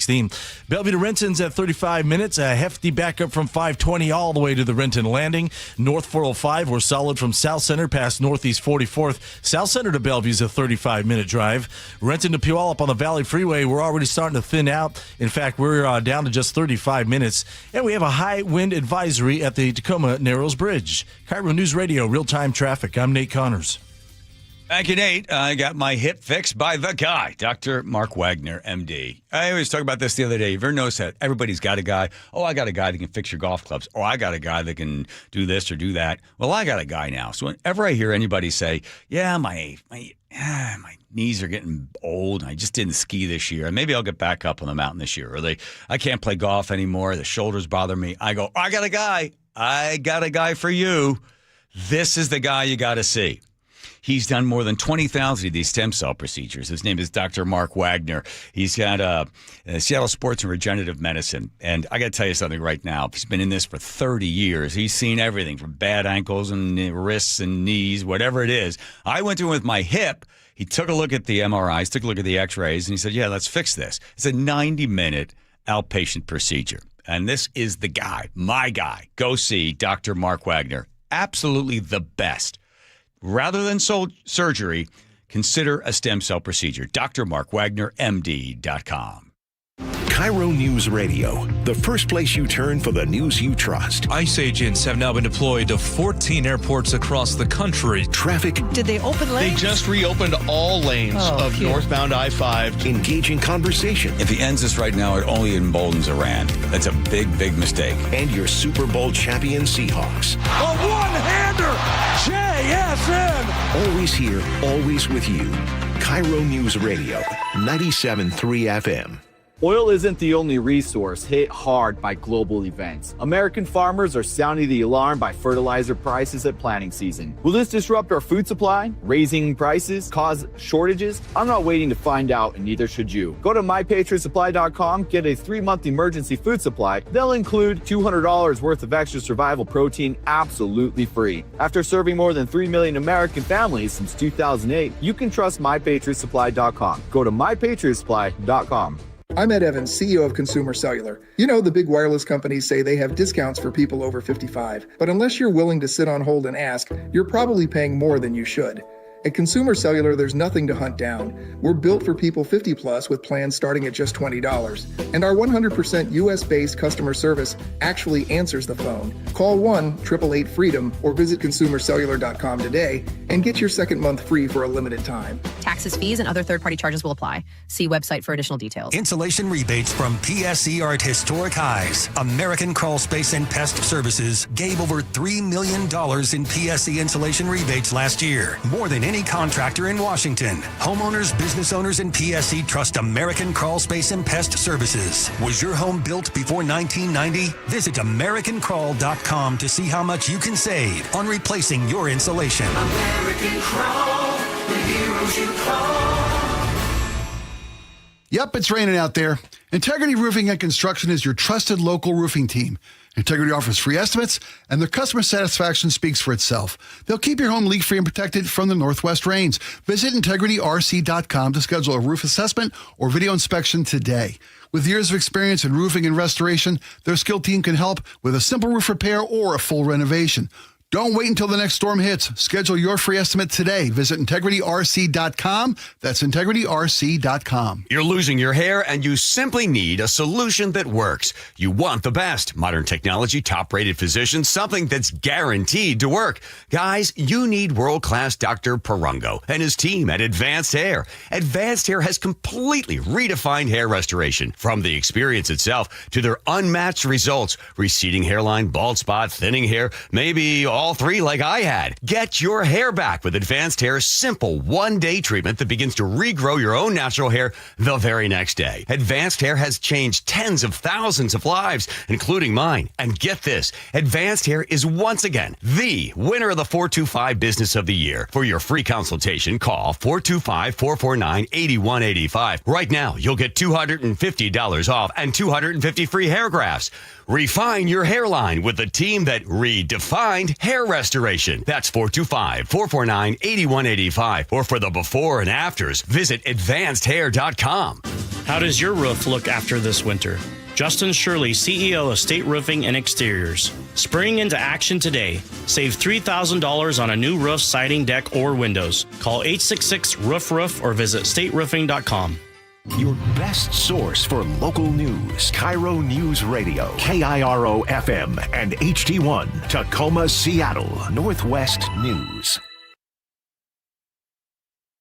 Bellevue to Renton's at 35 minutes. A hefty backup from 520 all the way to the Renton Landing. North 405, we're solid from South Center past Northeast 44th. South Center to Bellevue's a 35-minute drive. Renton to Puyallup on the Valley Freeway, we're already starting to thin out. In fact, we're down to just 35 minutes. And we have a high wind advisory at the Tacoma Narrows Bridge. KIRO News Radio, real-time traffic. I'm Nate Connors. Thank you, Nate. I got my hip fixed by the guy, Dr. Mark Wagner, MD. I always talk about this the other day. You've ever noticed that everybody's got a guy? Oh, I got a guy that can fix your golf clubs. Oh, I got a guy that can do this or do that. Well, I got a guy now. So whenever I hear anybody say, yeah, my knees are getting old, and I just didn't ski this year, and maybe I'll get back up on the mountain this year, or I can't play golf anymore, the shoulders bother me, I go, I got a guy for you. This is the guy you got to see. He's done more than 20,000 of these stem cell procedures. His name is Dr. Mark Wagner. He's got Seattle Sports and Regenerative Medicine. And I got to tell you something right now. He's been in this for 30 years. He's seen everything from bad ankles and wrists and knees, whatever it is. I went to him with my hip. He took a look at the MRIs, took a look at the x-rays, and he said, yeah, let's fix this. It's a 90-minute outpatient procedure. And this is the guy, my guy. Go see Dr. Mark Wagner. Absolutely the best. Rather than surgery, consider a stem cell procedure. drmarkwagnermd.com. KIRO News Radio, the first place you turn for the news you trust. ICE agents have now been deployed to 14 airports across the country. Traffic. Did they open lanes? They just reopened all lanes of northbound I-5. Engaging conversation. If he ends this right now, it only emboldens Iran. That's a big, big mistake. And your Super Bowl champion Seahawks. A one-hander! JSN! Always here, always with you. KIRO News Radio, 97.3 FM. Oil isn't the only resource hit hard by global events. American farmers are sounding the alarm by fertilizer prices at planting season. Will this disrupt our food supply? Raising prices? Cause shortages? I'm not waiting to find out, and neither should you. Go to mypatriotsupply.com, get a 3-month emergency food supply. They'll include $200 worth of extra survival protein absolutely free. After serving more than 3 million American families since 2008, you can trust mypatriotsupply.com. Go to mypatriotsupply.com. I'm Ed Evans, CEO of Consumer Cellular. You know, the big wireless companies say they have discounts for people over 55. But unless you're willing to sit on hold and ask, you're probably paying more than you should. At Consumer Cellular, there's nothing to hunt down. We're built for people 50 plus with plans starting at just $20. And our 100% US-based customer service actually answers the phone. Call 1-888-FREEDOM or visit consumercellular.com today and get your second month free for a limited time. Taxes, fees, and other third-party charges will apply. See website for additional details. Insulation rebates from PSE are at historic highs. American Crawl Space and Pest Services gave over $3 million in PSE insulation rebates last year. More than any contractor in Washington. Homeowners, business owners, and PSE trust American Crawl Space and Pest Services. Was your home built before 1990? Visit AmericanCrawl.com to see how much you can save on replacing your insulation. American Crawl, the heroes you call. Yep, it's raining out there. Integrity Roofing and Construction is your trusted local roofing team. Integrity offers free estimates, and their customer satisfaction speaks for itself. They'll keep your home leak-free and protected from the northwest rains. Visit integrityrc.com to schedule a roof assessment or video inspection today. With years of experience in roofing and restoration, their skilled team can help with a simple roof repair or a full renovation. Don't wait until the next storm hits. Schedule your free estimate today. Visit integrityrc.com. That's integrityrc.com. You're losing your hair and you simply need a solution that works. You want the best. Modern technology, top-rated physicians, something that's guaranteed to work. Guys, you need world-class Dr. Perungo and his team at Advanced Hair. Advanced Hair has completely redefined hair restoration. From the experience itself to their unmatched results. Receding hairline, bald spot, thinning hair, maybe all three like I had. Get your hair back with Advanced Hair's simple one-day treatment that begins to regrow your own natural hair the very next day. Advanced Hair has changed tens of thousands of lives, including mine. And get this, Advanced Hair is once again the winner of the 425 Business of the Year. For your free consultation, call 425-449-8185. Right now, you'll get $250 off and 250 free hair grafts. Refine your hairline with the team that redefined hair restoration. That's 425-449-8185. Or for the before and afters, visit advancedhair.com. How does your roof look after this winter? Justin Shirley, CEO of State Roofing and Exteriors. Spring into action today. Save $3,000 on a new roof, siding, deck, or windows. Call 866-ROOF-ROOF or visit stateroofing.com. Your best source for local news. KIRO News Radio, KIRO FM, and HD1, Tacoma, Seattle, Northwest News.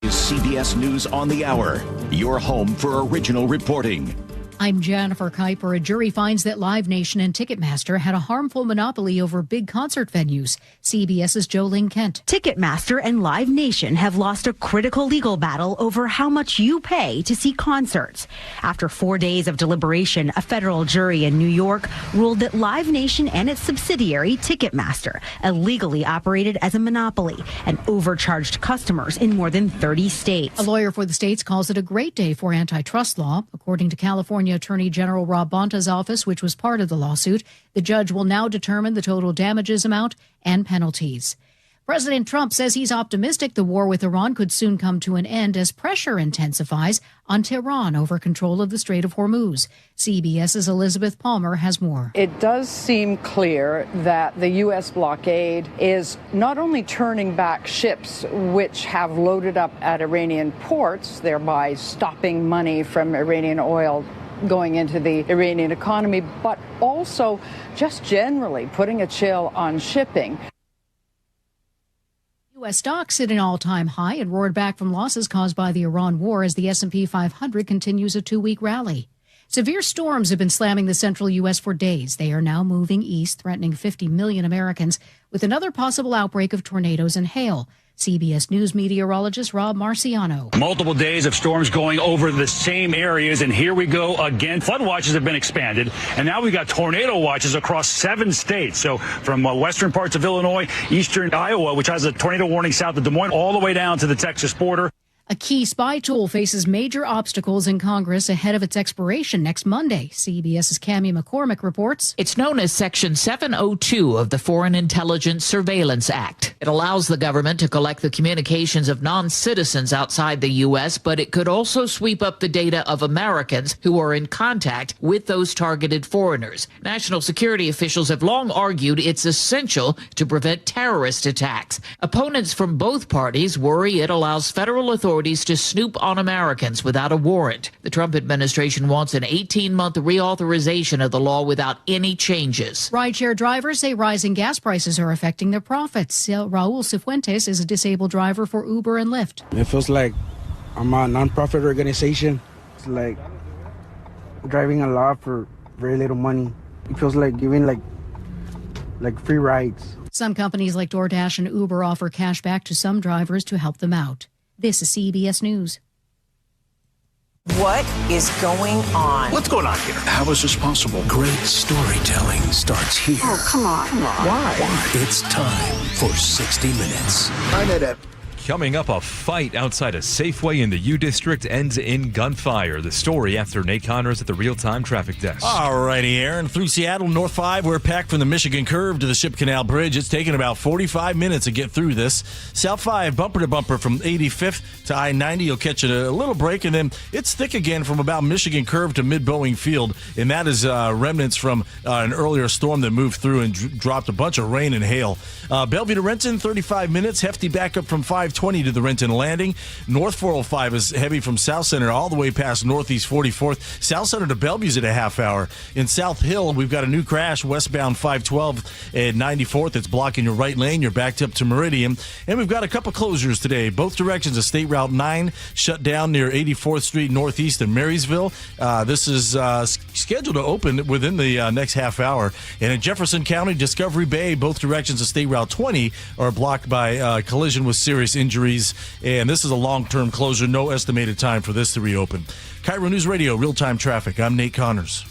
CBS News on the Hour, your home for original reporting. I'm Jennifer Kuiper. A jury finds that Live Nation and Ticketmaster had a harmful monopoly over big concert venues. CBS's Jolene Kent. Ticketmaster and Live Nation have lost a critical legal battle over how much you pay to see concerts. After 4 days of deliberation, a federal jury in New York ruled that Live Nation and its subsidiary, Ticketmaster, illegally operated as a monopoly and overcharged customers in more than 30 states. A lawyer for the states calls it a great day for antitrust law. According to California Attorney General Rob Bonta's office, which was part of the lawsuit, the judge will now determine the total damages amount and penalties. President Trump says he's optimistic the war with Iran could soon come to an end as pressure intensifies on Tehran over control of the Strait of Hormuz. CBS's Elizabeth Palmer has more. It does seem clear that the U.S. blockade is not only turning back ships which have loaded up at Iranian ports, thereby stopping money from Iranian oil going into the Iranian economy, but also just generally putting a chill on shipping. U.S. stocks hit an all-time high and roared back from losses caused by the Iran war as the S&P 500 continues a two-week rally. Severe storms have been slamming the central U.S. for days. They are now moving east, threatening 50 million Americans, with another possible outbreak of tornadoes and hail. CBS News meteorologist Rob Marciano. Multiple days of storms going over the same areas, and here we go again. Flood watches have been expanded, and now we've got tornado watches across 7 states. So from western parts of Illinois, eastern Iowa, which has a tornado warning south of Des Moines, all the way down to the Texas border. A key spy tool faces major obstacles in Congress ahead of its expiration next Monday. CBS's Cammie McCormick reports. It's known as Section 702 of the Foreign Intelligence Surveillance Act. It allows the government to collect the communications of non-citizens outside the U.S., but it could also sweep up the data of Americans who are in contact with those targeted foreigners. National security officials have long argued it's essential to prevent terrorist attacks. Opponents from both parties worry it allows federal authorities to snoop on Americans without a warrant. The Trump administration wants an 18-month reauthorization of the law without any changes. Rideshare drivers say rising gas prices are affecting their profits. Raul Cifuentes is a disabled driver for Uber and Lyft. It feels like I'm a nonprofit organization. It's like driving a lot for very little money. It feels like giving like free rides. Some companies like DoorDash and Uber offer cash back to some drivers to help them out. This is CBS News. What is going on? What's going on here? How is this possible? Great storytelling starts here. Oh, come on. Why? It's time for 60 Minutes. I know that. Coming up, a fight outside a Safeway in the U District ends in gunfire. The story after Nate Connors at the real-time traffic desk. All righty, Aaron. Through Seattle, North 5, we're packed from the Michigan Curve to the Ship Canal Bridge. It's taken about 45 minutes to get through this. South 5, bumper to bumper from 85th to I-90. You'll catch a little break, and then it's thick again from about Michigan Curve to mid-Boeing Field, and that is remnants from an earlier storm that moved through and dropped a bunch of rain and hail. Bellevue to Renton, 35 minutes. Hefty backup from 520 to the Renton Landing. North 405 is heavy from South Center all the way past Northeast 44th. South Center to Bellevue's at a half hour. In South Hill, we've got a new crash westbound 512 at 94th. It's blocking your right lane. You're backed up to Meridian. And we've got a couple closures today. Both directions of State Route 9 shut down near 84th Street northeast of Marysville. This is scheduled to open within the next half hour. And in Jefferson County, Discovery Bay, both directions of State Route 20 are blocked by collision with serious injuries, and this is a long-term closure. No estimated time for this to reopen. KIRO News Radio, real-time traffic. I'm Nate Connors.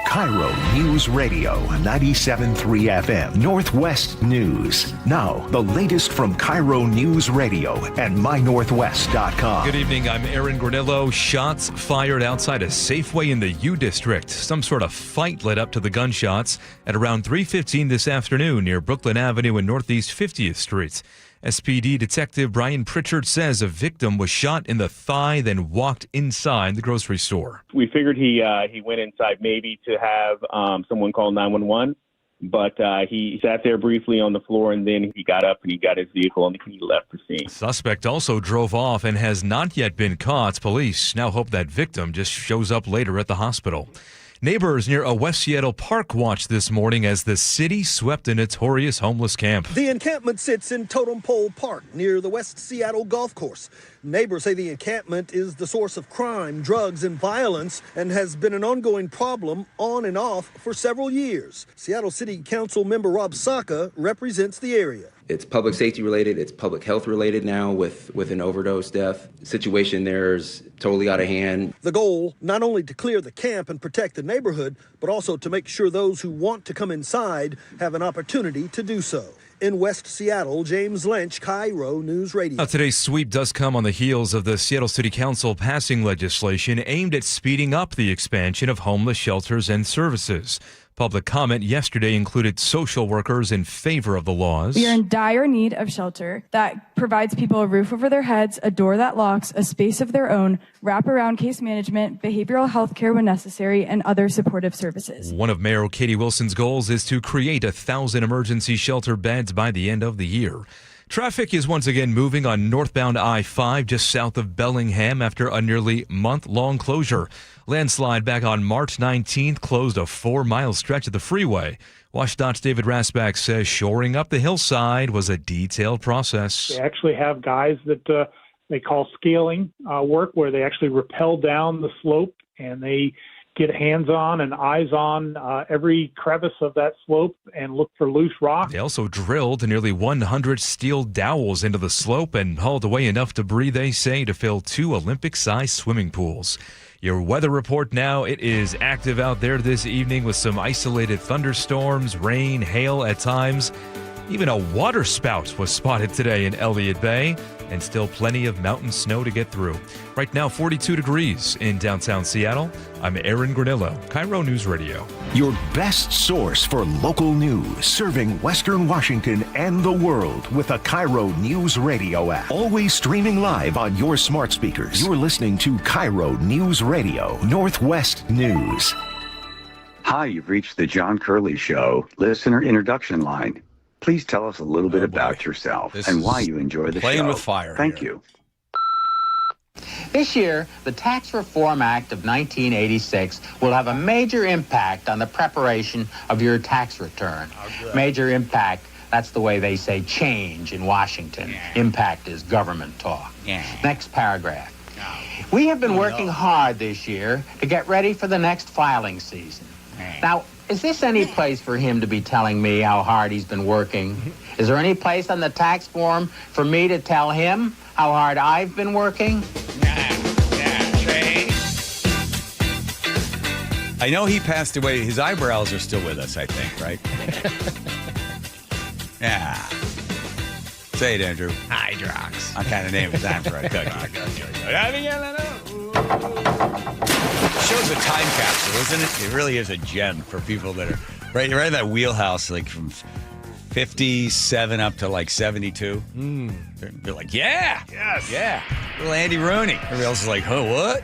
KIRO News Radio, 97.3 FM, Northwest News. Now, the latest from KIRO News Radio and mynorthwest.com. Good evening, I'm Aaron Granillo. Shots fired outside a Safeway in the U District. Some sort of fight led up to the gunshots at around 3:15 this afternoon near Brooklyn Avenue and Northeast 50th Street. SPD Detective Brian Pritchard says a victim was shot in the thigh, then walked inside the grocery store. We figured he went inside maybe to have someone call 911, but he sat there briefly on the floor, and then he got up and he got his vehicle and he left the scene. Suspect also drove off and has not yet been caught. Police now hope that victim just shows up later at the hospital. Neighbors near a West Seattle park watched this morning as the city swept a notorious homeless camp. The encampment sits in Totem Pole Park near the West Seattle Golf Course. Neighbors say the encampment is the source of crime, drugs, and violence and has been an ongoing problem on and off for several years. Seattle City Council member Rob Saka represents the area. It's public safety related. It's public health related now with an overdose death. The situation there is totally out of hand. The goal, not only to clear the camp and protect the neighborhood, but also to make sure those who want to come inside have an opportunity to do so. In West Seattle, James Lynch, KIRO News Radio. Now, today's sweep does come on the heels of the Seattle City Council passing legislation aimed at speeding up the expansion of homeless shelters and services. Public comment yesterday included social workers in favor of the laws. We are in dire need of shelter that provides people a roof over their heads, a door that locks, a space of their own, wraparound case management, behavioral health care when necessary, and other supportive services. One of Mayor Katie Wilson's goals is to create 1,000 emergency shelter beds by the end of the year. Traffic is once again moving on northbound I-5 just south of Bellingham after a nearly month-long closure. Landslide back on March 19th closed a 4-mile stretch of the freeway. WashDOT's David Rasbach says shoring up the hillside was a detailed process. They actually have guys that they call scaling work, where they actually rappel down the slope and they get hands-on and eyes on every crevice of that slope and look for loose rock. They also drilled nearly 100 steel dowels into the slope and hauled away enough debris, they say, to fill 2 Olympic-sized swimming pools. Your weather report now. It is active out there this evening with some isolated thunderstorms, rain, hail at times. Even a water spout was spotted today in Elliott Bay, and still plenty of mountain snow to get through. Right now, 42 degrees in downtown Seattle. I'm Aaron Granillo, KIRO News Radio. Your best source for local news, serving Western Washington and the world with a KIRO Newsradio app. Always streaming live on your smart speakers. You're listening to KIRO News Radio, Northwest News. Hi, you've reached the John Curley Show listener introduction line. Please tell us a little bit about yourself and why you enjoy the show. Playing with fire. Thank you. This year, the Tax Reform Act of 1986 will have a major impact on the preparation of your tax return. Major impact, that's the way they say change in Washington. Impact is government talk. Next paragraph. We have been working hard this year to get ready for the next filing season. Now, is this any place for him to be telling me how hard he's been working? Is there any place on the tax form for me to tell him how hard I've been working? I know he passed away. His eyebrows are still with us, I think, right? Yeah. Say it, Andrew. Hydrox. What kind of name is that for a cookie? Shows a time capsule, isn't it? It really is a gem for people that are right in that wheelhouse, like from 57 up to like 72. They're like, yeah, yes, yeah. Little Andy Rooney. Everybody else is like, oh, what?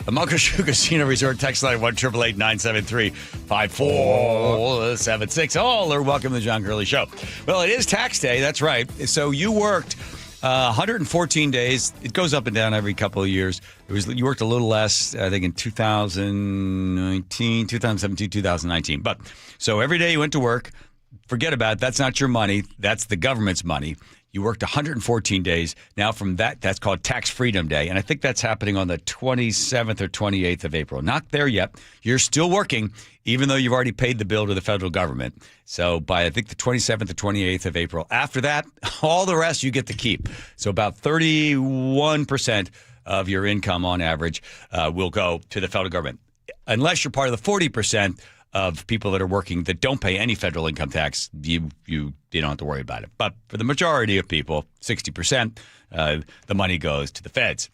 The Muckleshoot Casino Resort text line 1-888-973-5476. All are welcome to the John Curley Show. Well, it is tax day. That's right. So you worked 114 days. It goes up and down every couple of years. You worked a little less, I think, in 2017, 2019. But so every day you went to work. Forget about it. That's not your money. That's the government's money. You worked 114 days. Now from that, that's called Tax Freedom Day. And I think that's happening on the 27th or 28th of April. Not there yet. You're still working, even though you've already paid the bill to the federal government. So by, I think, the 27th or 28th of April. After that, all the rest you get to keep. So about 31% of your income on average will go to the federal government. Unless you're part of the 40% of people that are working that don't pay any federal income tax, you don't have to worry about it. But for the majority of people, 60%, the money goes to the feds.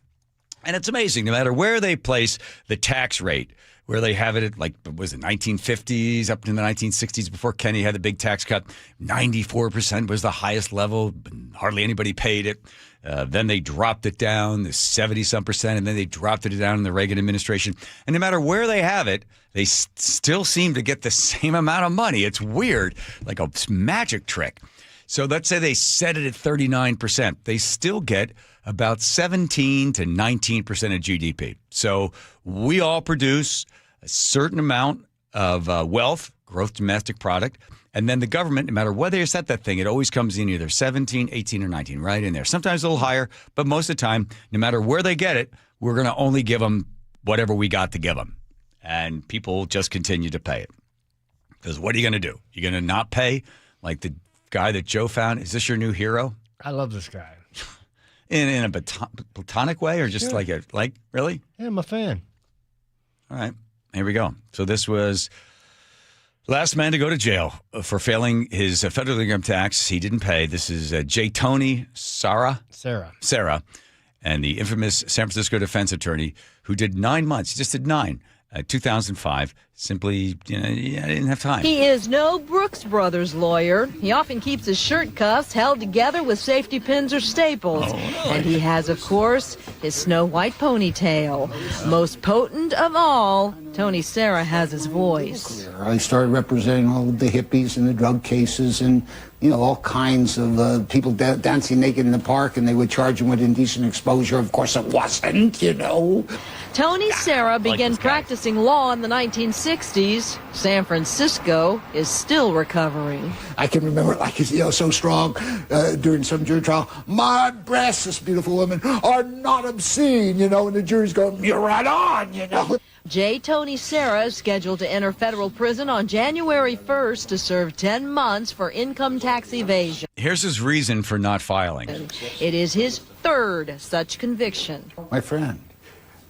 And it's amazing, no matter where they place the tax rate, where they have it at, like, was it 1950s up to the 1960s before Kenny had the big tax cut, 94% was the highest level. Hardly anybody paid it. Then they dropped it down to 70-some percent, and then they dropped it down in the Reagan administration. And no matter where they have it, they still seem to get the same amount of money. It's weird, like a magic trick. So let's say they set it at 39%. They still get about 17 to 19% of GDP. So we all produce a certain amount of wealth, gross domestic product, and then the government, no matter whether you set that thing, it always comes in either 17, 18, or 19, right in there. Sometimes a little higher, but most of the time, no matter where they get it, we're going to only give them whatever we got to give them. And people just continue to pay it. Because what are you going to do? You're going to not pay like the guy that Joe found? Is this your new hero? I love this guy. In a platonic way, or just really? Yeah, I'm a fan. All right, here we go. So this was last man to go to jail for failing his federal income tax. He didn't pay. This is J. Tony Sarah, and the infamous San Francisco defense attorney who did 9 months. He just did 9. 2005, simply, didn't have time. He is no Brooks Brothers lawyer. He often keeps his shirt cuffs held together with safety pins or staples. And he has, of course, his snow white ponytail. Most potent of all, Tony Serra has his voice. I started representing all of the hippies and the drug cases and, all kinds of people dancing naked in the park, and they would charge him with indecent exposure. Of course, it wasn't, Tony Serra began practicing law in the 1960s. San Francisco is still recovering. I can remember, so strong during some jury trial. My breasts, this beautiful woman, are not obscene, and the jury's going, you're right on, J. Tony Serra is scheduled to enter federal prison on January 1st to serve 10 months for income tax evasion. Here's his reason for not filing. It is his third such conviction. My friend,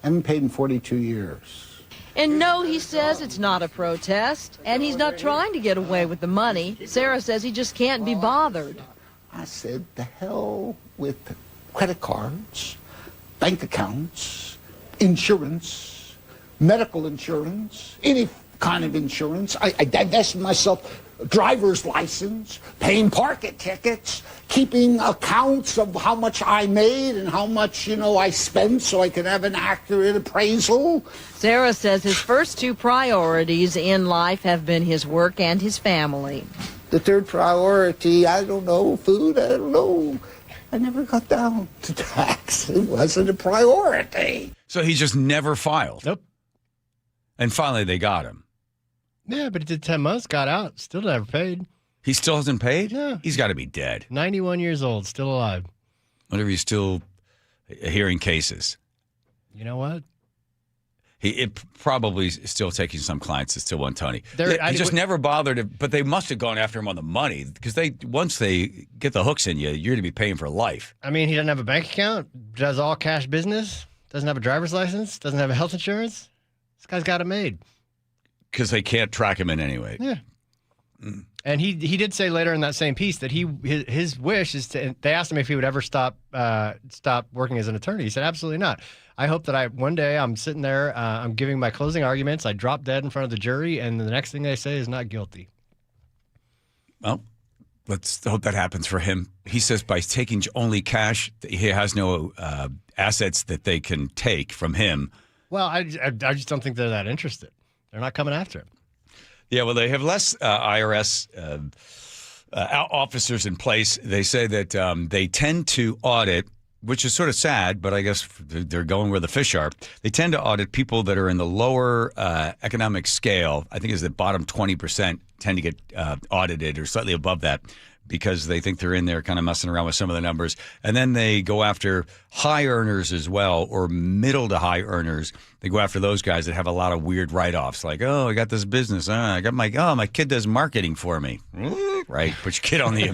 I haven't paid in 42 years. And no, he says it's not a protest, and he's not trying to get away with the money. Sarah says he just can't be bothered. I said, the hell with credit cards, bank accounts, insurance, medical insurance, any kind of insurance. I divested myself driver's license, paying parking tickets, keeping accounts of how much I made and how much, I spent so I could have an accurate appraisal. Sarah says his first two priorities in life have been his work and his family. The third priority, I don't know, food, I don't know. I never got down to tax. It wasn't a priority. So he just never filed. Nope. And finally they got him. Yeah, but he did 10 months, got out, still never paid. He still hasn't paid? No. He's got to be dead. 91 years old, still alive. Whenever he's still hearing cases. You know what? It probably is still taking some clients that still want Tony. He just never bothered to, but they must have gone after him on the money because once they get the hooks in you, you're going to be paying for life. I mean, he doesn't have a bank account, does all cash business, doesn't have a driver's license, doesn't have a health insurance. This guy's got it made. Because they can't track him in any way. Yeah. Mm. And he did say later in that same piece that his wish is to. They asked him if he would ever stop working as an attorney. He said, absolutely not. I hope that one day I'm sitting there, I'm giving my closing arguments, I drop dead in front of the jury, and the next thing they say is not guilty. Well, let's hope that happens for him. He says by taking only cash, he has no assets that they can take from him. Well, I just don't think they're that interested. They're not coming after him. Yeah, well, they have less IRS officers in place. They say that they tend to audit, which is sort of sad, but I guess they're going where the fish are. They tend to audit people that are in the lower economic scale. I think it's the bottom 20% tend to get audited or slightly above that because they think they're in there kind of messing around with some of the numbers. And then they go after high earners as well, or middle to high earners. They go after those guys that have a lot of weird write-offs, like, oh, I got this business. I got my kid does marketing for me. Right, put your kid on the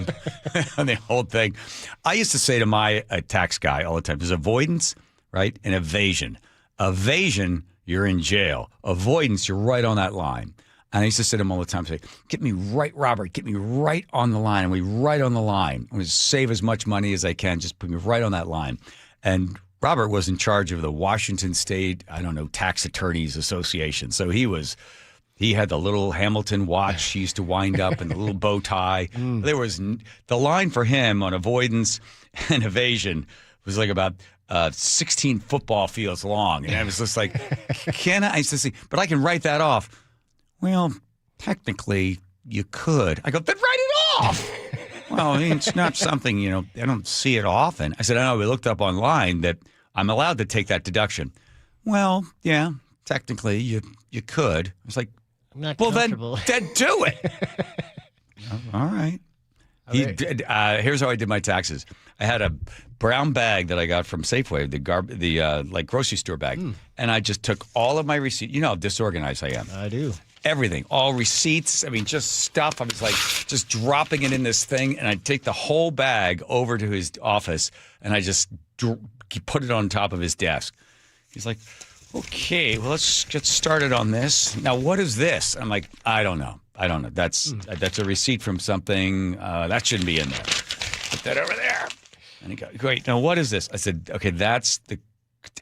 on the whole thing. I used to say to my tax guy all the time, there's avoidance, right, and evasion. Evasion, you're in jail. Avoidance, you're right on that line. And I used to say to him all the time, say, get me right, Robert, get me right on the line. And we right on the line. I'm going to save as much money as I can. Just put me right on that line. And Robert was in charge of the Washington State, Tax Attorneys Association. So he had the little Hamilton watch he used to wind up and the little bow tie. There was the line for him on avoidance and evasion was like about 16 football fields long. And I was just like, I used to say, but I can write that off. Well, technically, you could. I go, then write it off. Well, I mean, it's not something, I don't see it often. I said, I know, we looked up online that I'm allowed to take that deduction. Well, yeah, technically, you could. I was like, I'm not comfortable. Then do it. All right. Here's how I did my taxes. I had a brown bag that I got from Safeway, the grocery store bag, and I just took all of my receipts. You know how disorganized I am. I do. Everything, all receipts. I mean, just stuff. I was like just dropping it in this thing, and I'd take the whole bag over to his office, and I just put it on top of his desk. He's like, okay, well, let's get started on this. Now, what is this? I'm like, I don't know. That's a receipt from something. That shouldn't be in there. Put that over there. And he goes, great. Now, what is this? I said, okay, that's the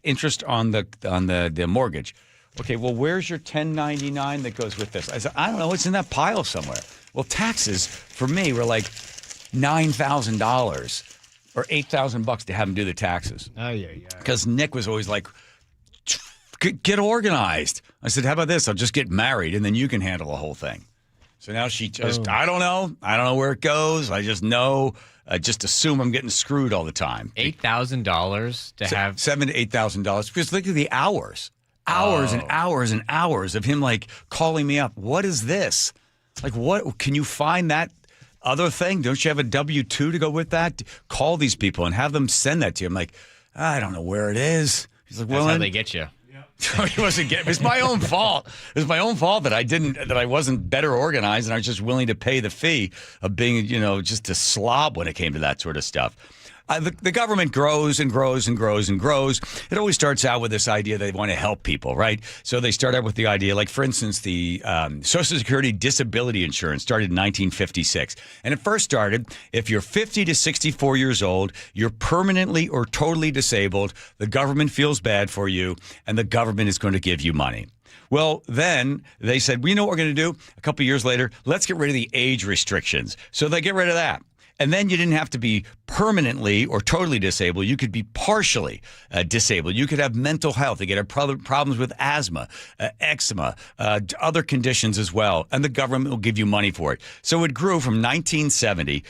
interest on the mortgage. Okay, well, where's your 1099 that goes with this? I said, I don't know. It's in that pile somewhere. Well, taxes for me were like $9,000 or $8,000 to have him do the taxes. Oh, yeah. Because Nick was always like, get organized. I said, how about this? I'll just get married, and then you can handle the whole thing. So now she just, I don't know where it goes. I just know, just assume I'm getting screwed all the time. $8,000 to have? $7,000 to $8,000. Because look at the hours. Hours and hours and hours of him, like, calling me up. What is this? Like, what? Can you find that other thing? Don't you have a W-2 to go with that? Call these people and have them send that to you. I'm like, I don't know where it is. He's like, well, that's how they get you. He wasn't getting. It's my own fault. It was my own fault that I wasn't better organized, and I was just willing to pay the fee of being, just a slob when it came to that sort of stuff. The government grows and grows and grows and grows. It always starts out with this idea they want to help people, right? So they start out with the idea, like, for instance, the Social Security Disability Insurance started in 1956. And it first started, if you're 50 to 64 years old, you're permanently or totally disabled, the government feels bad for you, and the government is going to give you money. Well, then they said, you know what we're going to do? A couple of years later, let's get rid of the age restrictions. So they get rid of that. And then you didn't have to be permanently or totally disabled. You could be partially disabled. You could have mental health. You could have problems with asthma, eczema, other conditions as well. And the government will give you money for it. So it grew from 1970,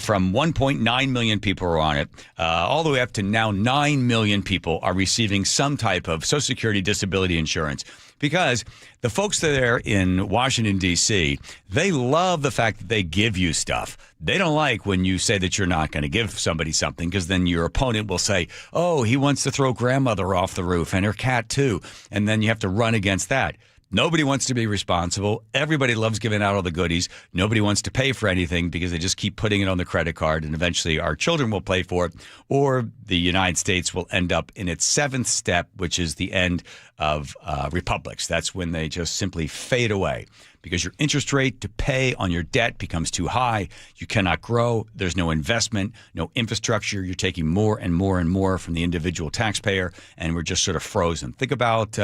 from 1.9 million people were on it, all the way up to now 9 million people are receiving some type of Social Security disability insurance. Because the folks there in Washington, D.C., they love the fact that they give you stuff. They don't like when you say that you're not going to give somebody something, because then your opponent will say, oh, he wants to throw grandmother off the roof and her cat too. And then you have to run against that. Nobody wants to be responsible. Everybody loves giving out all the goodies. Nobody wants to pay for anything because they just keep putting it on the credit card, and eventually our children will pay for it, or the United States will end up in its seventh step, which is the end of republics. That's when they just simply fade away because your interest rate to pay on your debt becomes too high. You cannot grow. There's no investment, no infrastructure. You're taking more and more and more from the individual taxpayer, and we're just sort of frozen. Think about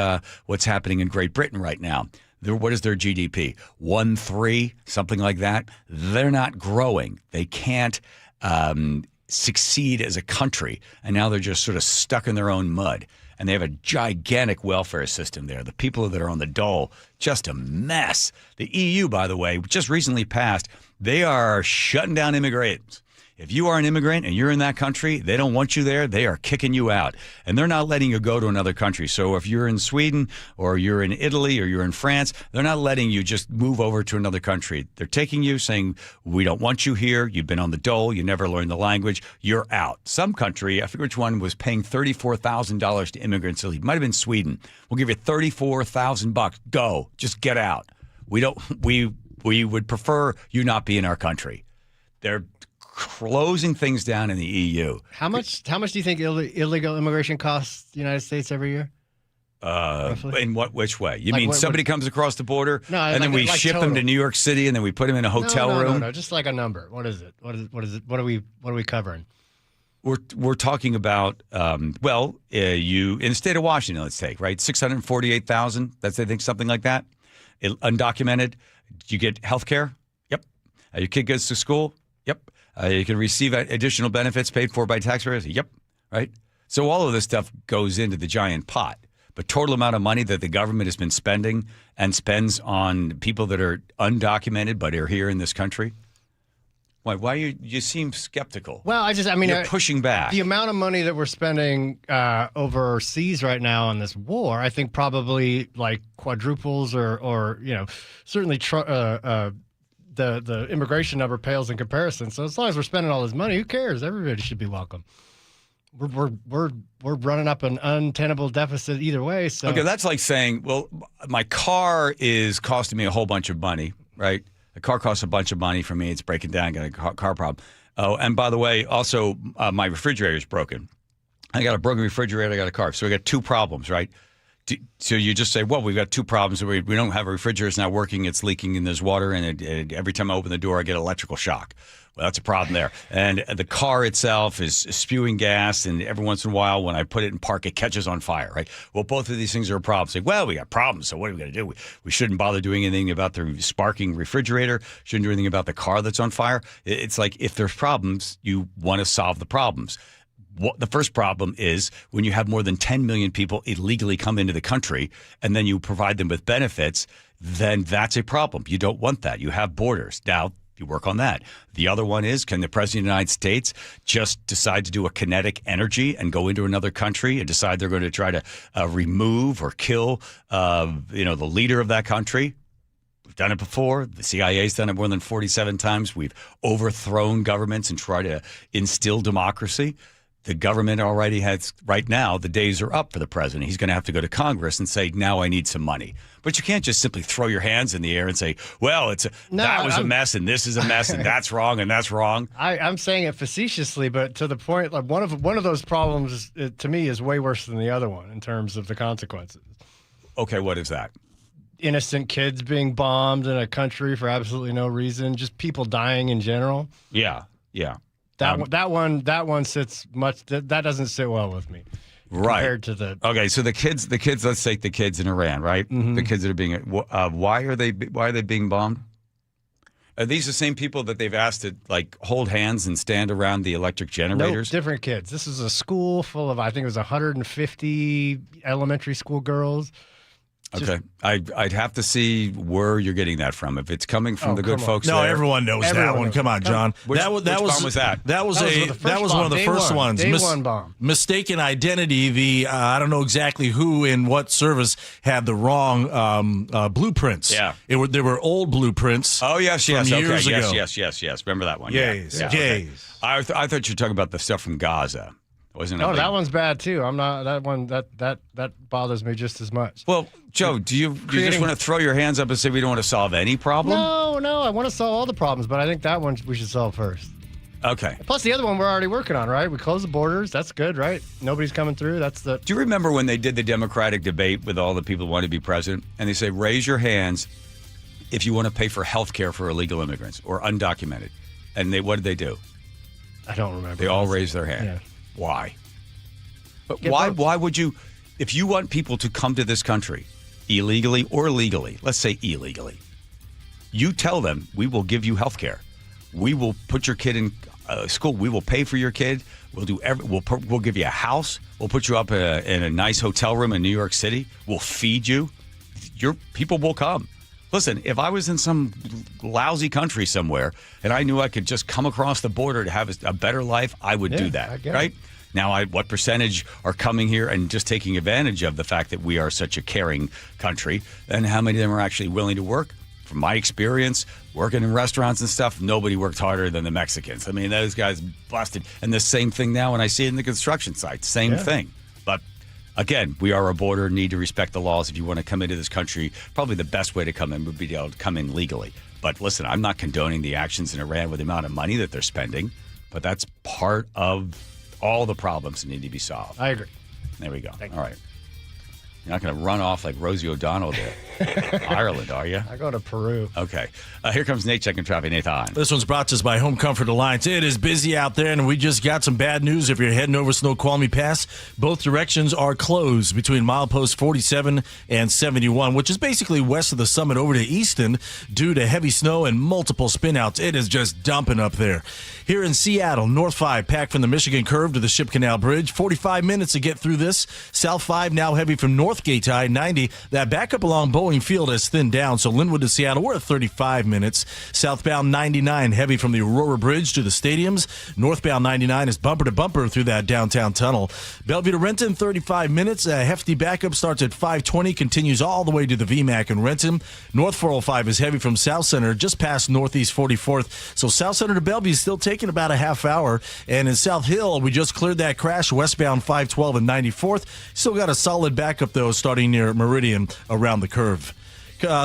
what's happening in Great Britain right now. What is their GDP? 1.3, something like that. They're not growing. They can't succeed as a country, and now they're just sort of stuck in their own mud. And they have a gigantic welfare system there. The people that are on the dole, just a mess. The EU, by the way, just recently passed, they are shutting down immigrants. If you are an immigrant and you're in that country, they don't want you there. They are kicking you out. And they're not letting you go to another country. So if you're in Sweden or you're in Italy or you're in France, they're not letting you just move over to another country. They're taking you, saying, we don't want you here. You've been on the dole. You never learned the language. You're out. Some country, I forget which one, was paying $34,000 to immigrants. It might have been Sweden. We'll give you $34,000. Go. Just get out. We would prefer you not be in our country. They're closing things down in the EU. How much do you think illegal immigration costs the United States every year? In which way? You mean somebody comes across the border and then we ship them to New York City and then we put them in a hotel room? No, just like a number. What is it? What is it? What are we covering? We're talking about you in the state of Washington, let's take, right? 648,000. That's, I think, something like that. Undocumented. You get health care? Yep. Your kid goes to school? Yep. You can receive additional benefits paid for by taxpayers? Yep. Right? So all of this stuff goes into the giant pot. But total amount of money that the government has been spending and spends on people that are undocumented but are here in this country? Why you seem skeptical? Well, you're pushing back. The amount of money that we're spending overseas right now on this war, I think probably like quadruples or certainly the immigration number pales in comparison. So as long as we're spending all this money, who cares? Everybody should be welcome. We're running up an untenable deficit either way. So okay, that's like saying, well, my car is costing me a whole bunch of money, right? The car costs a bunch of money for me. It's breaking down. I got a car problem. Oh, and by the way, also my refrigerator is broken. I got a broken refrigerator. I got a car. So we got two problems, right? So you just say, well, we've got two problems. We don't have a refrigerator. It's not working. It's leaking and there's water. And every time I open the door, I get electrical shock. Well, that's a problem there. And the car itself is spewing gas. And every once in a while, when I put it in park, it catches on fire, right? Well, both of these things are a problem. Say, well, we got problems. So what are we going to do? We shouldn't bother doing anything about the sparking refrigerator. Shouldn't do anything about the car that's on fire. It's like if there's problems, you want to solve the problems. The first problem is when you have more than 10 million people illegally come into the country and then you provide them with benefits, then that's a problem. You don't want that. You have borders. Now, you work on that. The other one is, can the President of the United States just decide to do a kinetic energy and go into another country and decide they're going to try to remove or kill the leader of that country? We've done it before. The CIA's done it more than 47 times. We've overthrown governments and tried to instill democracy. The government already has, right now, the days are up for the president. He's going to have to go to Congress and say, now I need some money. But you can't just simply throw your hands in the air and say, well, that was a mess and this is a mess and that's wrong and that's wrong. I'm saying it facetiously, but to the point, like one of those problems to me is way worse than the other one in terms of the consequences. Okay, what is that? Innocent kids being bombed in a country for absolutely no reason, just people dying in general. Yeah. That one sits much. That doesn't sit well with me. Right. Compared to the so the kids. Let's take the kids in Iran. Right. Mm-hmm. The kids that are being. Why are they being bombed? Are these the same people that they've asked to like hold hands and stand around the electric generators? Nope, different kids. This is a school full of, I think it was 150 elementary school girls. Okay, I'd have to see where you're getting that from. If it's coming from the good folks, no, there. Everyone knows that one. Come on, John. Which bomb was that? That was one of the first ones. Day one bomb. Mistaken identity. The I don't know exactly who in what service had the wrong blueprints. Yeah, there were old blueprints. Oh yes, from years ago. Yes. Remember that one? Yes. Okay. I thought you were talking about the stuff from Gaza. That one's bad too. I'm not that one. That bothers me just as much. Well, Joe, do you just want to throw your hands up and say we don't want to solve any problem? No. I want to solve all the problems, but I think that one we should solve first. Okay. Plus the other one we're already working on, right? We closed the borders. That's good, right? Nobody's coming through. Do you remember when they did the Democratic debate with all the people who wanted to be president, and they say raise your hands if you want to pay for health care for illegal immigrants or undocumented, and what did they do? I don't remember. They all raised their hand. Yeah. Why? But why would you, if you want people to come to this country illegally or legally, let's say illegally, you tell them we will give you health care. We will put your kid in school. We will pay for your kid. We'll do we'll give you a house. We'll put you up in a nice hotel room in New York City. We'll feed you. Your people will come. Listen, if I was in some lousy country somewhere and I knew I could just come across the border to have a better life, I would do that, right? Now, what percentage are coming here and just taking advantage of the fact that we are such a caring country, and how many of them are actually willing to work? From my experience, working in restaurants and stuff, nobody worked harder than the Mexicans. I mean, those guys busted. And the same thing now when I see it in the construction site, same thing. But again, we are a border, need to respect the laws. If you want to come into this country, probably the best way to come in would be able to come in legally. But listen, I'm not condoning the actions in Iran with the amount of money that they're spending, but that's part of all the problems that need to be solved. I agree. There we go. All right. You're not going to run off like Rosie O'Donnell to Ireland, are you? I go to Peru. Okay. Here comes Nate checking traffic. Nathan. This one's brought to us by Home Comfort Alliance. It is busy out there, and we just got some bad news. If you're heading over Snoqualmie Pass, both directions are closed between milepost 47 and 71, which is basically west of the summit over to Easton due to heavy snow and multiple spinouts. It is just dumping up there. Here in Seattle, North 5 packed from the Michigan Curve to the Ship Canal Bridge. 45 minutes to get through this. South 5 now heavy from Northgate to I-90. That backup along Boeing Field has thinned down, so Linwood to Seattle, we're at 35 minutes. Southbound 99 heavy from the Aurora Bridge to the stadiums. Northbound 99 is bumper to bumper through that downtown tunnel. Bellevue to Renton, 35 minutes. A hefty backup starts at 520, continues all the way to the VMAC in Renton. North 405 is heavy from South Center just past Northeast 44th. So South Center to Bellevue is still taking about a half hour. And in South Hill, we just cleared that crash westbound 512 and 94th. Still got a solid backup, though, starting near Meridian around the curve.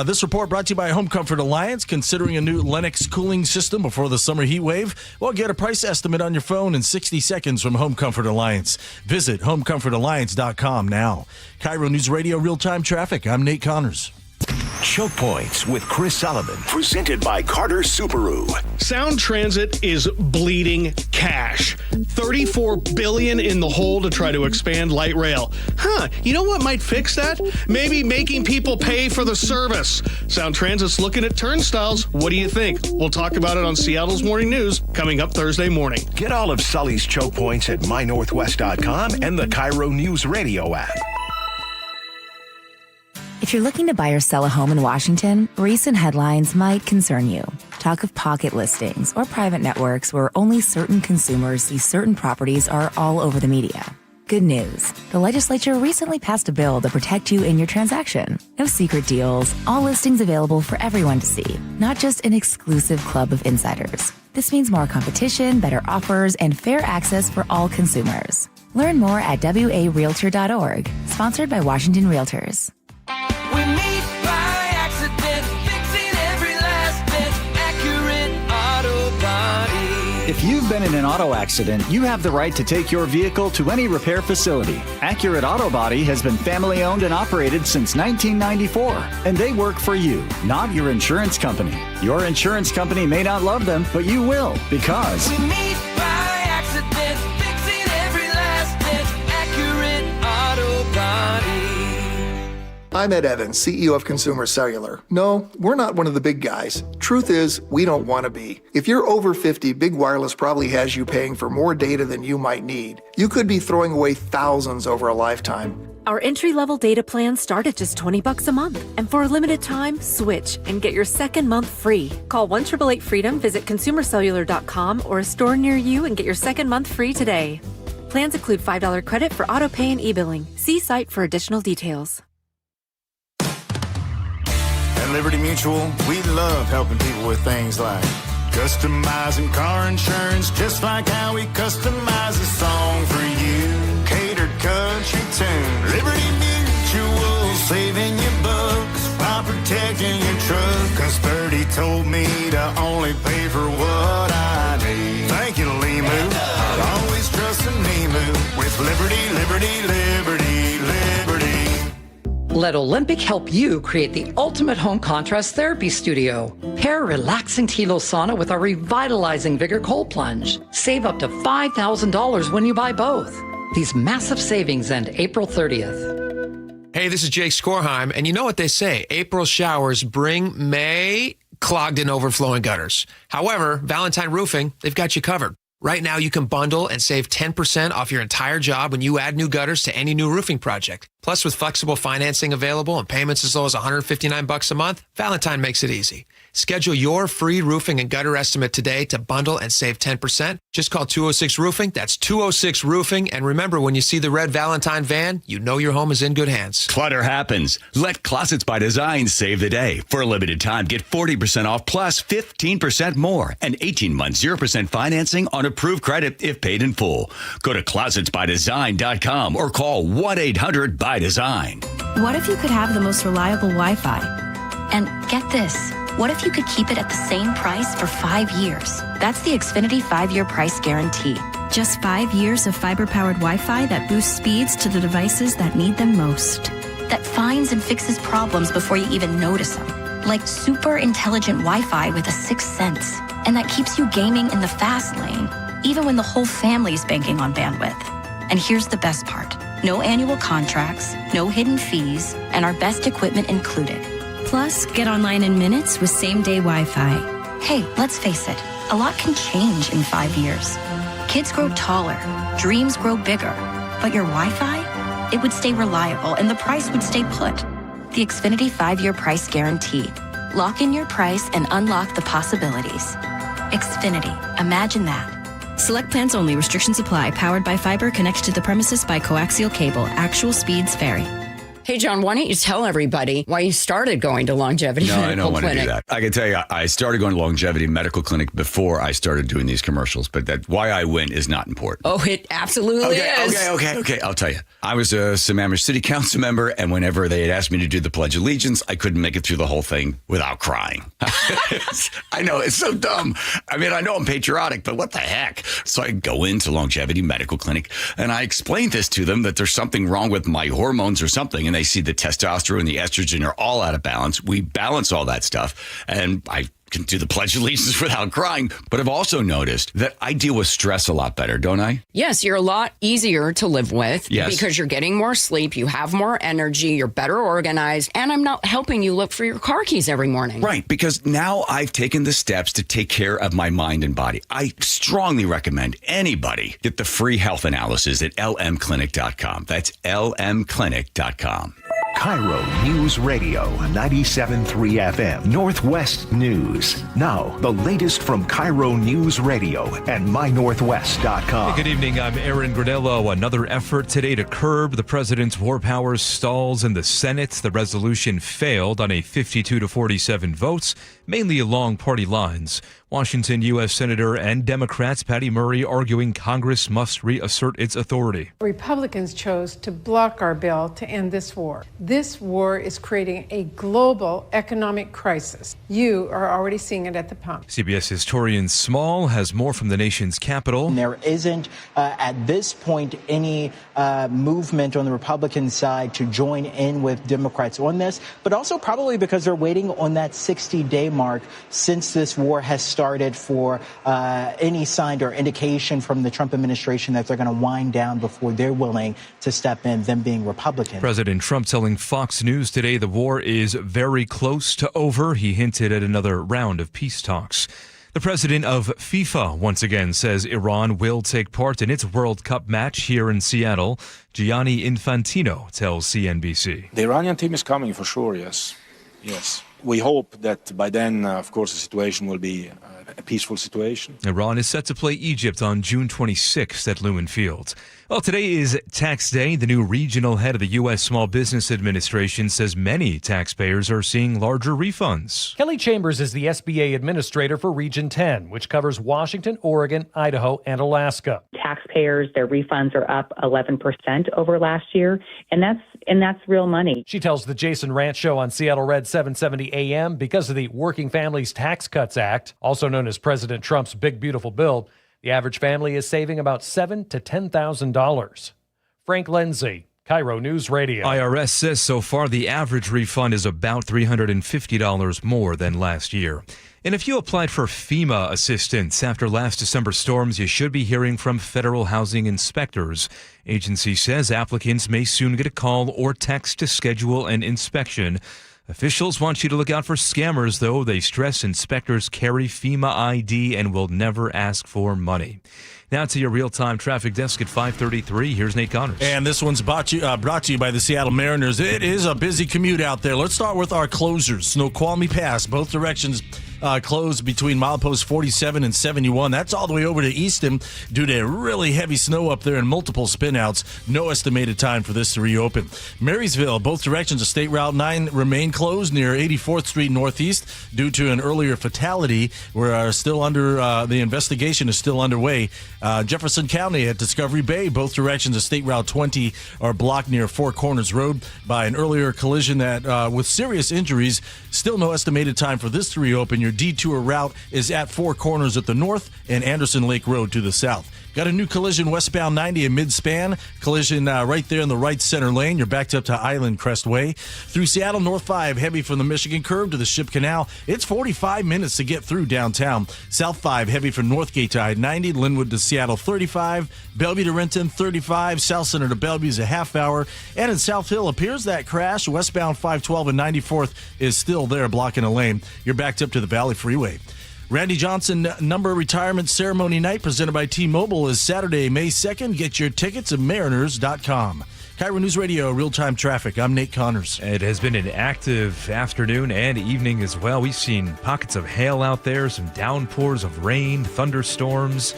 This report brought to you by Home Comfort Alliance. Considering a new Lennox cooling system before the summer heat wave? Well, get a price estimate on your phone in 60 seconds from Home Comfort Alliance. Visit homecomfortalliance.com now. KIRO Newsradio Real-Time Traffic. I'm Nate Connors. Choke Points with Chris Sullivan, presented by Carter Subaru. Sound Transit is bleeding cash. $34 billion in the hole to try to expand light rail. You know what might fix that? Maybe making people pay for the service. Sound Transit's looking at turnstiles. What do you think? We'll talk about it on Seattle's Morning News coming up Thursday morning. Get all of Sully's Choke Points at mynorthwest.com and the KIRO Newsradio app. If you're looking to buy or sell a home in Washington, recent headlines might concern you. Talk of pocket listings or private networks where only certain consumers see certain properties are all over the media. Good news. The legislature recently passed a bill to protect you in your transaction. No secret deals, all listings available for everyone to see, not just an exclusive club of insiders. This means more competition, better offers, and fair access for all consumers. Learn more at warealtor.org, sponsored by Washington Realtors. We meet by accident, fixing every last bit, Accurate Auto Body. If you've been in an auto accident, you have the right to take your vehicle to any repair facility. Accurate Auto Body has been family owned and operated since 1994, and they work for you, not your insurance company. Your insurance company may not love them, but you will, because We meet by accident, fixing every last bit, Accurate Auto Body. I'm Ed Evans, CEO of Consumer Cellular. No, we're not one of the big guys. Truth is, we don't want to be. If you're over 50, Big Wireless probably has you paying for more data than you might need. You could be throwing away thousands over a lifetime. Our entry-level data plans start at just $20 a month. And for a limited time, switch and get your second month free. Call 1-888-FREEDOM, visit consumercellular.com or a store near you and get your second month free today. Plans include $5 credit for auto pay and e-billing. See site for additional details. At Liberty Mutual, we love helping people with things like customizing car insurance, just like how we customize a song for you. Catered country tune. Liberty Mutual, saving you bucks while protecting your truck. 'Cause Birdie told me to only pay for what I need. Thank you, Limu. Always trusting Limu with Liberty, Liberty, Liberty, Liberty. Let Olympic help you create the ultimate home contrast therapy studio. Pair relaxing Tilo sauna with our revitalizing Vigor cold plunge. Save up to $5,000 when you buy both. These massive savings end April 30th. Hey, this is Jake Skorheim, and you know what they say, April showers bring May clogged and overflowing gutters. However, Valentine Roofing, they've got you covered. Right now, you can bundle and save 10% off your entire job when you add new gutters to any new roofing project. Plus, with flexible financing available and payments as low as $159 a month, Valentine makes it easy. Schedule your free roofing and gutter estimate today to bundle and save 10%. Just call 206 Roofing. That's 206 Roofing. And remember, when you see the red Valentine van, you know your home is in good hands. Clutter happens. Let Closets by Design save the day. For a limited time, get 40% off plus 15% more and 18 months 0% financing on approved credit if paid in full. Go to closetsbydesign.com or call 1-800-BY-DESIGN. What if you could have the most reliable Wi-Fi? And get this, what if you could keep it at the same price for 5 years? That's the Xfinity 5-year price guarantee. Just 5 years of fiber-powered Wi-Fi that boosts speeds to the devices that need them most. That finds and fixes problems before you even notice them. Like super intelligent Wi-Fi with a sixth sense. And that keeps you gaming in the fast lane, even when the whole family's banking on bandwidth. And here's the best part. No annual contracts, no hidden fees, and our best equipment included. Plus, get online in minutes with same-day Wi-Fi. Hey, let's face it, a lot can change in 5 years. Kids grow taller, dreams grow bigger, but your Wi-Fi, it would stay reliable and the price would stay put. The Xfinity 5-year price guarantee. Lock in your price and unlock the possibilities. Xfinity, imagine that. Select plans only. Restrictions apply. Powered by fiber, connected to the premises by coaxial cable. Actual speeds vary. Hey, John, why don't you tell everybody why you started going to Longevity Medical Clinic? No, I don't want to do that. I can tell you, I started going to Longevity Medical Clinic before I started doing these commercials, but that why I went is not important. Oh, it absolutely is. Okay. I'll tell you. I was a Sammamish City Council member, and whenever they had asked me to do the Pledge of Allegiance, I couldn't make it through the whole thing without crying. I know, it's so dumb. I mean, I know I'm patriotic, but what the heck? So I go into Longevity Medical Clinic, and I explain this to them, that there's something wrong with my hormones or something, and they see the testosterone and the estrogen are all out of balance. We balance all that stuff, and I can do the Pledge of Allegiance without crying. But I've also noticed that I deal with stress a lot better, don't I? Yes, you're a lot easier to live with because you're getting more sleep, you have more energy, you're better organized, and I'm not helping you look for your car keys every morning. Right, because now I've taken the steps to take care of my mind and body. I strongly recommend anybody get the free health analysis at lmclinic.com. That's lmclinic.com. KIRO News Radio 97.3 FM Northwest News. Now, the latest from KIRO News Radio and mynorthwest.com. Good evening. I'm Aaron Granello. Another effort today to curb the president's war powers stalls in the Senate. The resolution failed on a 52-47 votes, mainly along party lines. Washington U.S. Senator and Democrats Patty Murray arguing Congress must reassert its authority. Republicans chose to block our bill to end this war. This war is creating a global economic crisis. You are already seeing it at the pump. CBS historian Small has more from the nation's capital. There isn't, at this point, any movement on the Republican side to join in with Democrats on this, but also probably because they're waiting on that 60-day mark since this war has started for any sign or indication from the Trump administration that they're going to wind down before they're willing to step in, them being Republican. President Trump telling Fox News today the war is very close to over. He hinted at another round of peace talks. The president of FIFA once again says Iran will take part in its World Cup match here in Seattle. Gianni Infantino tells CNBC. The Iranian team is coming for sure, yes. Yes. We hope that by then, of course, the situation will be a peaceful situation. Iran is set to play Egypt on June 26th at Lumen Field. Well, today is tax day. The new regional head of the U.S. Small Business Administration says many taxpayers are seeing larger refunds. Kelly Chambers is the SBA administrator for Region 10, which covers Washington, Oregon, Idaho, and Alaska. Taxpayers, their refunds are up 11% over last year, and that's real money. She tells the Jason Ranch Show on Seattle Red 770 AM because of the Working Families Tax Cuts Act, also known as President Trump's Big Beautiful Bill, the average family is saving about $7,000 to $10,000. Frank Lindsay, KIRO News Radio. IRS says so far the average refund is about $350 more than last year. And if you applied for FEMA assistance after last December's storms, you should be hearing from federal housing inspectors. Agency says applicants may soon get a call or text to schedule an inspection. Officials want you to look out for scammers, though. They stress inspectors carry FEMA ID and will never ask for money. Now to your real-time traffic desk at 5:33. Here's Nate Connors. And this one's brought to you by the Seattle Mariners. It is a busy commute out there. Let's start with our closers. Snoqualmie Pass, both directions closed between milepost 47 and 71. That's all the way over to Easton due to really heavy snow up there and multiple spinouts. No estimated time for this to reopen. Marysville, both directions of State Route 9 remain closed near 84th Street Northeast due to an earlier fatality. We're still under the investigation is still underway. Jefferson County at Discovery Bay, both directions of State Route 20 are blocked near Four Corners Road by an earlier collision that with serious injuries. Still no estimated time for this to reopen. Your detour route is at Four Corners at the north and Anderson Lake Road to the south. Got a new collision westbound 90 in mid-span. Collision right there in the right center lane. You're backed up to Island Crest Way. Through Seattle, North 5, heavy from the Michigan Curve to the Ship Canal. It's 45 minutes to get through downtown. South 5, heavy from Northgate to I-90. Linwood to Seattle, 35. Bellevue to Renton, 35. South Center to Bellevue is a half hour. And in South Hill, appears that crash. Westbound 512 and 94th is still there, blocking a lane. You're backed up to the Valley Freeway. Randy Johnson Number Retirement Ceremony Night presented by T-Mobile is Saturday, May 2nd. Get your tickets at Mariners.com. KIRO News Radio, real-time traffic. I'm Nate Connors. It has been an active afternoon and evening as well. We've seen pockets of hail out there, some downpours of rain, thunderstorms,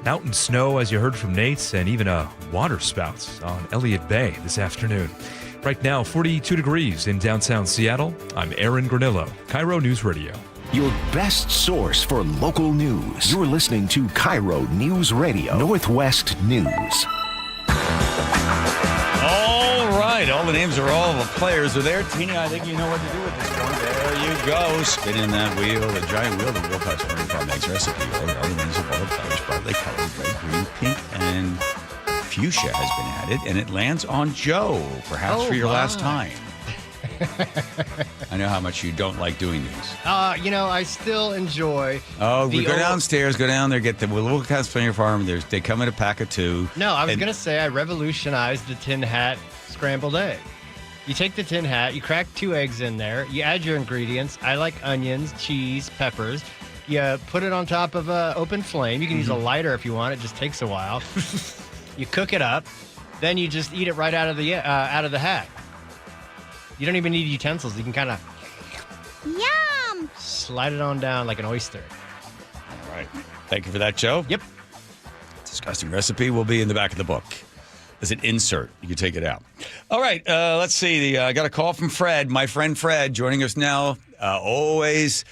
mountain snow, as you heard from Nate, and even a water spout on Elliott Bay this afternoon. Right now, 42 degrees in downtown Seattle. I'm Aaron Granillo, KIRO News Radio. Your best source for local news. You're listening to KIRO News Radio, Northwest News. All right, all the names are all the players are there. Tina, I think you know what to do with this one. There you go. Spin in that wheel, the giant wheel, the wheel touch from Meg's recipe. All the names of all the players, brightly colored, red, green, pink, and fuchsia has been added, and it lands on Joe, perhaps for your last time. I know how much you don't like doing these. I still enjoy. Oh, we go downstairs, go down there, get the little California farm. They come in a pack of 2. No, I was going to say I revolutionized the tin hat scrambled egg. You take the tin hat, you crack 2 eggs in there, you add your ingredients. I like onions, cheese, peppers. You put it on top of an open flame. You can use a lighter if you want. It just takes a while. You cook it up, then you just eat it right out of the hat. You don't even need utensils. You can kind of Yum! slide it on down like an oyster. All right. Thank you for that, Joe. Yep. Disgusting recipe will be in the back of the book as an insert. You can take it out. All right. Let's see. I got a call from Fred, my friend Fred, joining us now. Always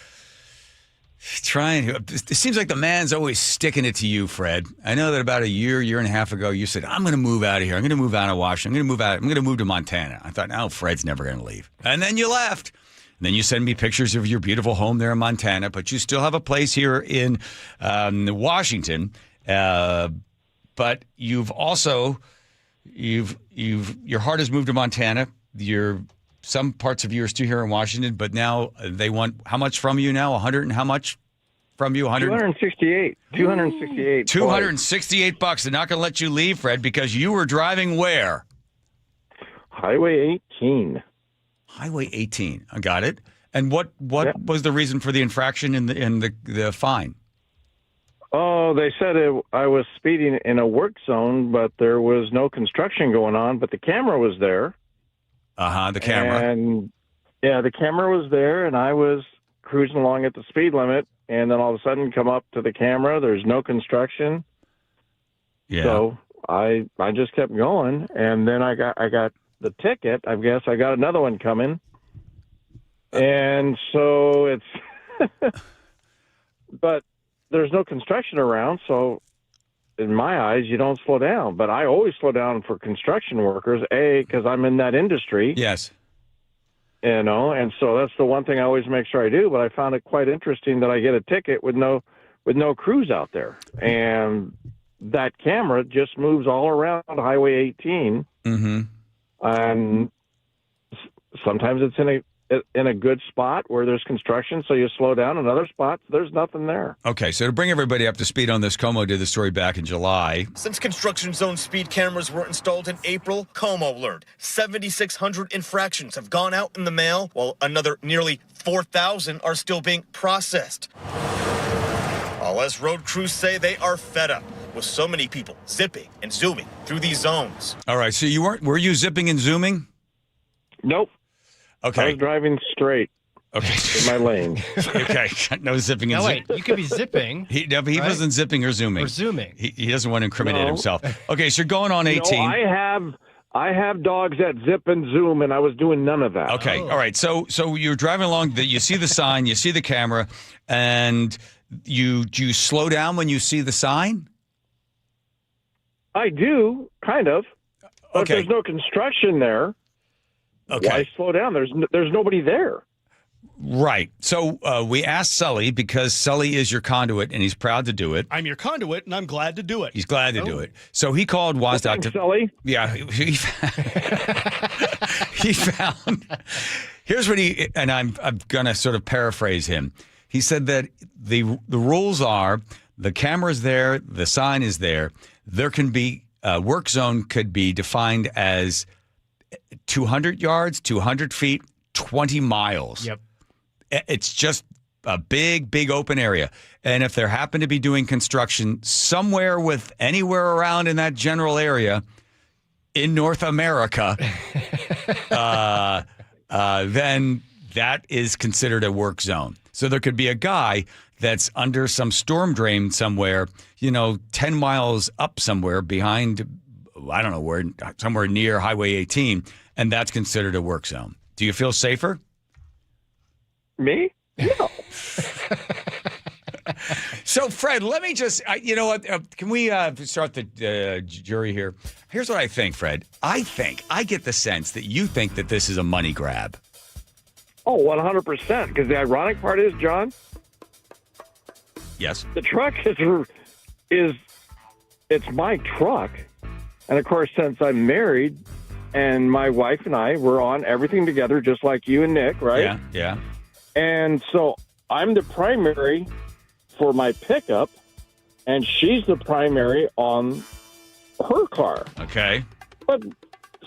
trying. It seems like the man's always sticking it to you, Fred. I know that about a year and a half ago, you said, I'm going to move out of here. I'm going to move out of Washington. I'm going to move to Montana. I thought, no, Fred's never going to leave. And then you left. And then you send me pictures of your beautiful home there in Montana, but you still have a place here in Washington. But you've also, your heart has moved to Montana. Some parts of you are still here in Washington, but now they want how much from you now? 100 and how much from you? 268. 268. $268. They're not going to let you leave, Fred, because you were driving where? Highway 18. Highway 18. I got it. And what was the reason for the infraction and the fine? Oh, they said I was speeding in a work zone, but there was no construction going on, but the camera was there. The camera. And yeah, the camera was there, and I was cruising along at the speed limit, and then all of a sudden come up to the camera. There's no construction. Yeah. So I just kept going, and then I got the ticket. I guess I got another one coming. And so it's but there's no construction around, so in my eyes, you don't slow down. But I always slow down for construction workers, because I'm in that industry. Yes. And so that's the one thing I always make sure I do. But I found it quite interesting that I get a ticket with no crews out there. And that camera just moves all around Highway 18. Mm-hmm. And sometimes it's in a good spot where there's construction, so you slow down. In other spots, there's nothing there. Okay, so to bring everybody up to speed on this, Como did the story back in July. Since construction zone speed cameras were installed in April, Como learned 7,600 infractions have gone out in the mail, while another nearly 4,000 are still being processed. All as road crews say they are fed up with so many people zipping and zooming through these zones. All right, so were you zipping and zooming? Nope. Okay. I was driving straight. Okay. In my lane. Okay. No zipping and zooming. Wait, you could be zipping. He wasn't zipping or zooming. Or zooming. He doesn't want to incriminate himself. Okay, so you're going on 18. No, I have dogs that zip and zoom, and I was doing none of that. Okay. All right. So you're driving along, you see the sign, you see the camera, and you slow down when you see the sign? I do, kind of. But Okay. there's no construction there. Okay. Why slow down? There's nobody there. Right. So we asked Sully, because Sully is your conduit, and he's proud to do it. I'm your conduit, and I'm glad to do it. He's glad to do it. So he called WASDOT to... Sully. Yeah. He found... Here's what and I'm going to sort of paraphrase him. He said that the rules are, the camera's there, the sign is there. There can be... work zone could be defined as 200 yards, 200 feet, 20 miles. Yep. It's just a big open area. And if they happen to be doing construction anywhere around in that general area in North America, then that is considered a work zone. So there could be a guy that's under some storm drain somewhere, 10 miles up somewhere behind, I don't know where, somewhere near Highway 18, and that's considered a work zone. Do you feel safer? Me? No. So, Fred, let me just, you know what, can we start the jury here? Here's what I think, Fred. I get the sense that you think that this is a money grab. Oh, 100%. Because the ironic part is, John, yes, the truck it's my truck. And of course, since I'm married and my wife and I, we're on everything together, just like you and Nick, right? Yeah. And so I'm the primary for my pickup, and she's the primary on her car. Okay. But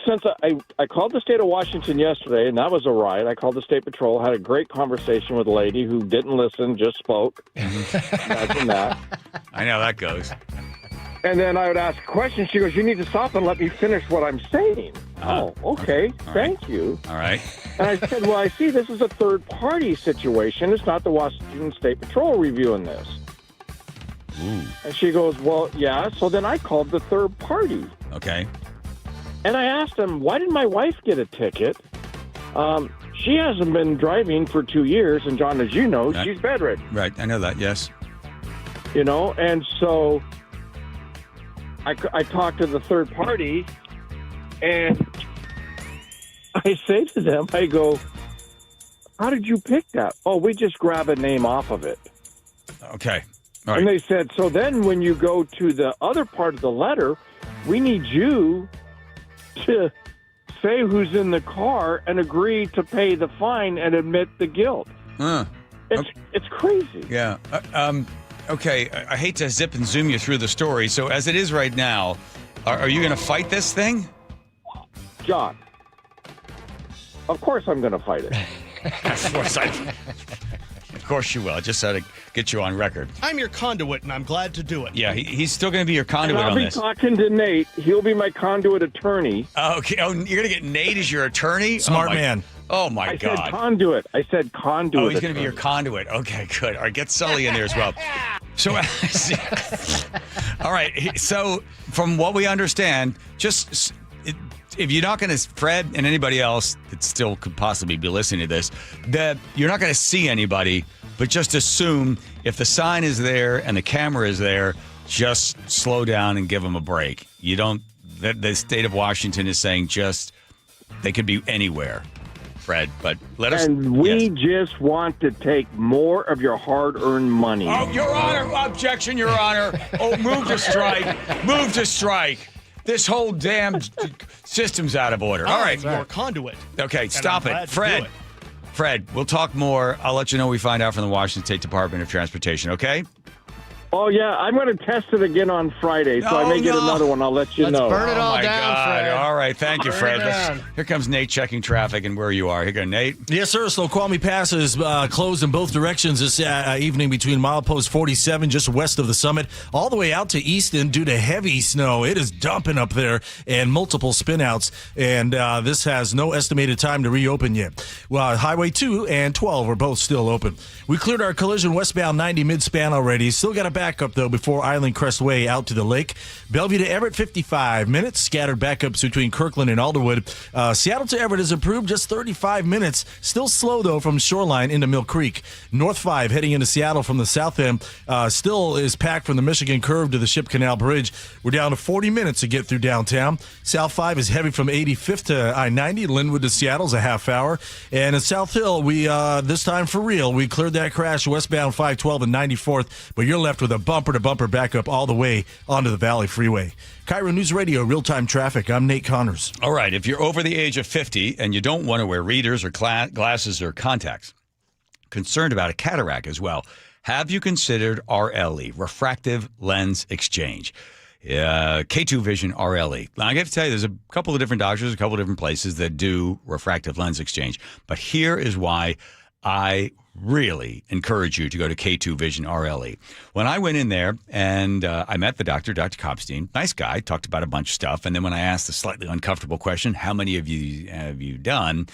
since I called the state of Washington yesterday, and that was a riot. I called the state patrol, had a great conversation with a lady who didn't listen, just spoke. Imagine that. I know how that goes. And then I would ask a question. She goes, you need to stop and let me finish what I'm saying. Oh, okay. Thank you. All right. And I said, well, I see this is a third-party situation. It's not the Washington State Patrol reviewing this. Ooh. And she goes, well, yeah. So then I called the third party. Okay. And I asked him, why did my wife get a ticket? She hasn't been driving for 2 years. And, John, as you know, she's bedridden. Right. I know that, yes. You know, and so I talked to the third party, and I say to them, I go, how did you pick that? Oh, we just grab a name off of it. Okay. All right. And they said, so then when you go to the other part of the letter, we need you to say who's in the car and agree to pay the fine and admit the guilt. It's crazy. Yeah. Okay, I hate to zip and zoom you through the story. So as it is right now, are you going to fight this thing? John, of course I'm going to fight it. Of course you will. I just had to get you on record. I'm your conduit, and I'm glad to do it. Yeah, he's still going to be your conduit and on this. I'll be talking to Nate. He'll be my conduit attorney. Okay. Oh, you're going to get Nate as your attorney? Smart man. Oh, my God. I said conduit. Oh, he's going to be your conduit. Okay, good. All right, get Sully in there as well. So, all right. So, from what we understand, just if you're not going to, Fred and anybody else that still could possibly be listening to this, that you're not going to see anybody, but just assume if the sign is there and the camera is there, just slow down and give them a break. You don't. The state of Washington is saying they could be anywhere. Fred, but let us. And we just want to take more of your hard-earned money. Oh, Your Honor! Objection, Your Honor! Oh, move to strike! Move to strike! This whole damn system's out of order. All right, your conduit. Okay, stop it, Fred. Fred, we'll talk more. I'll let you know what we find out from the Washington State Department of Transportation. Okay? Oh, yeah, I'm going to test it again on Friday, so I may get another one. I'll let you know. Let's burn it all down, Fred. All right, thank you, Fred. Here comes Nate checking traffic and where you are. Here you go, Nate. Yes, sir. Snoqualmie Pass is closed in both directions this evening between milepost 47, just west of the summit, all the way out to Easton due to heavy snow. It is dumping up there and multiple spinouts, and this has no estimated time to reopen yet. Well, Highway 2 and 12 are both still open. We cleared our collision westbound 90 mid-span already. Still got a backup, though, before Island Crest Way out to the lake. Bellevue to Everett, 55 minutes. Scattered backups between Kirkland and Alderwood. Seattle to Everett is approved, just 35 minutes. Still slow, though, from Shoreline into Mill Creek. North 5 heading into Seattle from the south end still is packed from the Michigan Curve to the Ship Canal Bridge. We're down to 40 minutes to get through downtown. South 5 is heavy from 85th to I-90. Linwood to Seattle is a half hour. And in South Hill, we this time for real, we cleared that crash westbound 512 and 94th, but you're left with a bumper-to-bumper backup all the way onto the Valley Freeway. KIRO News Radio, real-time traffic. I'm Nate Connors. All right, if you're over the age of 50 and you don't want to wear readers or glasses or contacts, concerned about a cataract as well, have you considered RLE, Refractive Lens Exchange? K2 Vision RLE. Now, I have to tell you, there's a couple of different doctors, a couple of different places that do refractive lens exchange. But here is why I really encourage you to go to K2 Vision RLE. When I went in there and I met the doctor, Dr. Kopstein, nice guy, talked about a bunch of stuff. And then when I asked the slightly uncomfortable question, how many of you have you done?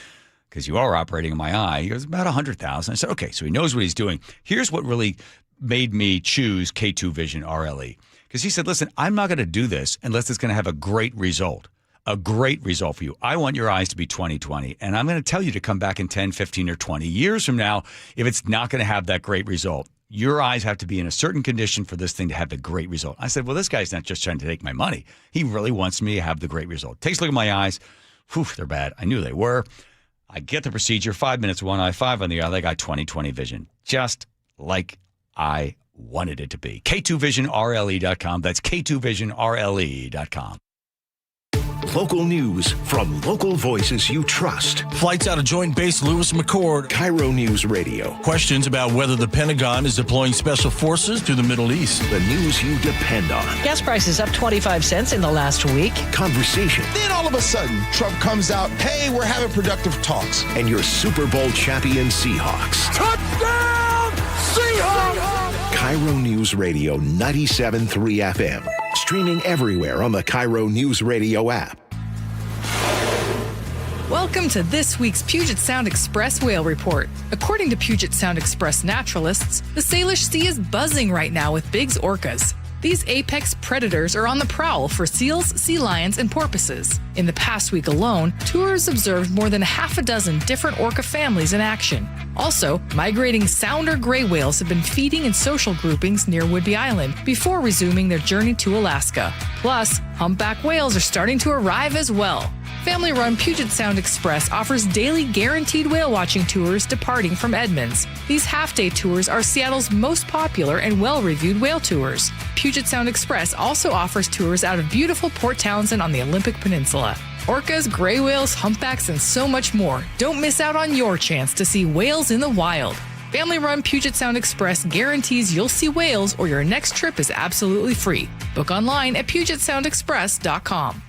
Because you are operating in my eye. He goes, about 100,000. I said, okay, so he knows what he's doing. Here's what really made me choose K2 Vision RLE. Because he said, listen, I'm not going to do this unless it's going to have a great result for you. I want your eyes to be 20/20, and I'm going to tell you to come back in 10, 15, or 20 years from now if it's not going to have that great result. Your eyes have to be in a certain condition for this thing to have the great result. I said, well, this guy's not just trying to take my money. He really wants me to have the great result. Takes a look at my eyes. Whew, they're bad. I knew they were. I get the procedure, 5 minutes, one eye, 5 on the other. I got 20/20 vision, just like I wanted it to be. K2visionrle.com. That's K2visionrle.com. Local news from local voices you trust. Flights out of Joint Base Lewis McChord. KIRO News Radio. Questions about whether the Pentagon is deploying special forces to the Middle East. The news you depend on. Gas prices up 25 cents in the last week. Conversation. Then all of a sudden, Trump comes out, hey, we're having productive talks. And your Super Bowl champion Seahawks. Touchdown, Seahawks! KIRO News Radio 97.3 FM. streaming everywhere on the KIRO Newsradio app. Welcome to this week's Puget Sound Express Whale Report. According to Puget Sound Express naturalists, the Salish Sea is buzzing right now with Bigg's orcas. These apex predators are on the prowl for seals, sea lions, and porpoises. In the past week alone, tours observed more than half a dozen different orca families in action. Also, migrating sounder gray whales have been feeding in social groupings near Whidbey Island before resuming their journey to Alaska. Plus, humpback whales are starting to arrive as well. Family-run Puget Sound Express offers daily guaranteed whale watching tours departing from Edmonds. These half-day tours are Seattle's most popular and well-reviewed whale tours. Puget Sound Express also offers tours out of beautiful Port Townsend on the Olympic Peninsula. Orcas, gray whales, humpbacks, and so much more. Don't miss out on your chance to see whales in the wild. Family-run Puget Sound Express guarantees you'll see whales or your next trip is absolutely free. Book online at PugetSoundExpress.com.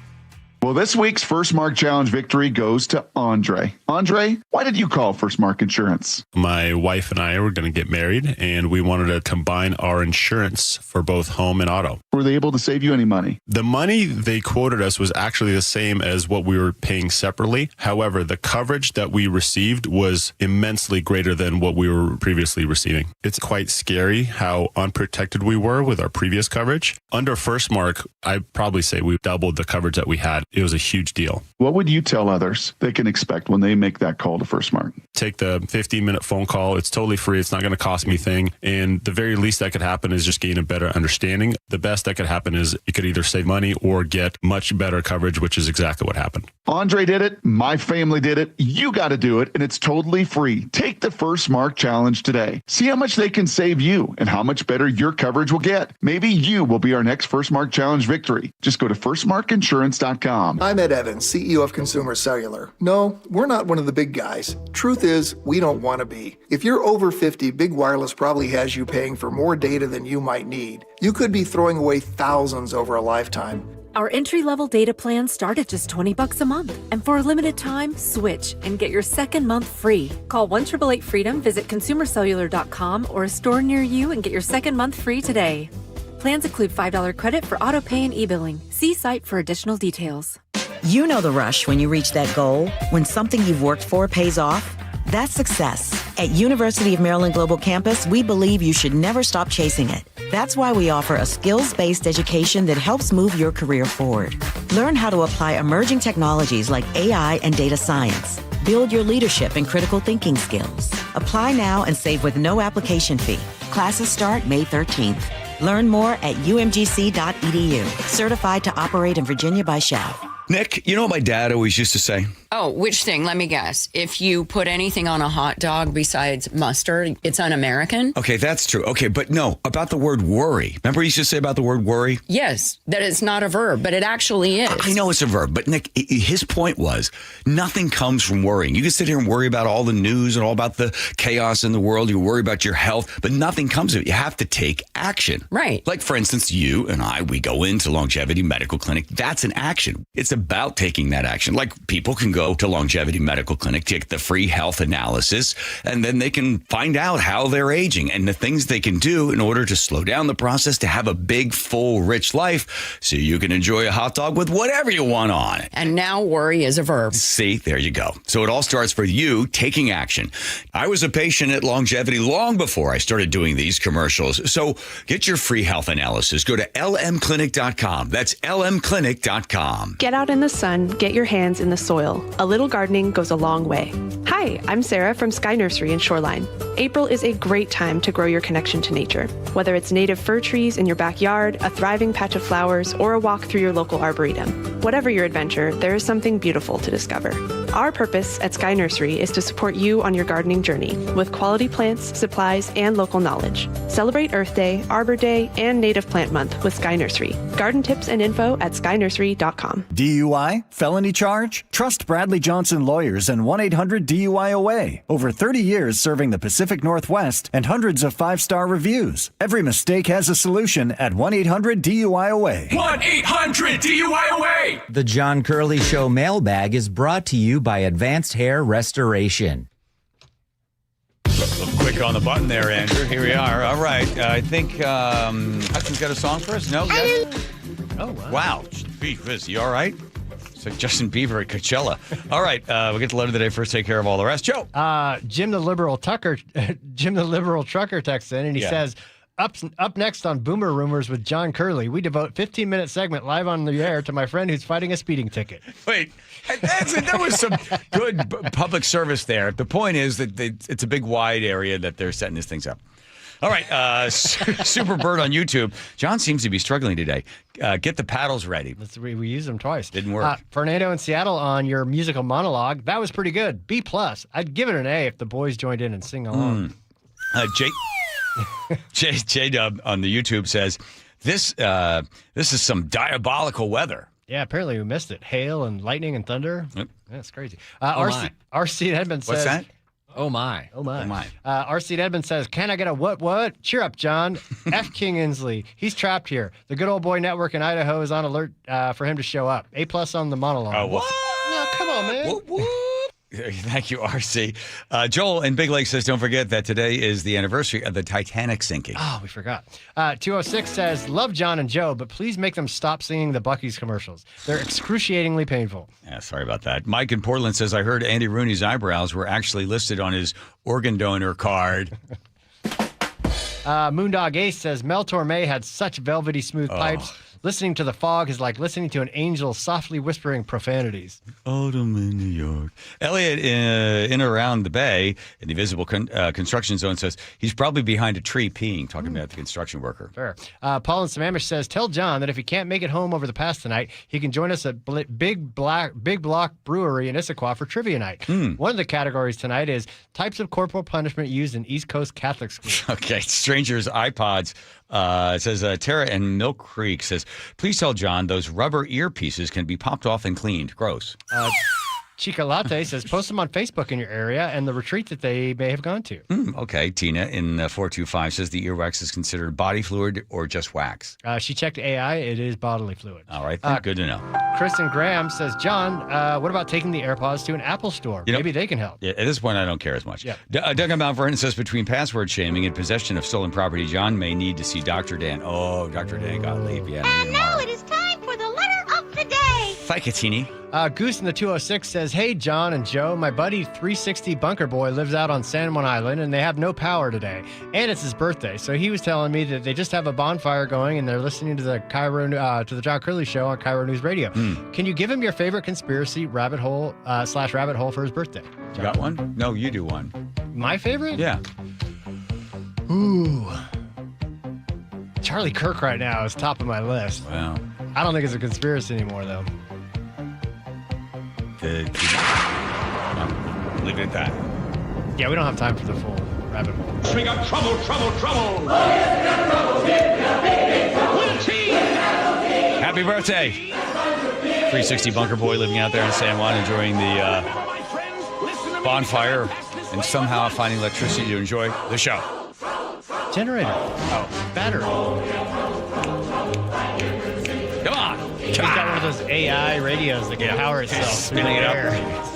Well, this week's First Mark Challenge victory goes to Andre. Andre, why did you call First Mark Insurance? My wife and I were going to get married, and we wanted to combine our insurance for both home and auto. Were they able to save you any money? The money they quoted us was actually the same as what we were paying separately. However, the coverage that we received was immensely greater than what we were previously receiving. It's quite scary how unprotected we were with our previous coverage. Under First Mark, I'd probably say we doubled the coverage that we had. It was a huge deal. What would you tell others they can expect when they make that call to First Mark? Take the 15-minute phone call. It's totally free. It's not going to cost me anything. And the very least that could happen is just gain a better understanding. The best that could happen is you could either save money or get much better coverage, which is exactly what happened. Andre did it. My family did it. You got to do it, and it's totally free. Take the First Mark Challenge today. See how much they can save you and how much better your coverage will get. Maybe you will be our next First Mark Challenge victory. Just go to firstmarkinsurance.com. I'm Ed Evans, CEO of Consumer Cellular. No, we're not one of the big guys. Truth is, we don't want to be. If you're over 50, Big Wireless probably has you paying for more data than you might need. You could be throwing away thousands over a lifetime. Our entry-level data plans start at just $20 a month. And for a limited time, switch and get your second month free. Call 1-888-FREEDOM, visit consumercellular.com or a store near you and get your second month free today. Plans include $5 credit for auto pay and e-billing. See site for additional details. You know the rush when you reach that goal, when something you've worked for pays off. That's success. At University of Maryland Global Campus, we believe you should never stop chasing it. That's why we offer a skills-based education that helps move your career forward. Learn how to apply emerging technologies like AI and data science. Build your leadership and critical thinking skills. Apply now and save with no application fee. Classes start May 13th. Learn more at umgc.edu. Certified to operate in Virginia by Shell. Nick, you know what my dad always used to say? Oh, which thing? Let me guess. If you put anything on a hot dog besides mustard, it's un-American? Okay, that's true. Okay, but no, about the word worry. Remember he used to say about the word worry? Yes, that it's not a verb, but it actually is. I know it's a verb, but Nick, his point was nothing comes from worrying. You can sit here and worry about all the news and all about the chaos in the world. You worry about your health, but nothing comes of it. You have to take action. Right. Like, for instance, you and I, we go into Longevity Medical Clinic. That's an action. It's about taking that action. Like, people can go to Longevity Medical Clinic, take the free health analysis, and then they can find out how they're aging and the things they can do in order to slow down the process to have a big, full, rich life so you can enjoy a hot dog with whatever you want on it. And now worry is a verb. See, there you go. So it all starts for you taking action. I was a patient at Longevity long before I started doing these commercials. So get your free health analysis. Go to lmclinic.com. That's lmclinic.com. Get out in the sun, get your hands in the soil. A little gardening goes a long way. Hi, I'm Sarah from Sky Nursery in Shoreline. April is a great time to grow your connection to nature. Whether it's native fir trees in your backyard, a thriving patch of flowers, or a walk through your local arboretum. Whatever your adventure, there is something beautiful to discover. Our purpose at Sky Nursery is to support you on your gardening journey with quality plants, supplies, and local knowledge. Celebrate Earth Day, Arbor Day, and Native Plant Month with Sky Nursery. Garden tips and info at skynursery.com. DUI? Felony charge? Trust Bradley Johnson Lawyers and 1-800-DUI-OA. Over 30 years serving the Pacific Northwest and hundreds of 5-star reviews. Every mistake has a solution at 1-800-DUI-OA. 1-800-DUI-OA. The John Curley Show mailbag is brought to you by Advanced Hair Restoration. Quick on the button there, Andrew. Here we are. All right. I think Hudson's got a song for us. No? Yes? Oh, wow. Wow. Is he all right? It's like Justin Bieber at Coachella. All right, we'll get the letter of the day first, take care of all the rest. Joe. Jim the Liberal Trucker texts in, and he says, Up next on Boomer Rumors with John Curley, we devote 15-minute segment live on the air to my friend who's fighting a speeding ticket. Wait, there was some good public service there. The point is that it's a big, wide area that they're setting these things up. All right, Superbird on YouTube. John seems to be struggling today. Get the paddles ready. We used them twice. Didn't work. Fernando in Seattle on your musical monologue. That was pretty good. B+. I'd give it an A if the boys joined in and sing along. J-Dub on the YouTube says, this is some diabolical weather. Yeah, apparently we missed it. Hail and lightning and thunder. Yep. That's crazy. RC Edmund says... What's that? Oh, my. RC Edmund says, can I get a what? Cheer up, John. F. King Inslee. He's trapped here. The Good Old Boy Network in Idaho is on alert for him to show up. A+ on the monologue. Oh, what? No, come on, man. What? Thank you, RC. Joel in Big Lake says, don't forget that today is the anniversary of the Titanic sinking. Oh, we forgot. 206 says, love John and Joe, but please make them stop singing the Buc-ee's commercials. They're excruciating painful. Yeah, sorry about that. Mike in Portland says, I heard Andy Rooney's eyebrows were actually listed on his organ donor card. Moondog Ace says, Mel Torme had such velvety smooth pipes. Listening to the fog is like listening to an angel softly whispering profanities. Autumn in New York. Elliot in around the bay in the visible construction zone says he's probably behind a tree peeing, talking about the construction worker. Fair. Paul in Sammamish says, tell John that if he can't make it home over the pass tonight, he can join us at Big Block Brewery in Issaquah for trivia night. One of the categories tonight is types of corporal punishment used in East Coast Catholic schools. Okay, strangers' iPods. It says Tara in Milk Creek says, please tell John those rubber earpieces can be popped off and cleaned. Gross. Chica Latte says, post them on Facebook in your area and the retreat that they may have gone to. Okay. Tina in 425 says the earwax is considered body fluid or just wax. She checked AI. It is bodily fluid. All right. Good to know. Kristen Graham says, John, what about taking the AirPods to an Apple store? Maybe they can help. Yeah, at this point, I don't care as much. Yeah. Doug in Mount Vernon says, between password shaming and possession of stolen property, John may need to see Dr. Dan. Oh, Dr. Dan got to leave. Yeah. And now it is time for the letter of the day. Ficatini. Goose in the 206 says, hey, John and Joe, my buddy 360 Bunker Boy lives out on San Juan Island, and they have no power today. And it's his birthday. So he was telling me that they just have a bonfire going, and they're listening to the John Curley Show on KIRO Newsradio. Can you give him your favorite conspiracy rabbit hole for his birthday? You got one? No, you do one. My favorite? Yeah. Ooh. Charlie Kirk right now is top of my list. Wow. I don't think it's a conspiracy anymore, though. Leave it at that. Yeah, we don't have time for the full rabbit hole. We got trouble. Oh, yes, we got trouble. With a team. Happy birthday. 360 Bunker Boy living out there in San Juan, enjoying the bonfire and somehow finding electricity to enjoy the show. Generator. Oh, battery. Come on. He's got one of those AI radios that can power itself. Spinning it up.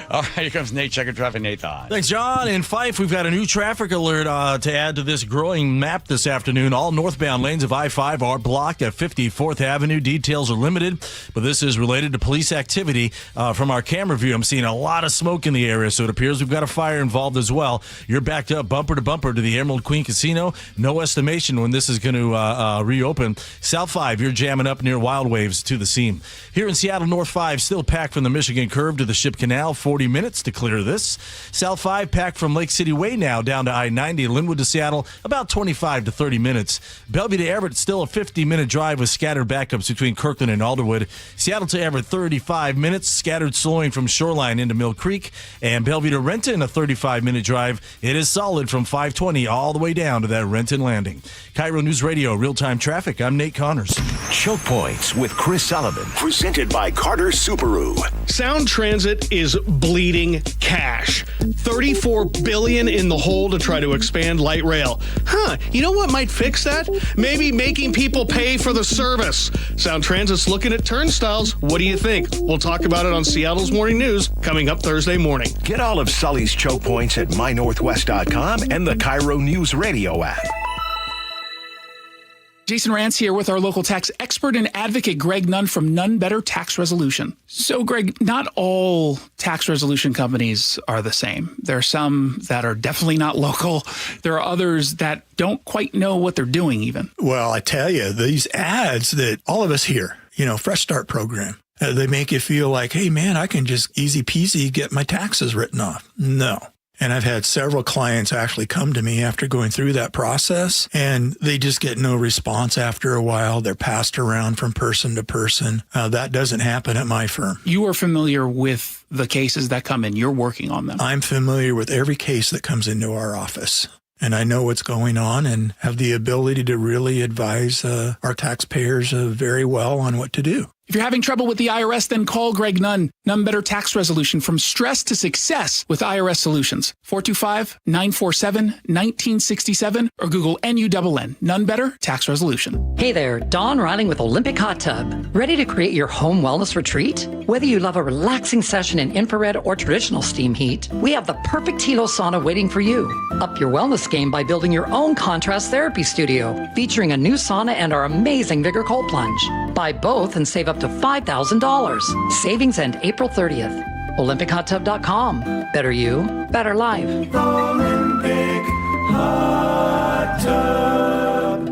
All right, here comes Nate. Check your traffic, Nathan. Thanks, John. In Fife, we've got a new traffic alert to add to this growing map this afternoon. All northbound lanes of I-5 are blocked at 54th Avenue. Details are limited, but this is related to police activity. From our camera view, I'm seeing a lot of smoke in the area, so it appears we've got a fire involved as well. You're backed up bumper to bumper to the Emerald Queen Casino. No estimation when this is going to reopen. South 5, you're jamming up near Wild Waves to the seam. Here in Seattle, North 5, still packed from the Michigan Curve to the Ship Canal. 40 minutes to clear this. South 5 packed from Lake City Way now down to I-90. Linwood to Seattle, about 25 to 30 minutes. Bellevue to Everett, still a 50-minute drive with scattered backups between Kirkland and Alderwood. Seattle to Everett, 35 minutes. Scattered slowing from Shoreline into Mill Creek. And Bellevue to Renton, a 35-minute drive. It is solid from 520 all the way down to that Renton landing. KIRO News Radio, real-time traffic. I'm Nate Connors. Choke Points with Chris Sullivan. Presented by Carter Subaru. Sound Transit is bleeding cash. $34 billion in the hole to try to expand light rail. You know what might fix that? Maybe making people pay for the service. Sound Transit's looking at turnstiles. What do you think? We'll talk about it on Seattle's Morning News coming up Thursday morning. Get all of Sully's Choke Points at mynorthwest.com and the KIRO News Radio app. Jason Rance here with our local tax expert and advocate, Greg Nunn from None Better Tax Resolution. So, Greg, not all tax resolution companies are the same. There are some that are definitely not local. There are others that don't quite know what they're doing even. Well, I tell you, these ads that all of us hear, Fresh Start program, they make you feel like, hey, man, I can just easy peasy get my taxes written off. No. And I've had several clients actually come to me after going through that process, and they just get no response after a while. They're passed around from person to person. That doesn't happen at my firm. You are familiar with the cases that come in. You're working on them. I'm familiar with every case that comes into our office. And I know what's going on and have the ability to really advise our taxpayers very well on what to do. If you're having trouble with the IRS, then call Greg Nunn. None Better Tax Resolution, from stress to success with IRS Solutions. 425-947-1967 or Google NUNN. None Better Tax Resolution. Hey there, Dawn Riding with Olympic Hot Tub. Ready to create your home wellness retreat? Whether you love a relaxing session in infrared or traditional steam heat, we have the perfect Hilo sauna waiting for you. Up your wellness game by building your own contrast therapy studio, featuring a new sauna and our amazing Vigor Cold Plunge. Buy both and save up to $5,000. Savings end April 30th. OlympicHotTub.com. Better you, better life. Olympic Hot Tub.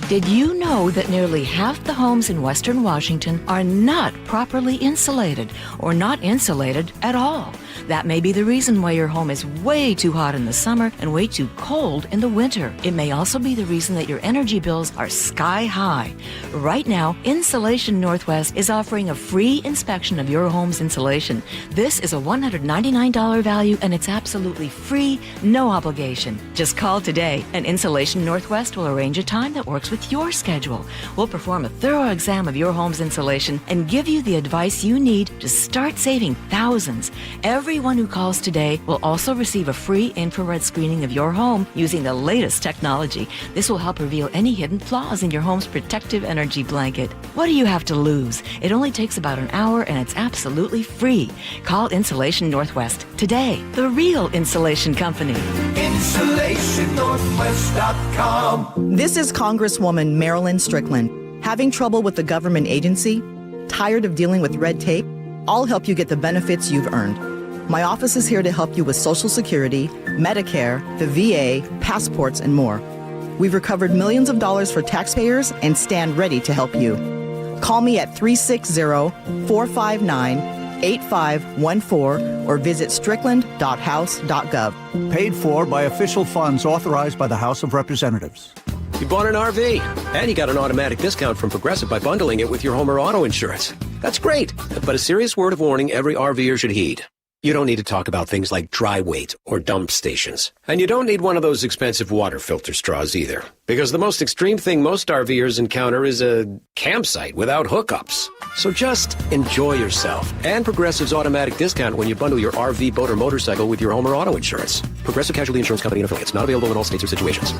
Did you know that nearly half the homes in Western Washington are not properly insulated or not insulated at all? That may be the reason why your home is way too hot in the summer and way too cold in the winter. It may also be the reason that your energy bills are sky high. Right now, Insulation Northwest is offering a free inspection of your home's insulation. This is a $199 value and it's absolutely free, no obligation. Just call today and Insulation Northwest will arrange a time that works with your schedule. We'll perform a thorough exam of your home's insulation and give you the advice you need to start saving thousands. Everyone who calls today will also receive a free infrared screening of your home using the latest technology. This will help reveal any hidden flaws in your home's protective energy blanket. What do you have to lose? It only takes about an hour and it's absolutely free. Call Insulation Northwest today, the real insulation company. InsulationNorthwest.com. This is Congresswoman Marilyn Strickland. Having trouble with the government agency? Tired of dealing with red tape? I'll help you get the benefits you've earned. My office is here to help you with Social Security, Medicare, the VA, passports, and more. We've recovered millions of dollars for taxpayers and stand ready to help you. Call me at 360-459-8514 or visit strickland.house.gov. Paid for by official funds authorized by the House of Representatives. You bought an RV, and you got an automatic discount from Progressive by bundling it with your home or auto insurance. That's great, but a serious word of warning every RVer should heed. You don't need to talk about things like dry weight or dump stations. And you don't need one of those expensive water filter straws either. Because the most extreme thing most RVers encounter is a campsite without hookups. So just enjoy yourself. And Progressive's automatic discount when you bundle your RV, boat, or motorcycle with your home or auto insurance. Progressive Casualty Insurance Company and affiliates. Not available in all states or situations.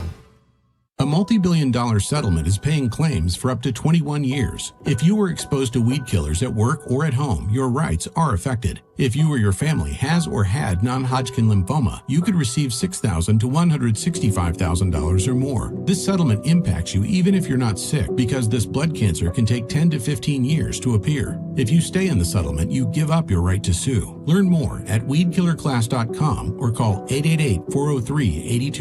A multi-billion-dollar settlement is paying claims for up to 21 years. If you were exposed to weed killers at work or at home, your rights are affected. If you or your family has or had non-Hodgkin lymphoma, you could receive $6,000 to $165,000 or more. This settlement impacts you even if you're not sick, because this blood cancer can take 10 to 15 years to appear. If you stay in the settlement, you give up your right to sue. Learn more at weedkillerclass.com or call 888-403-82.